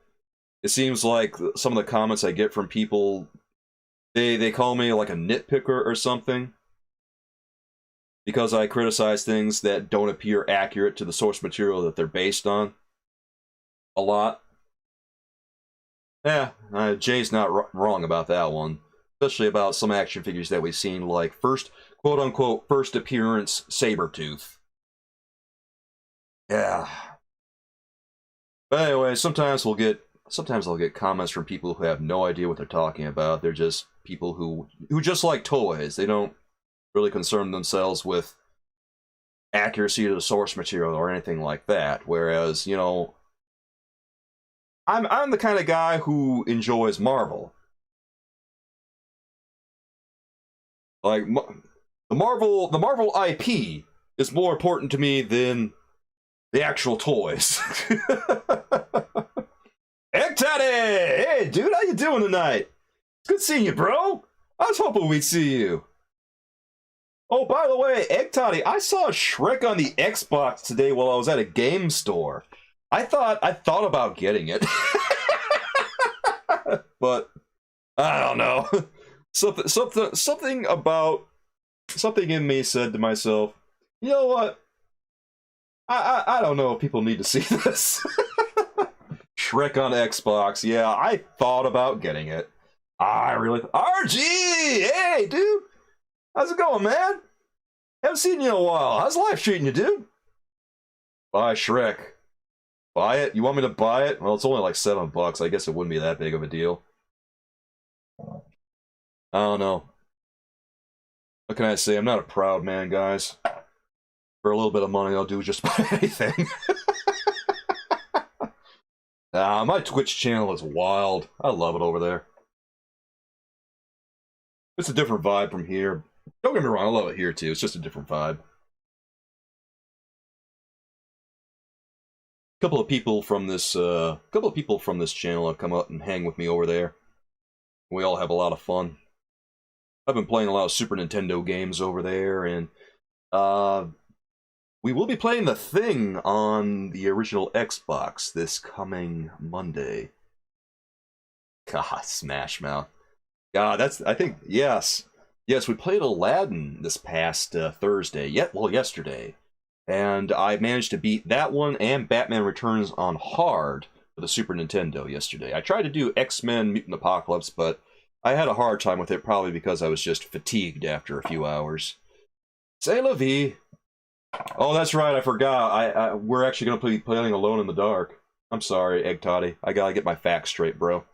It seems like some of the comments I get from people, they call me like a nitpicker or something because I criticize things that don't appear accurate to the source material that they're based on a lot. Yeah, Jay's not wrong about that one, especially about some action figures that we've seen, like quote unquote first appearance Sabretooth. Yeah. But anyway, sometimes I'll get comments from people who have no idea what they're talking about. They're just people who just like toys. They don't really concern themselves with accuracy of the source material or anything like that. Whereas, you know, I'm the kind of guy who enjoys Marvel. Like the Marvel IP is more important to me than the actual toys. Egg Toddy! Hey, dude, how you doing tonight? It's good seeing you, bro. I was hoping we'd see you. Oh, by the way, Egg Toddy, I saw Shrek on the Xbox today while I was at a game store. I thought about getting it. But I don't know. Something in me said to myself, you know what? I don't know if people need to see this. Shrek on Xbox. Yeah, I thought about getting it. I really... RG! Hey, dude! How's it going, man? Haven't seen you in a while. How's life treating you, dude? Buy Shrek. Buy it? You want me to buy it? Well, it's only like $7. I guess it wouldn't be that big of a deal. I don't know. What can I say? I'm not a proud man, guys. For a little bit of money, I'll do just about anything. My Twitch channel is wild. I love it over there. It's a different vibe from here. Don't get me wrong, I love it here too. It's just a different vibe. A couple of people from this channel have come up and hang with me over there. We all have a lot of fun. I've been playing a lot of Super Nintendo games over there, and we will be playing The Thing on the original Xbox this coming Monday. God, Smash Mouth. God, I think, yes. Yes, we played Aladdin this past Thursday. Yesterday. And I managed to beat that one and Batman Returns on hard for the Super Nintendo yesterday. I tried to do X-Men Mutant Apocalypse, but I had a hard time with it, probably because I was just fatigued after a few hours. C'est la vie. Oh, that's right, I forgot. We're actually going to be playing Alone in the Dark. I'm sorry, Egg Toddy. I gotta get my facts straight, bro.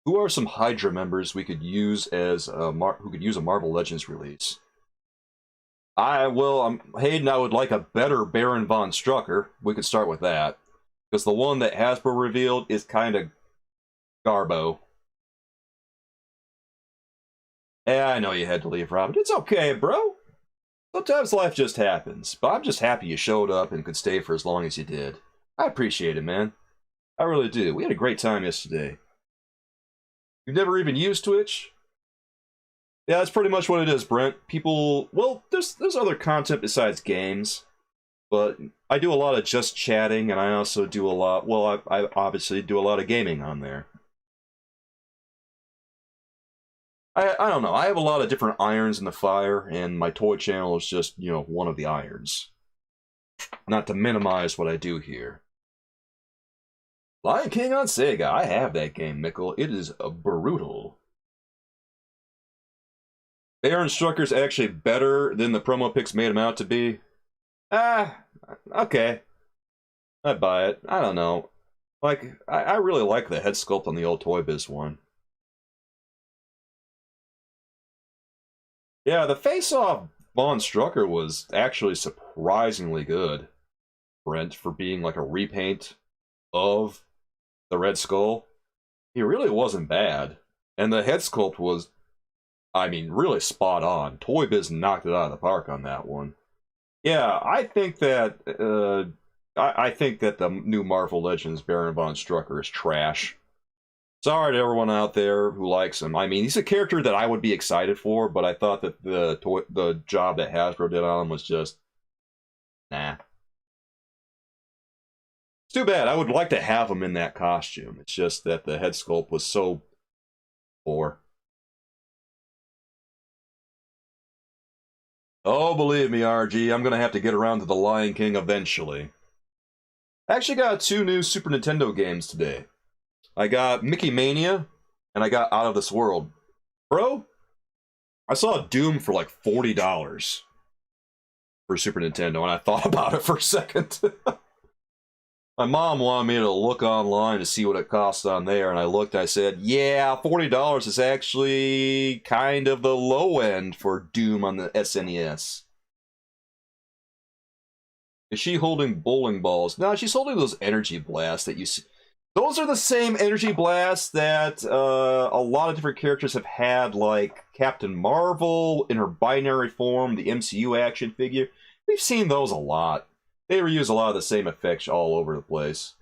Who are some Hydra members we could use as who could use a Marvel Legends release? Hayden, I would like a better Baron von Strucker. We could start with that. Because the one that Hasbro revealed is kind of garbo. Yeah, I know you had to leave, Robin. It's okay, bro. Sometimes life just happens. But I'm just happy you showed up and could stay for as long as you did. I appreciate it, man. I really do. We had a great time yesterday. You've never even used Twitch? Yeah, that's pretty much what it is, Brent. People, well, there's other content besides games, but I do a lot of just chatting, and I also do a lot, well, I obviously do a lot of gaming on there. I don't know, I have a lot of different irons in the fire, and my toy channel is just, you know, one of the irons. Not to minimize what I do here. Lion King on Sega, I have that game, Mickle. It is brutal. Baron Strucker's actually better than the promo pics made him out to be. Okay. I buy it. I don't know. Like, I really like the head sculpt on the old Toy Biz one. Yeah, the face-off Von Strucker was actually surprisingly good, Brent, for being like a repaint of the Red Skull. He really wasn't bad. And the head sculpt was, I mean, really spot on. Toy Biz knocked it out of the park on that one. Yeah, I think that I think that the new Marvel Legends Baron von Strucker is trash. Sorry to everyone out there who likes him. I mean, he's a character that I would be excited for, but I thought that the job that Hasbro did on him was just nah. It's too bad. I would like to have him in that costume. It's just that the head sculpt was so 4. Oh, believe me, RG, I'm gonna have to get around to the Lion King eventually. I actually got 2 new Super Nintendo games today. I got Mickey Mania, and I got Out of This World. Bro, I saw Doom for like $40 for Super Nintendo, and I thought about it for a second. My mom wanted me to look online to see what it costs on there, and I looked, I said, yeah, $40 is actually kind of the low end for Doom on the SNES. Is she holding bowling balls? No, she's holding those energy blasts that you see. Those are the same energy blasts that a lot of different characters have had, like Captain Marvel in her binary form, the MCU action figure. We've seen those a lot. They reuse a lot of the same effects all over the place.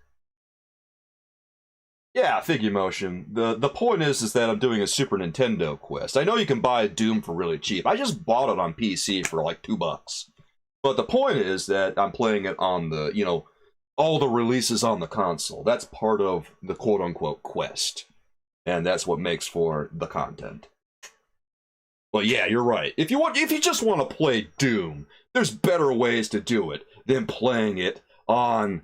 Yeah, figure motion. The point is that I'm doing a Super Nintendo quest. I know you can buy Doom for really cheap. I just bought it on PC for like $2. But the point is that I'm playing it on the, you know, all the releases on the console. That's part of the quote-unquote quest. And that's what makes for the content. But yeah, you're right. If you just want to play Doom, there's better ways to do it than playing it on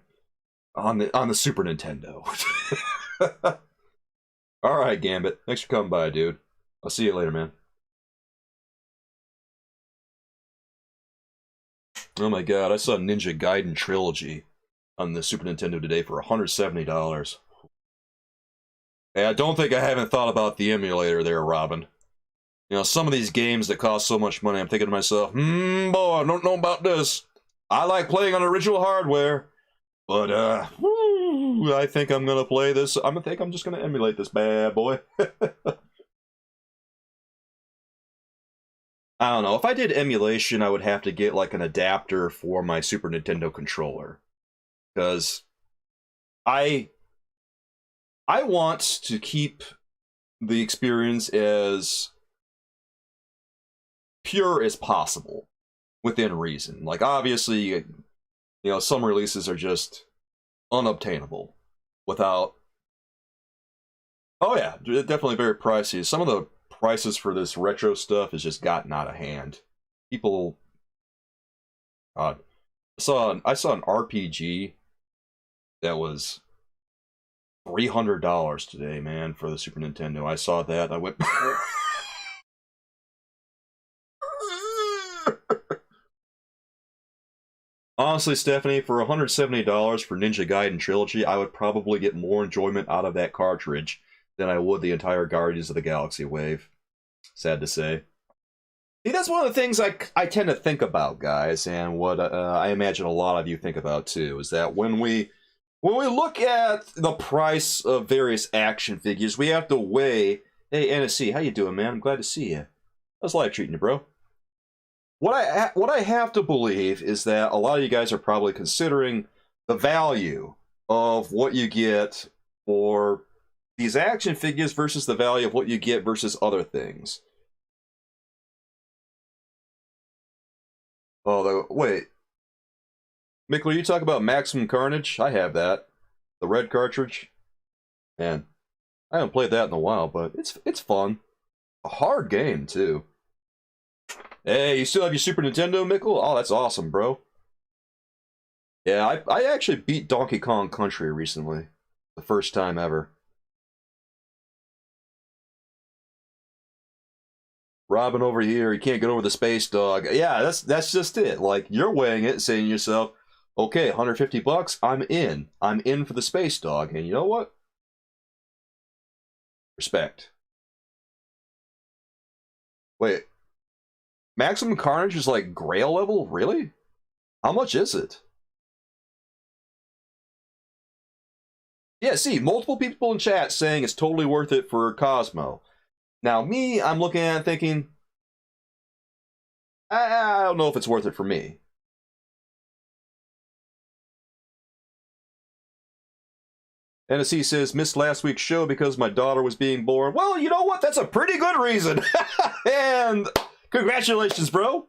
the Super Nintendo. Alright, Gambit. Thanks for coming by, dude. I'll see you later, man. Oh my god, I saw Ninja Gaiden Trilogy on the Super Nintendo today for $170. Hey, I don't think I haven't thought about the emulator there, Robin. You know, some of these games that cost so much money, I'm thinking to myself, boy, I don't know about this. I like playing on original hardware, but, I think I'm gonna play this. I'm just gonna emulate this bad boy. I don't know. If I did emulation, I would have to get, like, an adapter for my Super Nintendo controller. Because I want to keep the experience as pure as possible within reason. Like, obviously, you know, some releases are just unobtainable without... Oh yeah, definitely very pricey. Some of the prices for this retro stuff has just gotten out of hand. People... I saw an RPG that was $300 today, man, for the Super Nintendo. I saw that, and I went... Honestly, Stephanie, for $170 for Ninja Gaiden Trilogy, I would probably get more enjoyment out of that cartridge than I would the entire Guardians of the Galaxy wave. Sad to say. See, that's one of the things I tend to think about, guys, and what I imagine a lot of you think about too, is that when we look at the price of various action figures, we have to weigh. Hey, NSC, how you doing, man? I'm glad to see you. How's life treating you, bro? What I have to believe is that a lot of you guys are probably considering the value of what you get for these action figures versus the value of what you get versus other things. Oh, wait. Mickle, you talk about Maximum Carnage? I have that. The red cartridge. Man, I haven't played that in a while, but it's fun. A hard game, too. Hey, you still have your Super Nintendo, Mickle? Oh, that's awesome, bro. Yeah, I actually beat Donkey Kong Country recently. The first time ever. Robin over here, he can't get over the space dog. Yeah, that's just it. Like, you're weighing it, saying to yourself, okay, $150, I'm in. I'm in for the space dog. And you know what? Respect. Wait. Maximum Carnage is like Grail level? Really? How much is it? Yeah, see, multiple people in chat saying it's totally worth it for Cosmo. Now, me, I'm looking at it thinking, I don't know if it's worth it for me. NSC says, missed last week's show because my daughter was being born. Well, you know what? That's a pretty good reason. And congratulations, bro.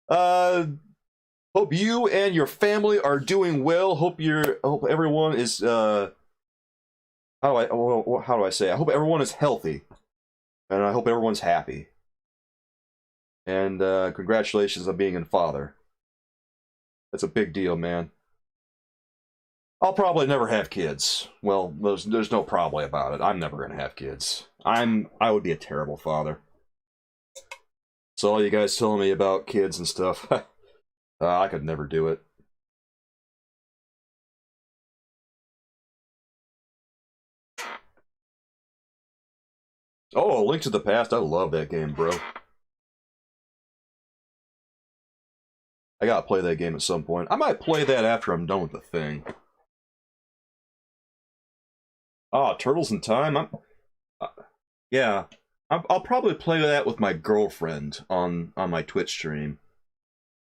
Hope you and your family are doing well. Hope everyone is, how do I say? I hope everyone is healthy And I hope everyone's happy. And congratulations on being a father. That's a big deal, man. I'll probably never have kids. Well, there's no probably about it. I'm never gonna have kids. I would be a terrible father. So all you guys telling me about kids and stuff, I could never do it. Oh, Link to the Past. I love that game, bro. I gotta play that game at some point. I might play that after I'm done with the thing. Ah, Turtles in Time. Yeah, I'll probably play that with my girlfriend on my Twitch stream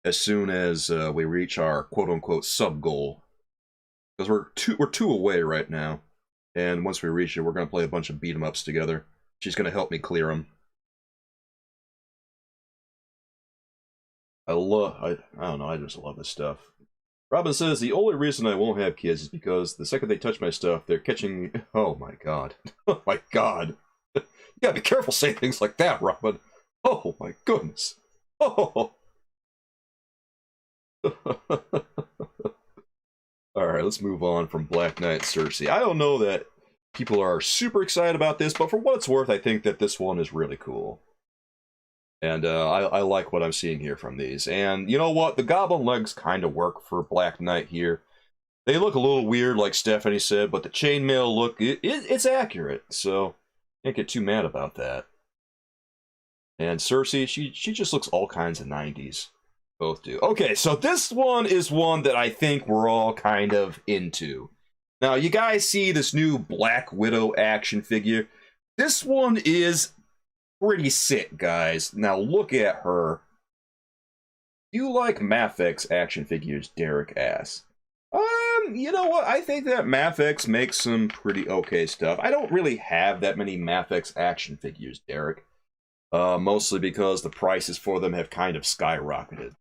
as soon as we reach our quote-unquote sub goal, because we're two away right now, and once we reach it, we're gonna play a bunch of beat 'em ups together. She's gonna help me clear them. I don't know. I just love this stuff. Robin says, the only reason I won't have kids is because the second they touch my stuff, they're catching... Oh my god. Oh my god. You gotta be careful saying things like that, Robin. Oh my goodness. Oh. Alright, let's move on from Black Knight Sersi. I don't know that people are super excited about this, but for what it's worth, I think that this one is really cool. And I like what I'm seeing here from these. And you know what? The goblin legs kind of work for Black Knight here. They look a little weird, like Stephanie said, but the chainmail look, it's accurate. So, can't get too mad about that. And Sersi, she just looks all kinds of 90s. Both do. Okay, so this one is one that I think we're all kind of into. Now, you guys see this new Black Widow action figure? This one is pretty sick, guys. Now look at her. You like Mafex action figures, Derek asks. You know what? I think that Mafex makes some pretty okay stuff. I don't really have that many Mafex action figures, Derek. Mostly because the prices for them have kind of skyrocketed.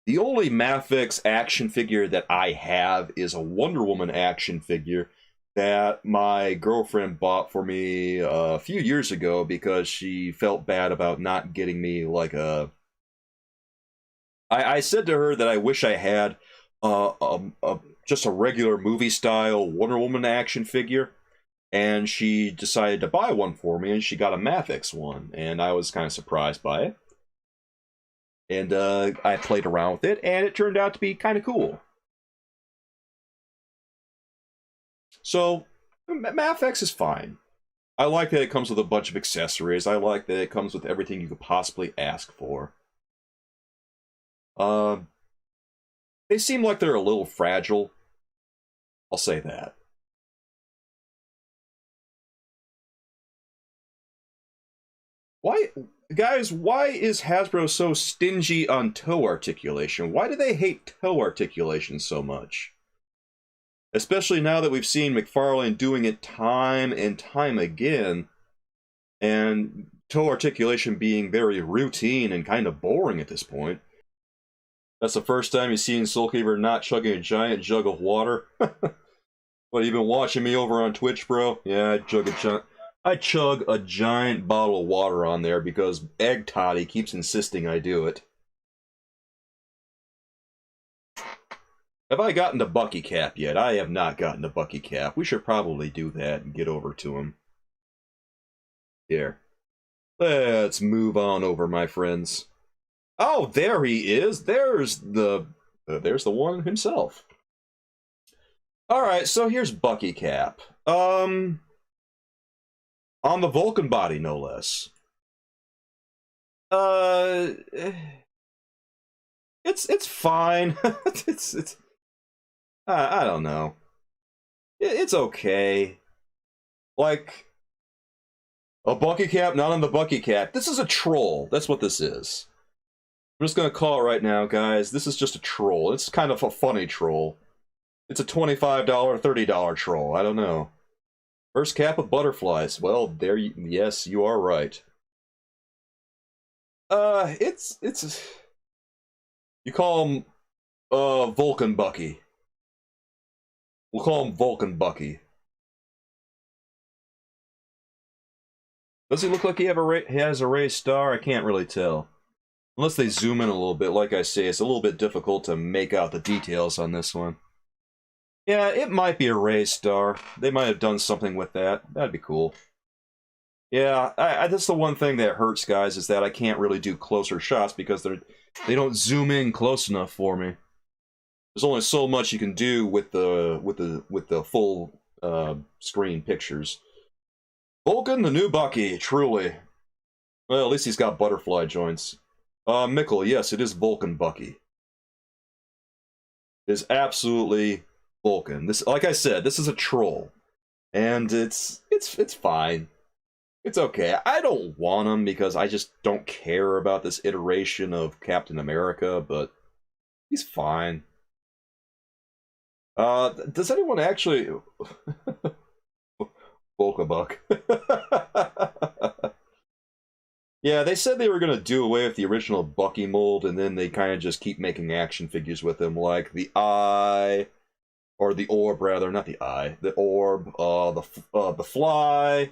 The only Mafex action figure that I have is a Wonder Woman action figure that my girlfriend bought for me a few years ago because she felt bad about not getting me like a... I said to her that I wish I had just a regular movie-style Wonder Woman action figure, and she decided to buy one for me, and she got a Mafex one, and I was kind of surprised by it. And I played around with it, and it turned out to be kind of cool. So, Mafex is fine. I like that it comes with a bunch of accessories. I like that it comes with everything you could possibly ask for. They seem like they're a little fragile. I'll say that. Why, guys, why is Hasbro so stingy on toe articulation? Why do they hate toe articulation so much? Especially now that we've seen McFarlane doing it time and time again, and toe articulation being very routine and kind of boring at this point. That's the first time you've seen Soulkeeper not chugging a giant jug of water. What, you been watching me over on Twitch, bro? Yeah, I chug a giant bottle of water on there because Egg Toddy keeps insisting I do it. Have I gotten to Bucky Cap yet? I have not gotten to Bucky Cap. We should probably do that and get over to him. Here. Let's move on over, my friends. Oh, there he is. There's the one himself. Alright, so here's Bucky Cap. On the Vulcan body, no less. It's fine. it's I don't know. It's okay. Like, a Bucky Cap, not on the Bucky Cap. This is a troll. That's what this is. I'm just gonna call it right now, guys. This is just a troll. It's kind of a funny troll. It's a $25, $30 troll. I don't know. First cap of butterflies. Well, there you... Yes, you are right. It's... You call him, Vulcan Bucky. We'll call him Vulcan Bucky. Does he look like he has a raised star? I can't really tell. Unless they zoom in a little bit, like I say, it's a little bit difficult to make out the details on this one. Yeah, it might be a raised star. They might have done something with that. That'd be cool. Yeah, that's the one thing that hurts, guys, is that I can't really do closer shots because they don't zoom in close enough for me. There's only so much you can do with the full screen pictures. Vulcan, the new Bucky, truly. Well, at least he's got butterfly joints. Mickle, yes, it is Vulcan Bucky. It is absolutely Vulcan. This, like I said, this is a troll, and it's fine. It's okay. I don't want him because I just don't care about this iteration of Captain America, but he's fine. Does anyone actually... Volkabuck. Yeah, they said they were going to do away with the original Bucky mold, and then they kind of just keep making action figures with him, like the Eye, or the Orb, rather, not the Eye, the Orb, the Fly.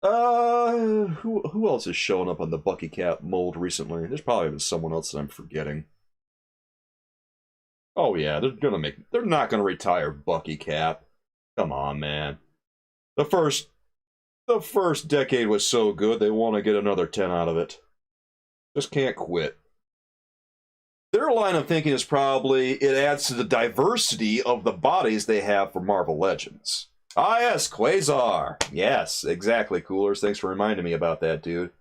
Who else has shown up on the Bucky Cap mold recently? There's probably been someone else that I'm forgetting. Oh yeah, they're not gonna retire Bucky Cap. Come on, man. The first decade was so good, they want to get another 10 out of it. Just can't quit. Their line of thinking is probably, it adds to the diversity of the bodies they have for Marvel Legends. Ah yes, Quasar. Yes, exactly, Coolers. Thanks for reminding me about that, dude.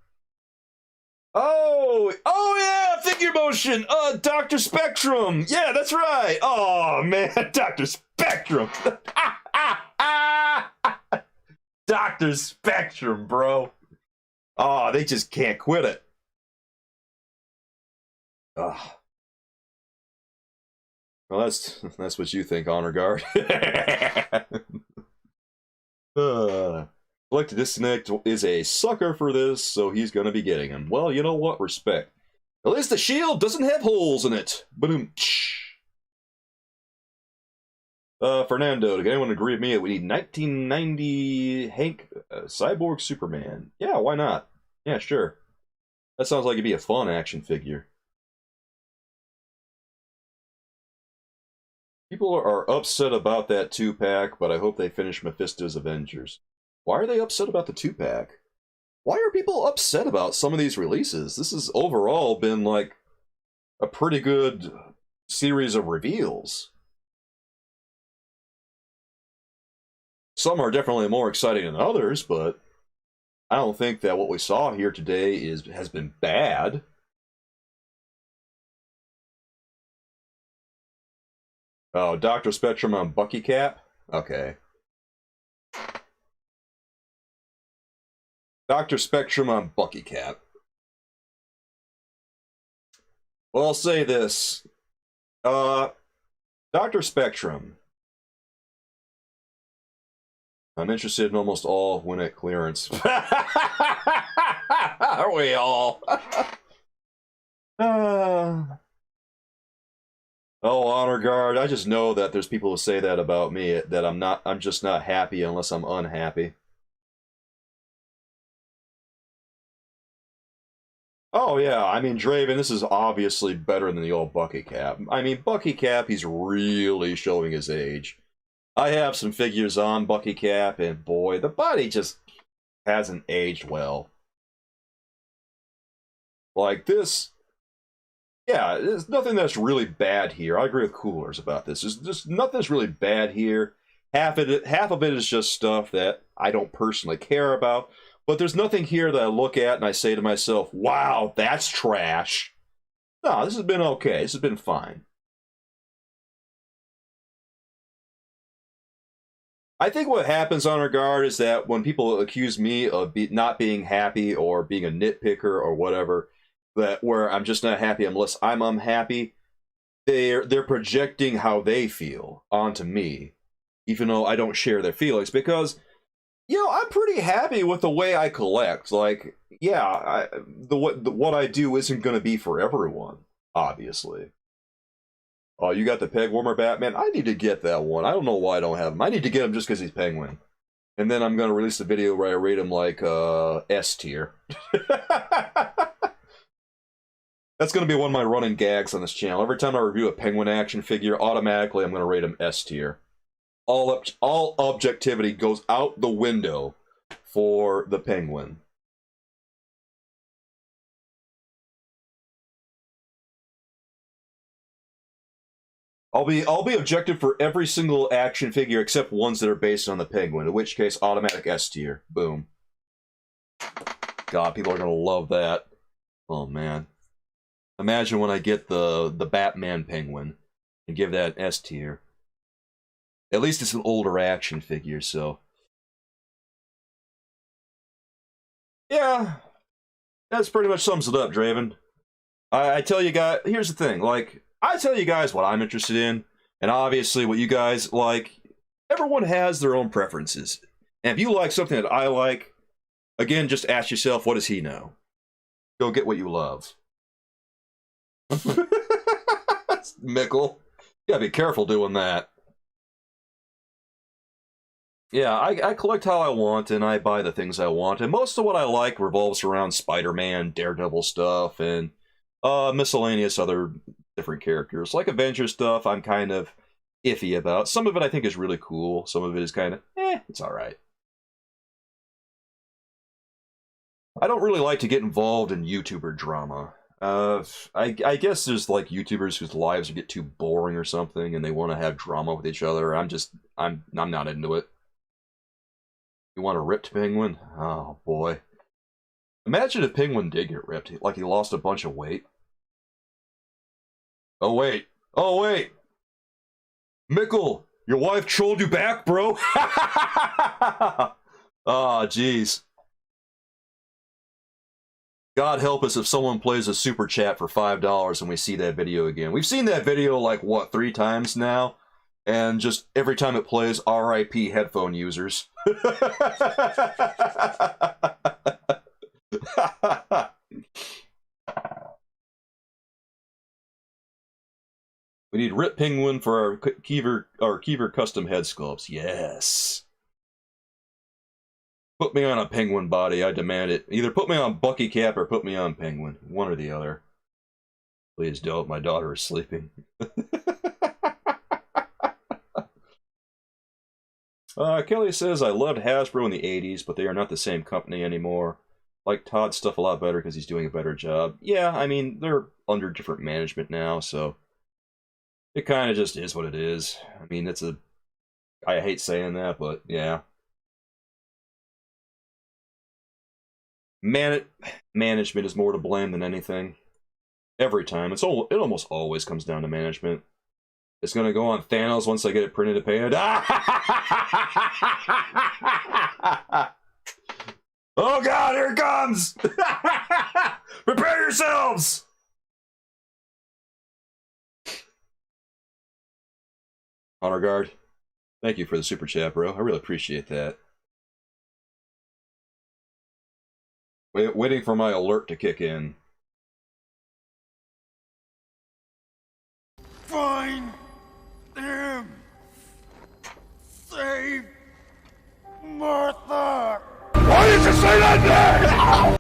Oh yeah, figure motion. Dr. Spectrum. Yeah, that's right. Oh man, Dr. Spectrum. Dr. Spectrum, bro. Oh, they just can't quit it. Well, that's what you think, Honor Guard. Electra Disconnect is a sucker for this, so he's gonna be getting him. Well, you know what? Respect. At least the shield doesn't have holes in it. Boom. Fernando, did anyone agree with me that we need 1990 Hank Cyborg Superman? Yeah, why not? Yeah, sure. That sounds like it'd be a fun action figure. People are upset about that 2-pack, but I hope they finish Mephisto's Avengers. Why are they upset about the 2-pack? Why are people upset about some of these releases? This has overall been like a pretty good series of reveals. Some are definitely more exciting than others, but I don't think that what we saw here today has been bad. Oh, Dr. Spectrum on Bucky Cap? Okay. Dr. Spectrum on Bucky Cap. Well, I'll say this. Dr. Spectrum. I'm interested in almost all when at clearance. Are we all? Oh, Honor Guard, I just know that there's people who say that about me, that I'm just not happy unless I'm unhappy. Oh yeah, I mean, Draven, this is obviously better than the old Bucky Cap. I mean, Bucky Cap, he's really showing his age. I have some figures on Bucky Cap, and boy, the body just hasn't aged well. Like this... Yeah, there's nothing that's really bad here. I agree with Coolers about this. There's just nothing that's really bad here. Half of it is just stuff that I don't personally care about. But there's nothing here that I look at and I say to myself, wow, that's trash. No, this has been okay. This has been fine. I think what happens, Honor Guard, is that when people accuse me of not being happy or being a nitpicker or whatever, where I'm just not happy unless I'm unhappy, they're projecting how they feel onto me, even though I don't share their feelings, because, you know, I'm pretty happy with the way I collect. Like, yeah, what I do isn't going to be for everyone, obviously. Oh, you got the Peg Warmer Batman? I need to get that one. I don't know why I don't have him. I need to get him just because he's Penguin. And then I'm going to release the video where I rate him like S tier. That's going to be one of my running gags on this channel. Every time I review a Penguin action figure, automatically I'm going to rate him S tier. All objectivity goes out the window for the Penguin. I'll be objective for every single action figure except ones that are based on the Penguin, in which case automatic S tier. Boom. God, people are gonna love that. Oh man. Imagine when I get the Batman Penguin and give that an S tier. At least it's an older action figure, so. Yeah. That's pretty much sums it up, Draven. I tell you guys, here's the thing, like, I tell you guys what I'm interested in, and obviously what you guys like. Everyone has their own preferences. And if you like something that I like, again, just ask yourself, what does he know? Go get what you love. Mickle. You gotta be careful doing that. Yeah, I collect how I want, and I buy the things I want, and most of what I like revolves around Spider-Man, Daredevil stuff, and miscellaneous other different characters. Like Avengers stuff, I'm kind of iffy about. Some of it I think is really cool. Some of it is kind of, it's alright. I don't really like to get involved in YouTuber drama. I guess there's like YouTubers whose lives get too boring or something, and they want to have drama with each other. I'm not into it. You want a ripped Penguin? Oh boy. Imagine if Penguin did get ripped, like he lost a bunch of weight. Oh wait. Oh wait. Mickle, your wife trolled you back, bro. Oh, jeez. God help us if someone plays a super chat for $5 and we see that video again. We've seen that video like, what, 3 times now? And just every time it plays, RIP headphone users. We need Rip Penguin for our Kiever custom head sculpts. Yes. Put me on a Penguin body, I demand it. Either put me on Bucky Cap or put me on Penguin. One or the other. Please don't, my daughter is sleeping. Kelly says, I loved Hasbro in the 80s, but they are not the same company anymore. Like Todd's stuff a lot better because he's doing a better job. Yeah, I mean, they're under different management now, so it kind of just is what it is. I mean, I hate saying that, but yeah. Management is more to blame than anything. Every time. It almost always comes down to management. It's going to go on Thanos once I get it printed and painted. Oh god, here it comes! Prepare yourselves! Honor Guard, thank you for the super chat, bro. I really appreciate that. Waiting for my alert to kick in. Find him! Save Martha! Why did you say that name?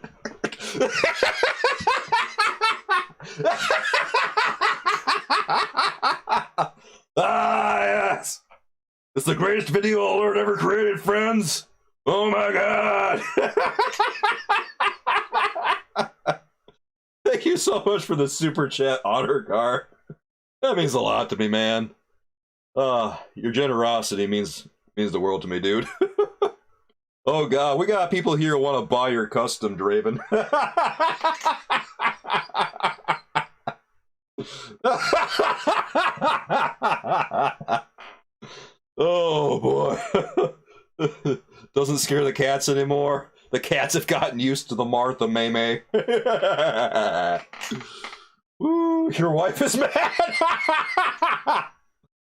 Ah, yes! It's the greatest video alert ever created, friends! Oh my god! Thank you so much for the super chat, Honor Guard. That means a lot to me, man. Your generosity means the world to me, dude. Oh god, we got people here who want to buy your custom, Draven. Oh boy. Doesn't scare the cats anymore. The cats have gotten used to the Martha May. Woo, your wife is mad.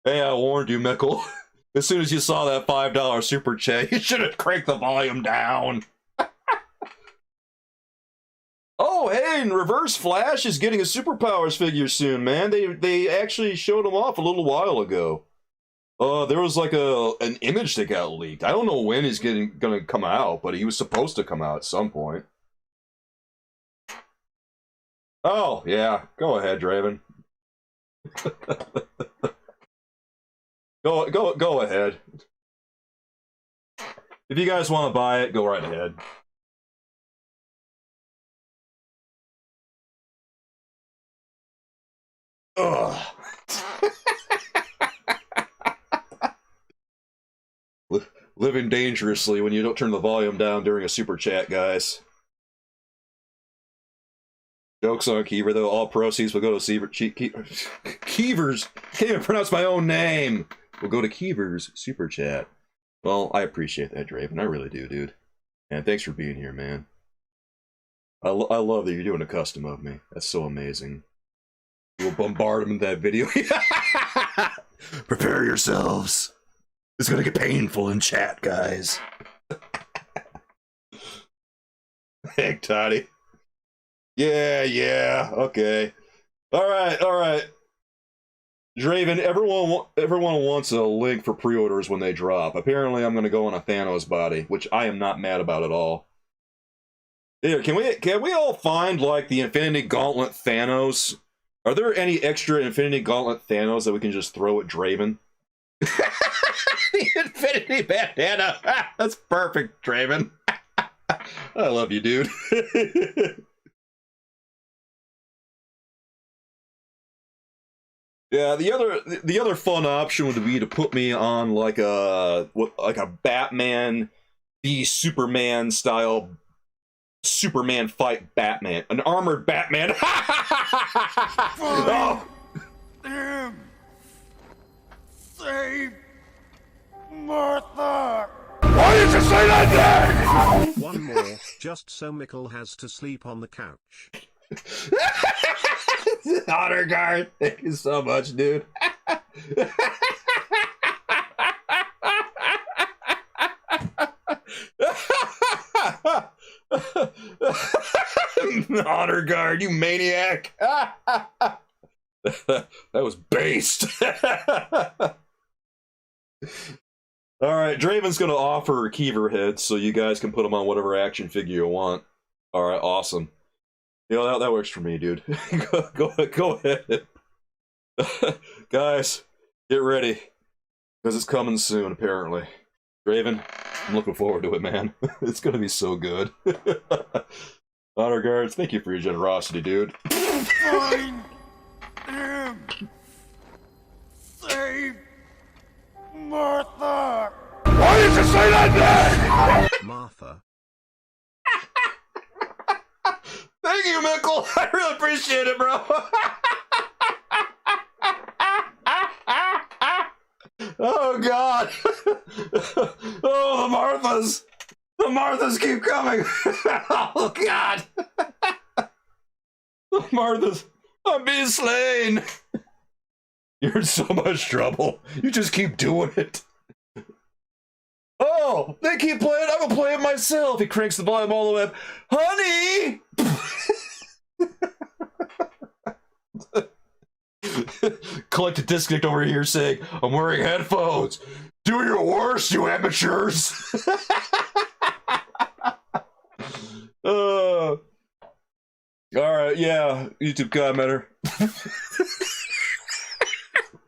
Hey, I warned you, Mickle. As soon as you saw that $5 super chat, you should have cranked the volume down. Oh, hey, and Reverse Flash is getting a Superpowers figure soon, man. They actually showed him off a little while ago. There was like an image that got leaked. I don't know when he's gonna come out, but he was supposed to come out at some point. Oh, yeah. Go ahead, Draven. Go ahead. If you guys want to buy it, go right ahead. Ugh. Living dangerously when you don't turn the volume down during a super chat, guys. Jokes on Keever, though. All proceeds will go to Keever's. Can't even pronounce my own name. Will go to Keever's super chat. Well, I appreciate that, Draven. I really do, dude. And thanks for being here, man. I love that you're doing a custom of me. That's so amazing. We'll bombard him in that video. Prepare yourselves. It's gonna get painful in chat, guys. Heck, Toddy. Yeah, okay. Alright. Draven, everyone wants a link for pre-orders when they drop. Apparently I'm gonna go on a Thanos body, which I am not mad about at all. Here, can we all find, like, the Infinity Gauntlet Thanos? Are there any extra Infinity Gauntlet Thanos that we can just throw at Draven? The Infinity Bandana! That's perfect, Draven. I love you, dude. Yeah, the other fun option would be to put me on like a Batman v Superman style Superman fight Batman, an armored Batman. Oh. Him. Save Martha. Why did you say that then? One more, just so Mickle has to sleep on the couch. Honor guard, thank you so much, dude. Honor guard, you maniac. That was based. Alright, Draven's gonna offer Keever heads so you guys can put them on whatever action figure you want. Alright, awesome. You know, that works for me, dude. go ahead. Guys, get ready. Because it's coming soon, apparently. Draven, I'm looking forward to it, man. It's gonna be so good. Honor guards, thank you for your generosity, dude. Find him. Save Martha. Why did you say that then? Martha. Thank you, Mickle. I really appreciate it, bro. Oh, God. Oh, the Marthas. The Marthas keep coming. Oh, God. The Marthas. I'm being slain. You're in so much trouble. You just keep doing it. Oh, they keep playing. I'm gonna play it myself. He cranks the volume all the way up. Honey! Collect disconnect over here saying, I'm wearing headphones. Do your worst, you amateurs. Alright, yeah. YouTube commenter.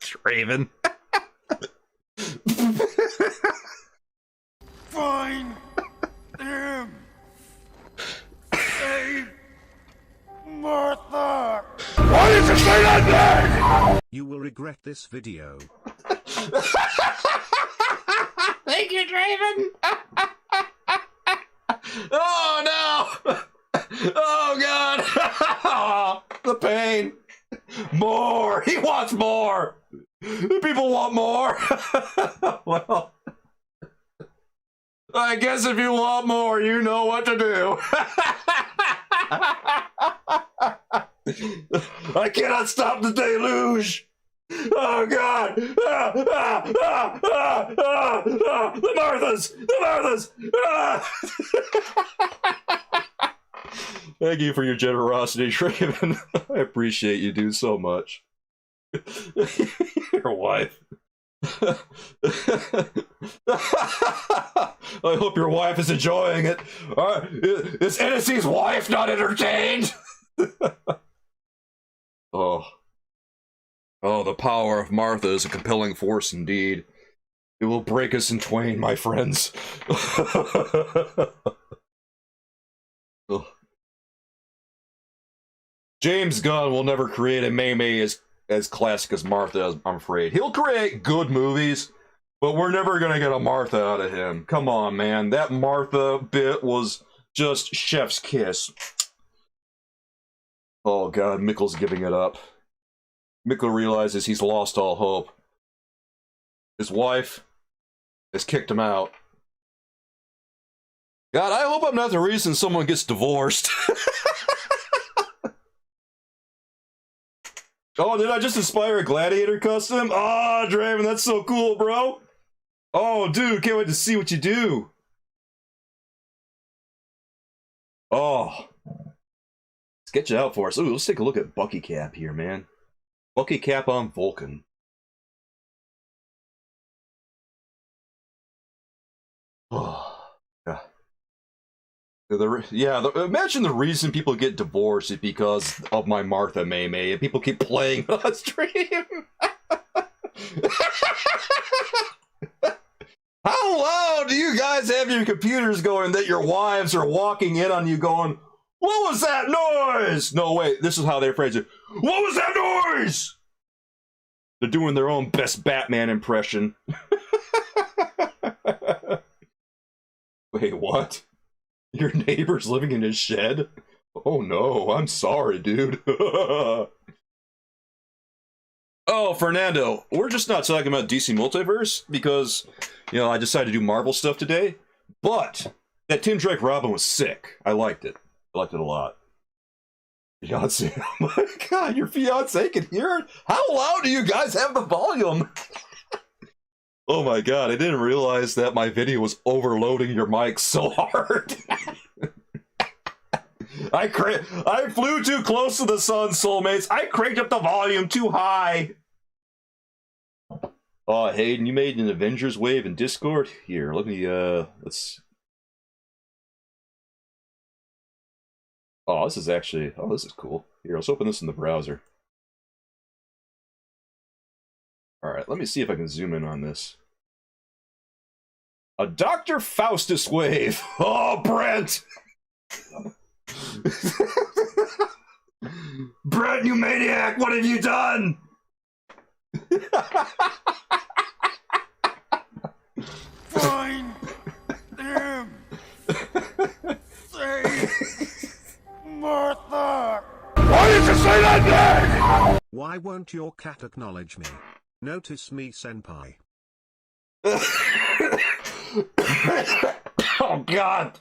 Draven. Find him. Save Martha. Why did you say that then? You will regret this video. Thank you, Draven. Oh no! Oh God! The pain. More. He wants more. People want more. Well, I guess if you want more, you know what to do. I cannot stop the deluge. Oh God! The Marthas! The Marthas! Thank you for your generosity, Draven. I appreciate you, dude, so much. Your wife. I hope your wife is enjoying it. Is NSC's wife not entertained? Oh. Oh, the power of Martha is a compelling force indeed. It will break us in twain, my friends. James Gunn will never create a May as classic as Martha, I'm afraid. He'll create good movies, but we're never gonna get a Martha out of him. Come on, man. That Martha bit was just chef's kiss. Oh god, Mikkel's giving it up. Mikkel realizes he's lost all hope. His wife has kicked him out. God, I hope I'm not the reason someone gets divorced. Oh, did I just inspire a Gladiator custom? Oh, Draven, that's so cool, bro. Oh, dude, can't wait to see what you do. Oh. Sketch it out for us. Ooh, let's take a look at Bucky Cap here, man. Bucky Cap on Vulcan. Oh, yeah. Imagine the reason people get divorced is because of my Martha May, and people keep playing on stream. How loud do you guys have your computers going that your wives are walking in on you going, what was that noise? No, wait, this is how they phrase it. What was that noise? They're doing their own best Batman impression. Wait, what? Your neighbor's living in his shed? Oh no, I'm sorry, dude. Oh, Fernando, we're just not talking about DC Multiverse because, you know, I decided to do Marvel stuff today. But that Tim Drake Robin was sick. I liked it. I liked it a lot. Fiance, oh my god, your fiance can hear it? How loud do you guys have the volume? Oh my god, I didn't realize that my video was overloading your mic so hard. I flew too close to the sun, soulmates. I cranked up the volume too high. Oh, Hayden, you made an Avengers wave in Discord? Here, let me, let's... Oh, this is actually... Oh, this is cool. Here, let's open this in the browser. Alright, let me see if I can zoom in on this. A Dr. Faustus wave! Oh, Brent! Brent, you maniac! What have you done? Find him! Save Martha! Why did you say that name? Why won't your cat acknowledge me? Notice me, senpai. Oh god.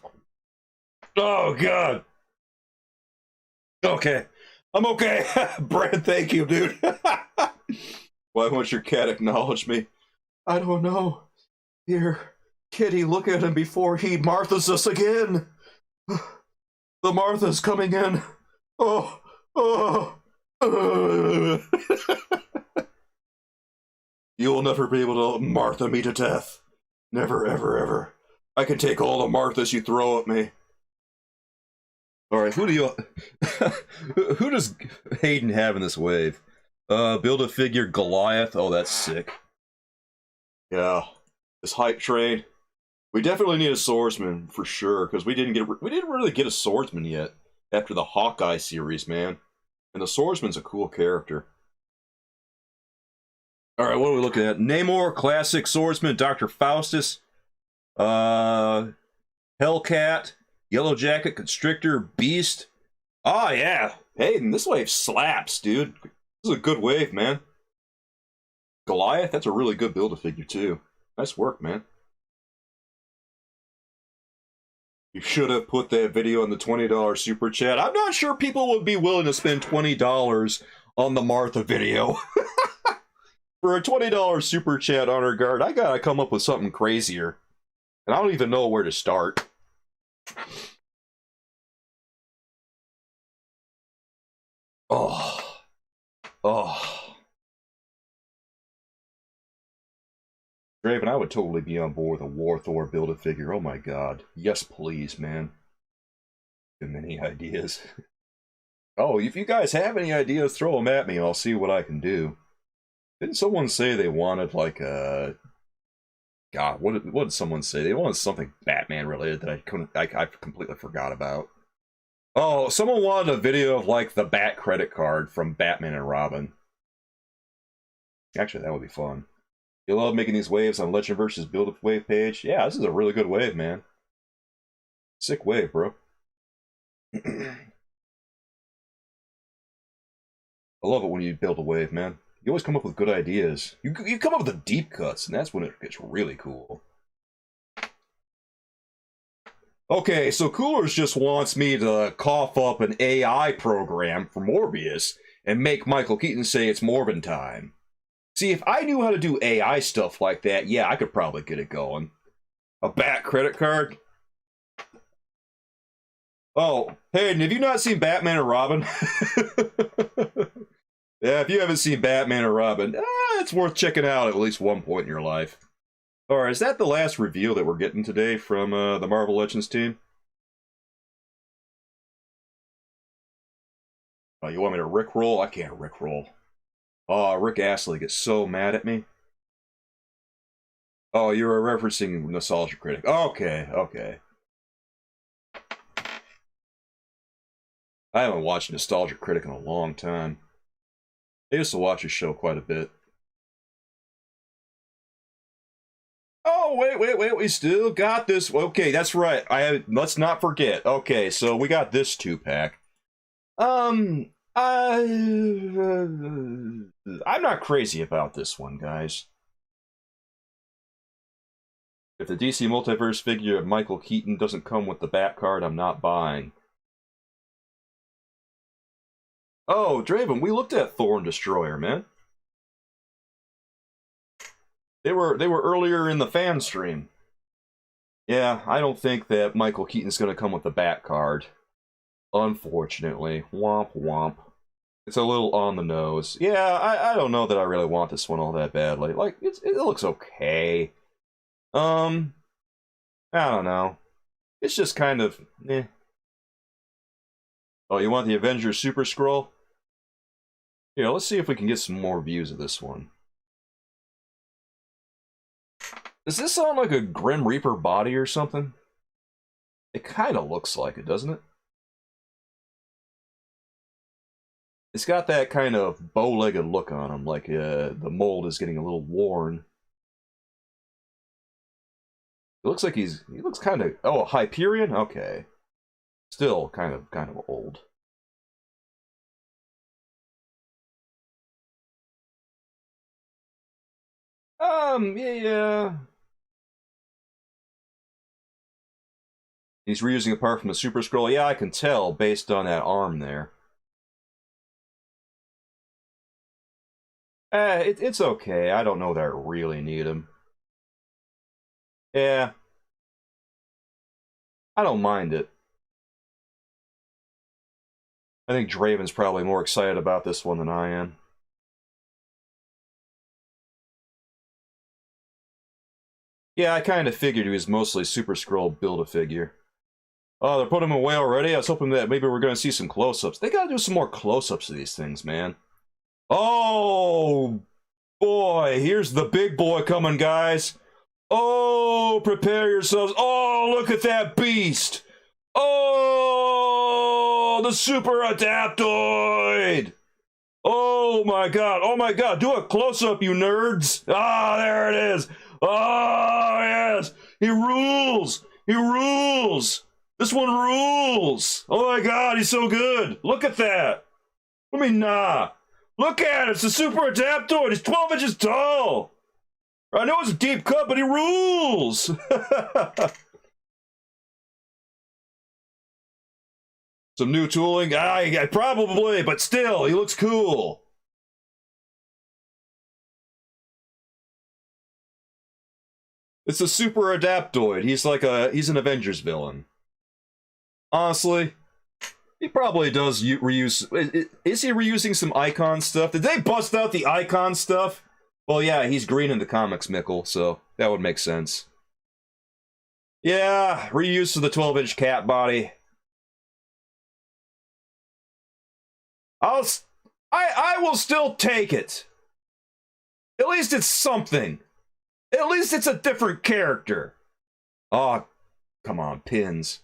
Oh god. Okay. I'm okay. Brad, thank you, dude. Why won't your cat acknowledge me? I don't know. Here, kitty, look at him before he Marthas us again. The Martha's coming in. Oh, oh. You will never be able to Martha me to death. Never, ever, ever. I can take all the Marthas you throw at me. Alright, who does Hayden have in this wave? Build a figure Goliath. Oh, that's sick. Yeah. This hype train. We definitely need a swordsman, for sure, because we didn't really get a swordsman yet after the Hawkeye series, man. And the swordsman's a cool character. Alright, what are we looking at? Namor, Classic Swordsman, Dr. Faustus, Hellcat, Yellow Jacket, Constrictor, Beast. Oh, yeah. Hey, this wave slaps, dude. This is a good wave, man. Goliath, that's a really good Build-A-Figure, too. Nice work, man. You should have put that video in the $20 super chat. I'm not sure people would be willing to spend $20 on the Martha video. For a $20 super chat honor guard, I gotta come up with something crazier. And I don't even know where to start. Oh. Oh. Draven, I would totally be on board with a War Thor Build-A-Figure. Oh my god. Yes, please, man. Too many ideas. Oh, if you guys have any ideas, throw them at me. I'll see what I can do. Didn't someone say they wanted, like, a... God, what did someone say? They wanted something Batman-related that I completely forgot about. Oh, someone wanted a video of, like, the Bat credit card from Batman and Robin. Actually, that would be fun. You love making these waves on Legend vs. Build-A-Wave page? Yeah, this is a really good wave, man. Sick wave, bro. I love it when you build a wave, man. You always come up with good ideas. You come up with the deep cuts, and that's when it gets really cool. Okay, so Coolers just wants me to cough up an AI program for Morbius and make Michael Keaton say it's Morbin time. See, if I knew how to do AI stuff like that, yeah, I could probably get it going. A Bat credit card? Oh, Hayden, have you not seen Batman and Robin? Yeah, if you haven't seen Batman or Robin, it's worth checking out at least one point in your life. Alright, is that the last reveal that we're getting today from the Marvel Legends team? Oh, you want me to rickroll? I can't rickroll. Oh, Rick Astley gets so mad at me. Oh, you were referencing Nostalgia Critic. Okay, okay. I haven't watched Nostalgia Critic in a long time. I used to watch his show quite a bit. Oh, wait, we still got this. Okay, that's right. Let's not forget. Okay, so we got this 2-pack. I'm not crazy about this one, guys. If the DC Multiverse figure of Michael Keaton doesn't come with the Bat card, I'm not buying. Oh, Draven, we looked at Thor and Destroyer, man. They were earlier in the fan stream. Yeah, I don't think that Michael Keaton's gonna come with the Bat card. Unfortunately. Womp womp. It's a little on the nose. Yeah, I don't know that I really want this one all that badly. Like, it looks okay. I don't know. It's just kind of, eh. Oh, you want the Avengers Super Skrull? Yeah, let's see if we can get some more views of this one. Does this sound like a Grim Reaper body or something? It kind of looks like it, doesn't it? It's got that kind of bow-legged look on him, like the mold is getting a little worn. It looks like he looks kind of, oh, Hyperion? Okay. Still kind of old. Yeah. He's reusing a part from the Super Skrull. Yeah, I can tell based on that arm there. It's okay. I don't know that I really need him. Yeah. I don't mind it. I think Draven's probably more excited about this one than I am. Yeah, I kind of figured he was mostly Super Skrull Build-A-Figure. Oh, they're putting him away already? I was hoping that maybe we're going to see some close-ups. They gotta do some more close-ups of these things, man. Oh, boy. Here's the big boy coming, guys. Oh, prepare yourselves. Oh, look at that beast. Oh, the Super Adaptoid. Oh, my God. Oh, my God. Do a close-up, you nerds. Ah, there it is. Oh, yes. He rules. He rules. This one rules. Oh, my God. He's so good. Look at that. I mean, nah. Look at it. It's a Super Adaptoid. He's 12 inches tall. I know it's a deep cut, but he rules. Some new tooling? I probably, but still, he looks cool. It's a Super Adaptoid. He's an Avengers villain. Honestly, he probably does reuse. Is he reusing some Icon stuff? Did they bust out the Icon stuff? Well, yeah, he's green in the comics, Mickle, so that would make sense. Yeah, reuse of the 12-inch cat body. I will still take it. At least it's something. At least it's a different character. Oh, come on, pins.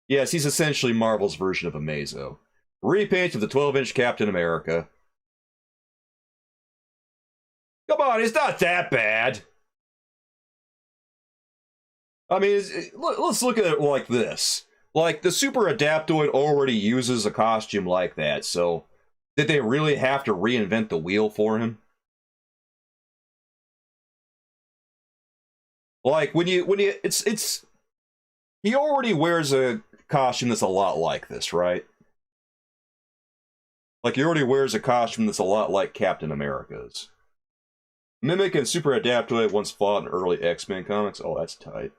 Yes, he's essentially Marvel's version of Amazo. Repaint of the 12-inch Captain America. Come on, it's not that bad. I mean, let's look at it like this. Like, the Super Adaptoid already uses a costume like that, so did they really have to reinvent the wheel for him? Like, he already wears a costume that's a lot like this, right? Like, he already wears a costume that's a lot like Captain America's. Mimic and Super Adaptoid once fought in early X-Men comics. Oh, that's tight.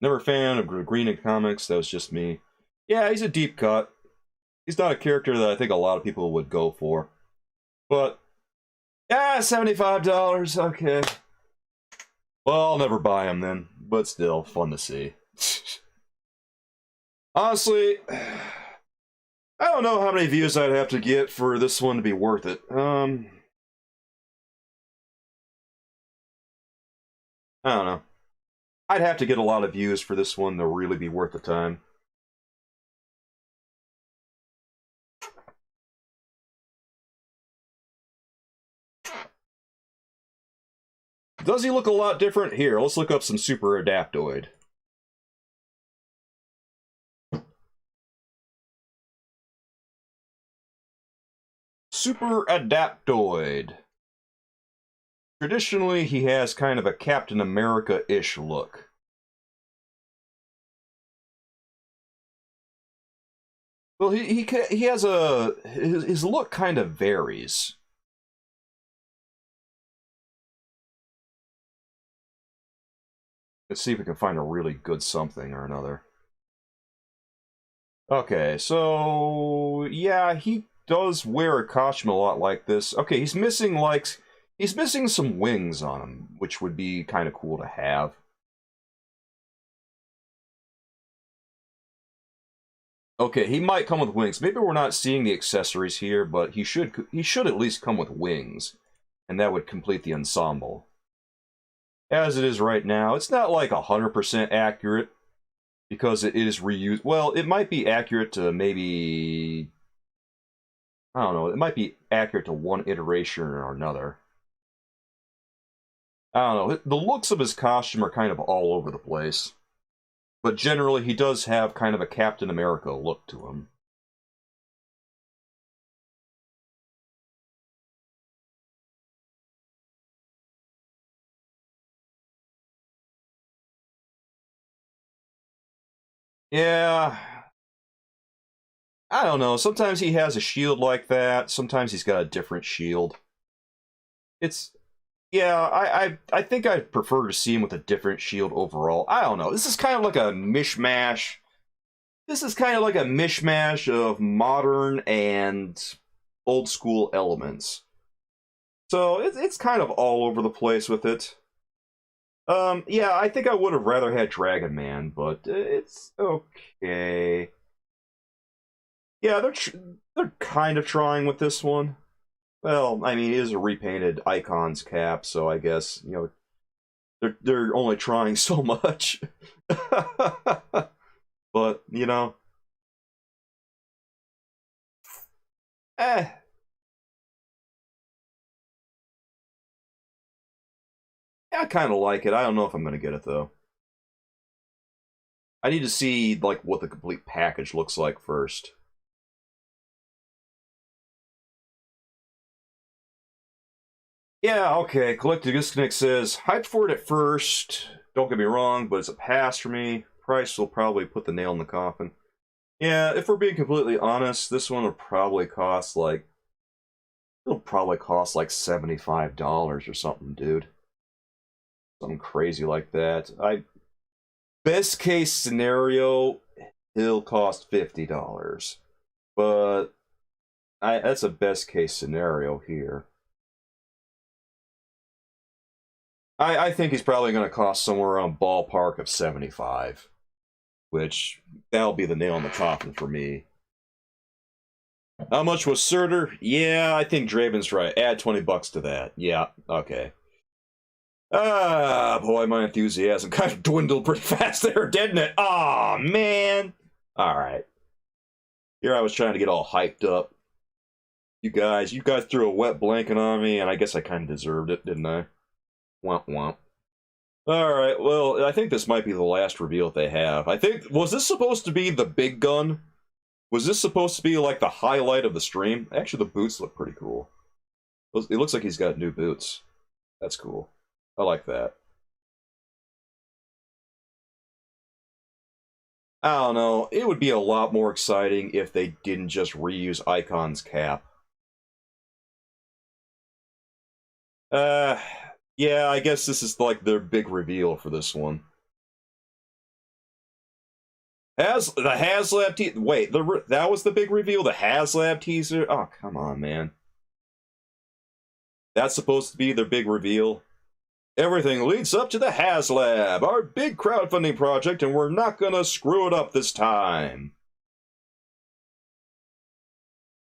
Never a fan of Green in comics, that was just me. Yeah, he's a deep cut. He's not a character that I think a lot of people would go for. But, yeah, $75, okay. Well, I'll never buy him then, but still, fun to see. Honestly, I don't know how many views I'd have to get for this one to be worth it. I don't know. I'd have to get a lot of views for this one to really be worth the time. Does he look a lot different? Here, let's look up some Super Adaptoid. Super Adaptoid. Traditionally, he has kind of a Captain America-ish look. Well, he has a... His look kind of varies. Let's see if we can find a really good something or another. Okay, so... Yeah, he does wear a costume a lot like this. Okay, he's missing, like... He's missing some wings on him, which would be kind of cool to have. Okay, he might come with wings. Maybe we're not seeing the accessories here, but he should at least come with wings. And that would complete the ensemble. As it is right now, it's not like 100% accurate, because it is reused. Well, it might be accurate to maybe... I don't know, it might be accurate to one iteration or another. I don't know, the looks of his costume are kind of all over the place. But generally, he does have kind of a Captain America look to him. Yeah. I don't know, sometimes he has a shield like that, sometimes he's got a different shield. It's... Yeah, I think I'd prefer to see him with a different shield overall. I don't know. This is kind of like a mishmash. This is kind of like a mishmash of modern and old school elements. So it's kind of all over the place with it. Yeah, I think I would have rather had Dragon Man, but it's okay. Yeah, they're kind of trying with this one. Well, I mean, it is a repainted Icons cap, so I guess, you know, they're only trying so much. But, you know, eh. I kind of like it. I don't know if I'm going to get it, though. I need to see, like, what the complete package looks like first. Yeah, okay. Collective Disconnect says, hyped for it at first. Don't get me wrong, but it's a pass for me. Price will probably put the nail in the coffin. Yeah, if we're being completely honest, this one will probably cost like... It'll probably cost like $75 or something, dude. Something crazy like that. Best case scenario, it'll cost $50. But that's a best case scenario here. I think he's probably going to cost somewhere around ballpark of 75, which that'll be the nail in the coffin for me. How much was Surtur? Yeah, I think Draven's right. Add 20 bucks to that. Yeah, okay. Ah, boy, my enthusiasm kind of dwindled pretty fast there, didn't it? Aw, man. All right. Here I was trying to get all hyped up. You guys threw a wet blanket on me, and I guess I kind of deserved it, didn't I? Womp womp. Alright, well, I think this might be the last reveal that they have. I think, was this supposed to be the big gun? Was this supposed to be like the highlight of the stream? Actually, the boots look pretty cool. It looks like he's got new boots. That's cool. I like that. I don't know. It would be a lot more exciting if they didn't just reuse Icon's cap. Yeah, I guess this is like their big reveal for this one. The HasLab teaser. Wait, that was the big reveal? The HasLab teaser? Oh, come on, man. That's supposed to be their big reveal? Everything leads up to the HasLab, our big crowdfunding project, and we're not gonna screw it up this time.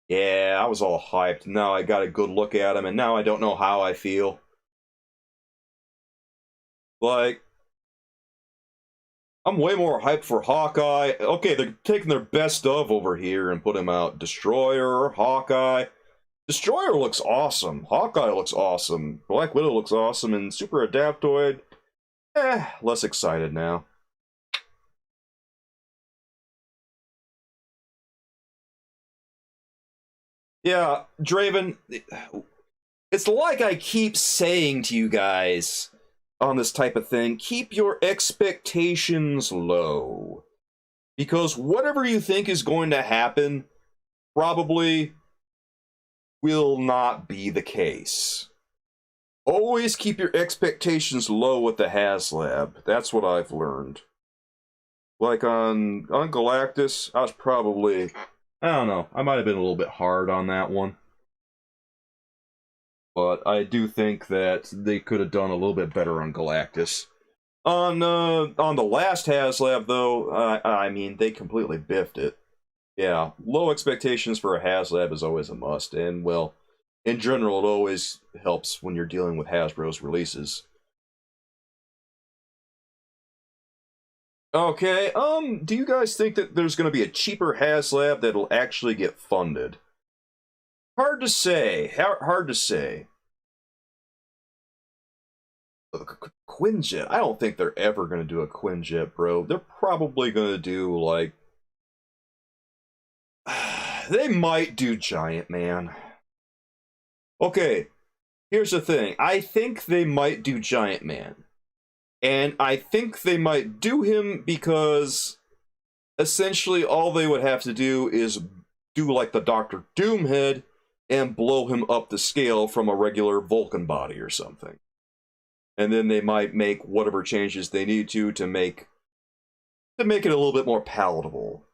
Yeah, I was all hyped. Now I got a good look at him, and now I don't know how I feel. Like, I'm way more hyped for Hawkeye. Okay, they're taking their best of over here and put him out. Destroyer, Hawkeye. Destroyer looks awesome. Hawkeye looks awesome. Black Widow looks awesome. And Super Adaptoid, less excited now. Yeah, Draven, it's like I keep saying to you guys on this type of thing, keep your expectations low. Because whatever you think is going to happen probably will not be the case. Always keep your expectations low with the HasLab. That's what I've learned. Like on Galactus, I was probably, I don't know, I might have been a little bit hard on that one. But I do think that they could have done a little bit better on Galactus. On the last HasLab, though, I mean, they completely biffed it. Yeah, low expectations for a HasLab is always a must, and, well, in general, it always helps when you're dealing with Hasbro's releases. Okay, do you guys think that there's going to be a cheaper HasLab that'll actually get funded? Hard to say. Hard to say. Quinjet. I don't think they're ever going to do a Quinjet, bro. They're probably going to do, like... They might do Giant Man. Okay, here's the thing. I think they might do Giant Man. And I think they might do him because essentially all they would have to do is do like the Dr. Doom head and blow him up the scale from a regular Vulcan body or something. And then they might make whatever changes they need to make it a little bit more palatable.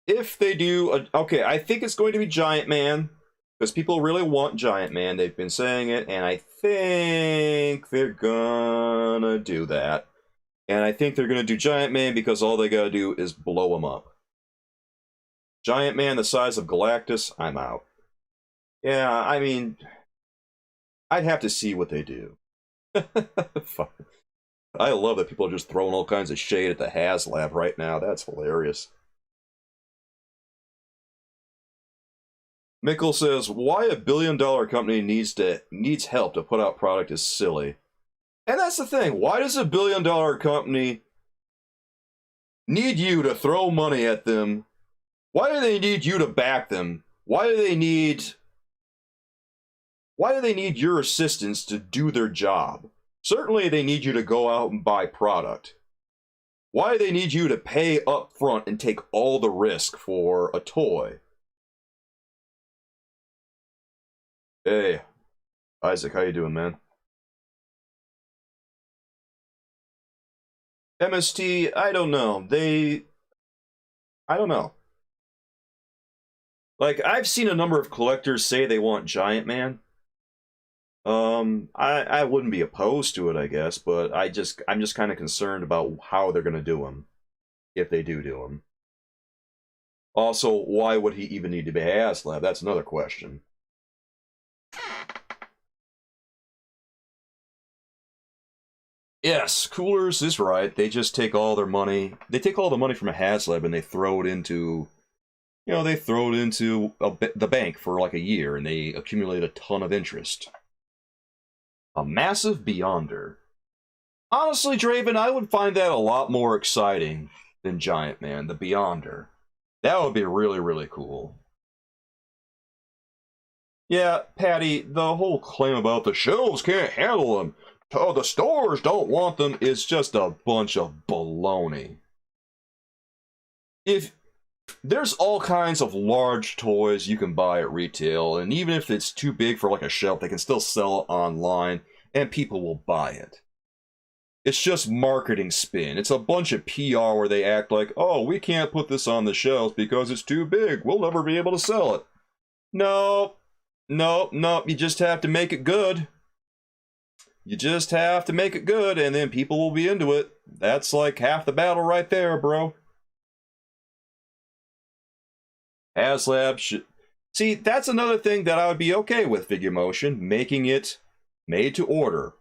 If they do, okay, I think it's going to be Giant Man, because people really want Giant Man. They've been saying it, and I think they're gonna do that. And I think they're gonna do Giant Man because all they gotta do is blow him up. Giant Man the size of Galactus, I'm out. Yeah, I mean, I'd have to see what they do. Fuck. I love that people are just throwing all kinds of shade at the HasLab right now. That's hilarious. Mickle says, why a billion-dollar company needs help to put out product is silly. And that's the thing. Why does a billion-dollar company need you to throw money at them? Why do they need you to back them? Why do they need your assistance to do their job? Certainly they need you to go out and buy product. Why do they need you to pay up front and take all the risk for a toy? Hey, Isaac, how you doing, man? MST, I don't know. I don't know. Like, I've seen a number of collectors say they want Giant Man. I wouldn't be opposed to it, I guess, but I'm just kind of concerned about how they're gonna do him, if they do him. Also, why would he even need to be HasLab? That's another question. Yes, Coolers is right. They just take all their money. They take all the money from a HasLab and they throw it into, you know, they throw it into the bank for like a year and they accumulate a ton of interest. A massive Beyonder. Honestly, Draven, I would find that a lot more exciting than Giant Man, the Beyonder. That would be really, really cool. Yeah, Patty, the whole claim about the shelves can't handle them, the stores don't want them, is just a bunch of baloney. If there's all kinds of large toys you can buy at retail, and even if it's too big for like a shelf, they can still sell it online, and people will buy it. It's just marketing spin. It's a bunch of PR where they act like, oh, we can't put this on the shelves because it's too big. We'll never be able to sell it. No, no, no. You just have to make it good. You just have to make it good, and then people will be into it. That's like half the battle right there, bro. HasLab should... See, that's another thing that I would be okay with Figuremotion, making it made to order.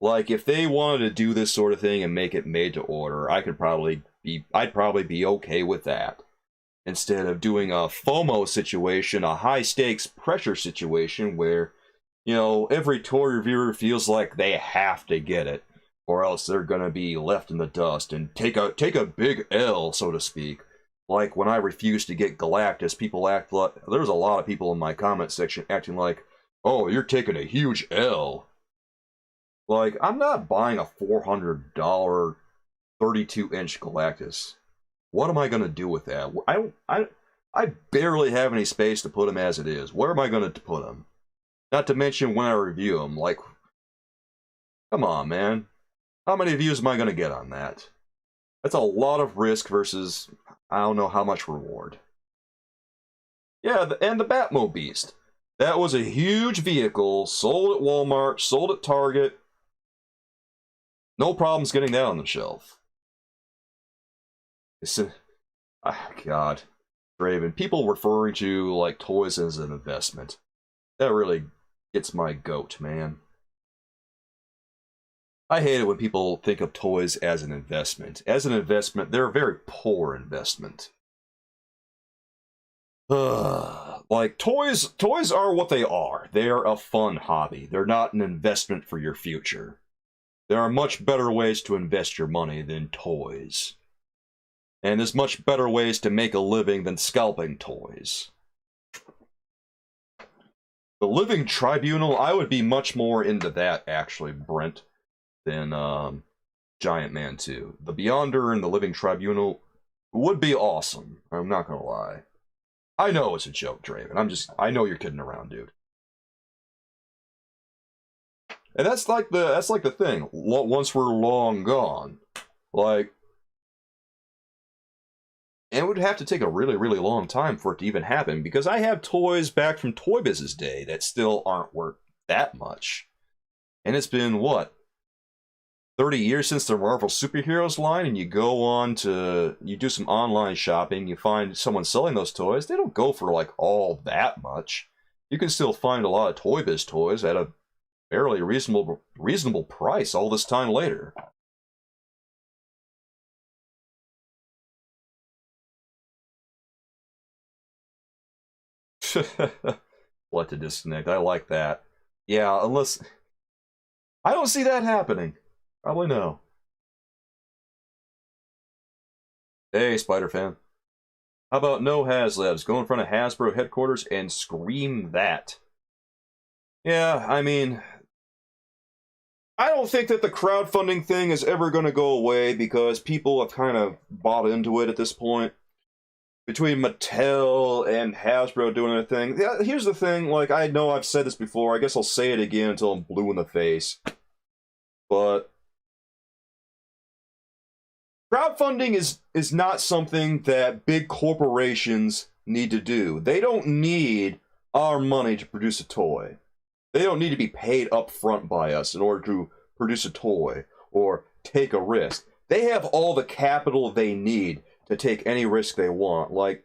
Like, if they wanted to do this sort of thing and make it made to order, I'd probably be okay with that. Instead of doing a FOMO situation, a high-stakes pressure situation where, you know, every toy reviewer feels like they have to get it, or else they're gonna be left in the dust and take a big L, so to speak. Like, when I refused to get Galactus, people act like... There's a lot of people in my comment section acting like, oh, you're taking a huge L. Like, I'm not buying a $400 32-inch Galactus. What am I going to do with that? I barely have any space to put him as it is. Where am I going to put him? Not to mention when I review him. Like, come on, man. How many views am I going to get on that? That's a lot of risk versus, I don't know how much reward. Yeah, and the Batmo Beast. That was a huge vehicle, sold at Walmart, sold at Target. No problems getting that on the shelf. God, Draven. People referring to like toys as an investment. That really gets my goat, man. I hate it when people think of toys as an investment. As an investment, they're a very poor investment. Like, toys are what they are. They're a fun hobby. They're not an investment for your future. There are much better ways to invest your money than toys. And there's much better ways to make a living than scalping toys. The Living Tribunal, I would be much more into that, actually, Brent, than Giant Man 2. The Beyonder and the Living Tribunal would be awesome. I'm not gonna lie. I know it's a joke, Draven. I know you're kidding around, dude. And that's like the thing. Once we're long gone, like, and it would have to take a really, really long time for it to even happen, because I have toys back from Toy Biz's day that still aren't worth that much. And it's been, what, 30 years since the Marvel Superheroes line, and you do some online shopping, you find someone selling those toys, they don't go for, like, all that much. You can still find a lot of Toy Biz toys at a fairly reasonable price all this time later. What to disconnect. I like that. Yeah, unless... I don't see that happening. Probably no. Hey, Spider-Fan. How about no HasLabs? Go in front of Hasbro headquarters and scream that. Yeah, I mean... I don't think that the crowdfunding thing is ever going to go away, because people have kind of bought into it at this point. Between Mattel and Hasbro doing their thing. Yeah, here's the thing, like, I know I've said this before, I guess I'll say it again until I'm blue in the face. But crowdfunding is not something that big corporations need to do. They don't need our money to produce a toy. They don't need to be paid up front by us in order to produce a toy or take a risk. They have all the capital they need to take any risk they want. Like,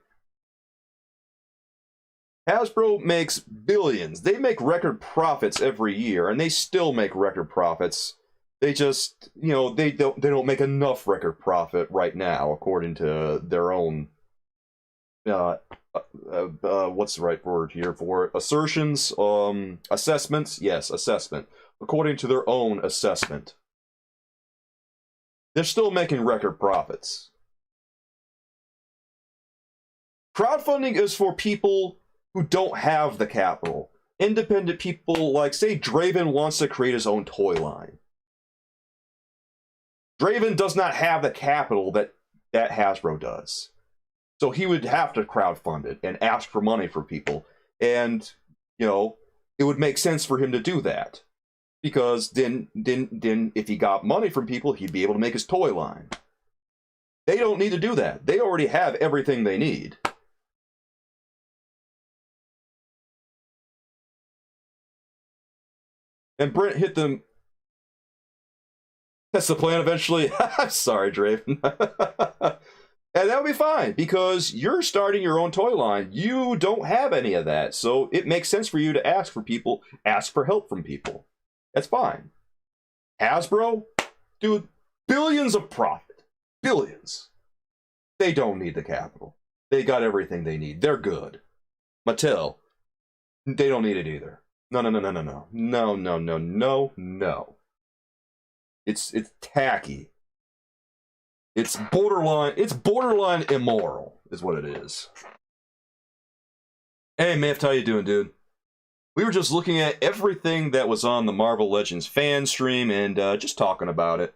Hasbro makes billions. They make record profits every year, and they still make record profits. They just, you know, they don't make enough record profit right now, according to their own what's the right word here for it? Assertions? Assessments? Yes, assessment. According to their own assessment. They're still making record profits. Crowdfunding is for people who don't have the capital. Independent people, like, say Draven wants to create his own toy line. Draven does not have the capital that Hasbro does. So he would have to crowdfund it and ask for money for people. And, you know, it would make sense for him to do that. Because then if he got money from people, he'd be able to make his toy line. They don't need to do that. They already have everything they need. And Brent hit them. That's the plan eventually. Sorry, Draven. And that would be fine, because you're starting your own toy line. You don't have any of that, so it makes sense for you to ask for help from people. That's fine. Hasbro, dude, billions of profit. Billions. They don't need the capital. They got everything they need. They're good. Mattel, they don't need it either. No. It's tacky. It's borderline immoral, is what it is. Hey, Miff, how you doing, dude? We were just looking at everything that was on the Marvel Legends fan stream and just talking about it.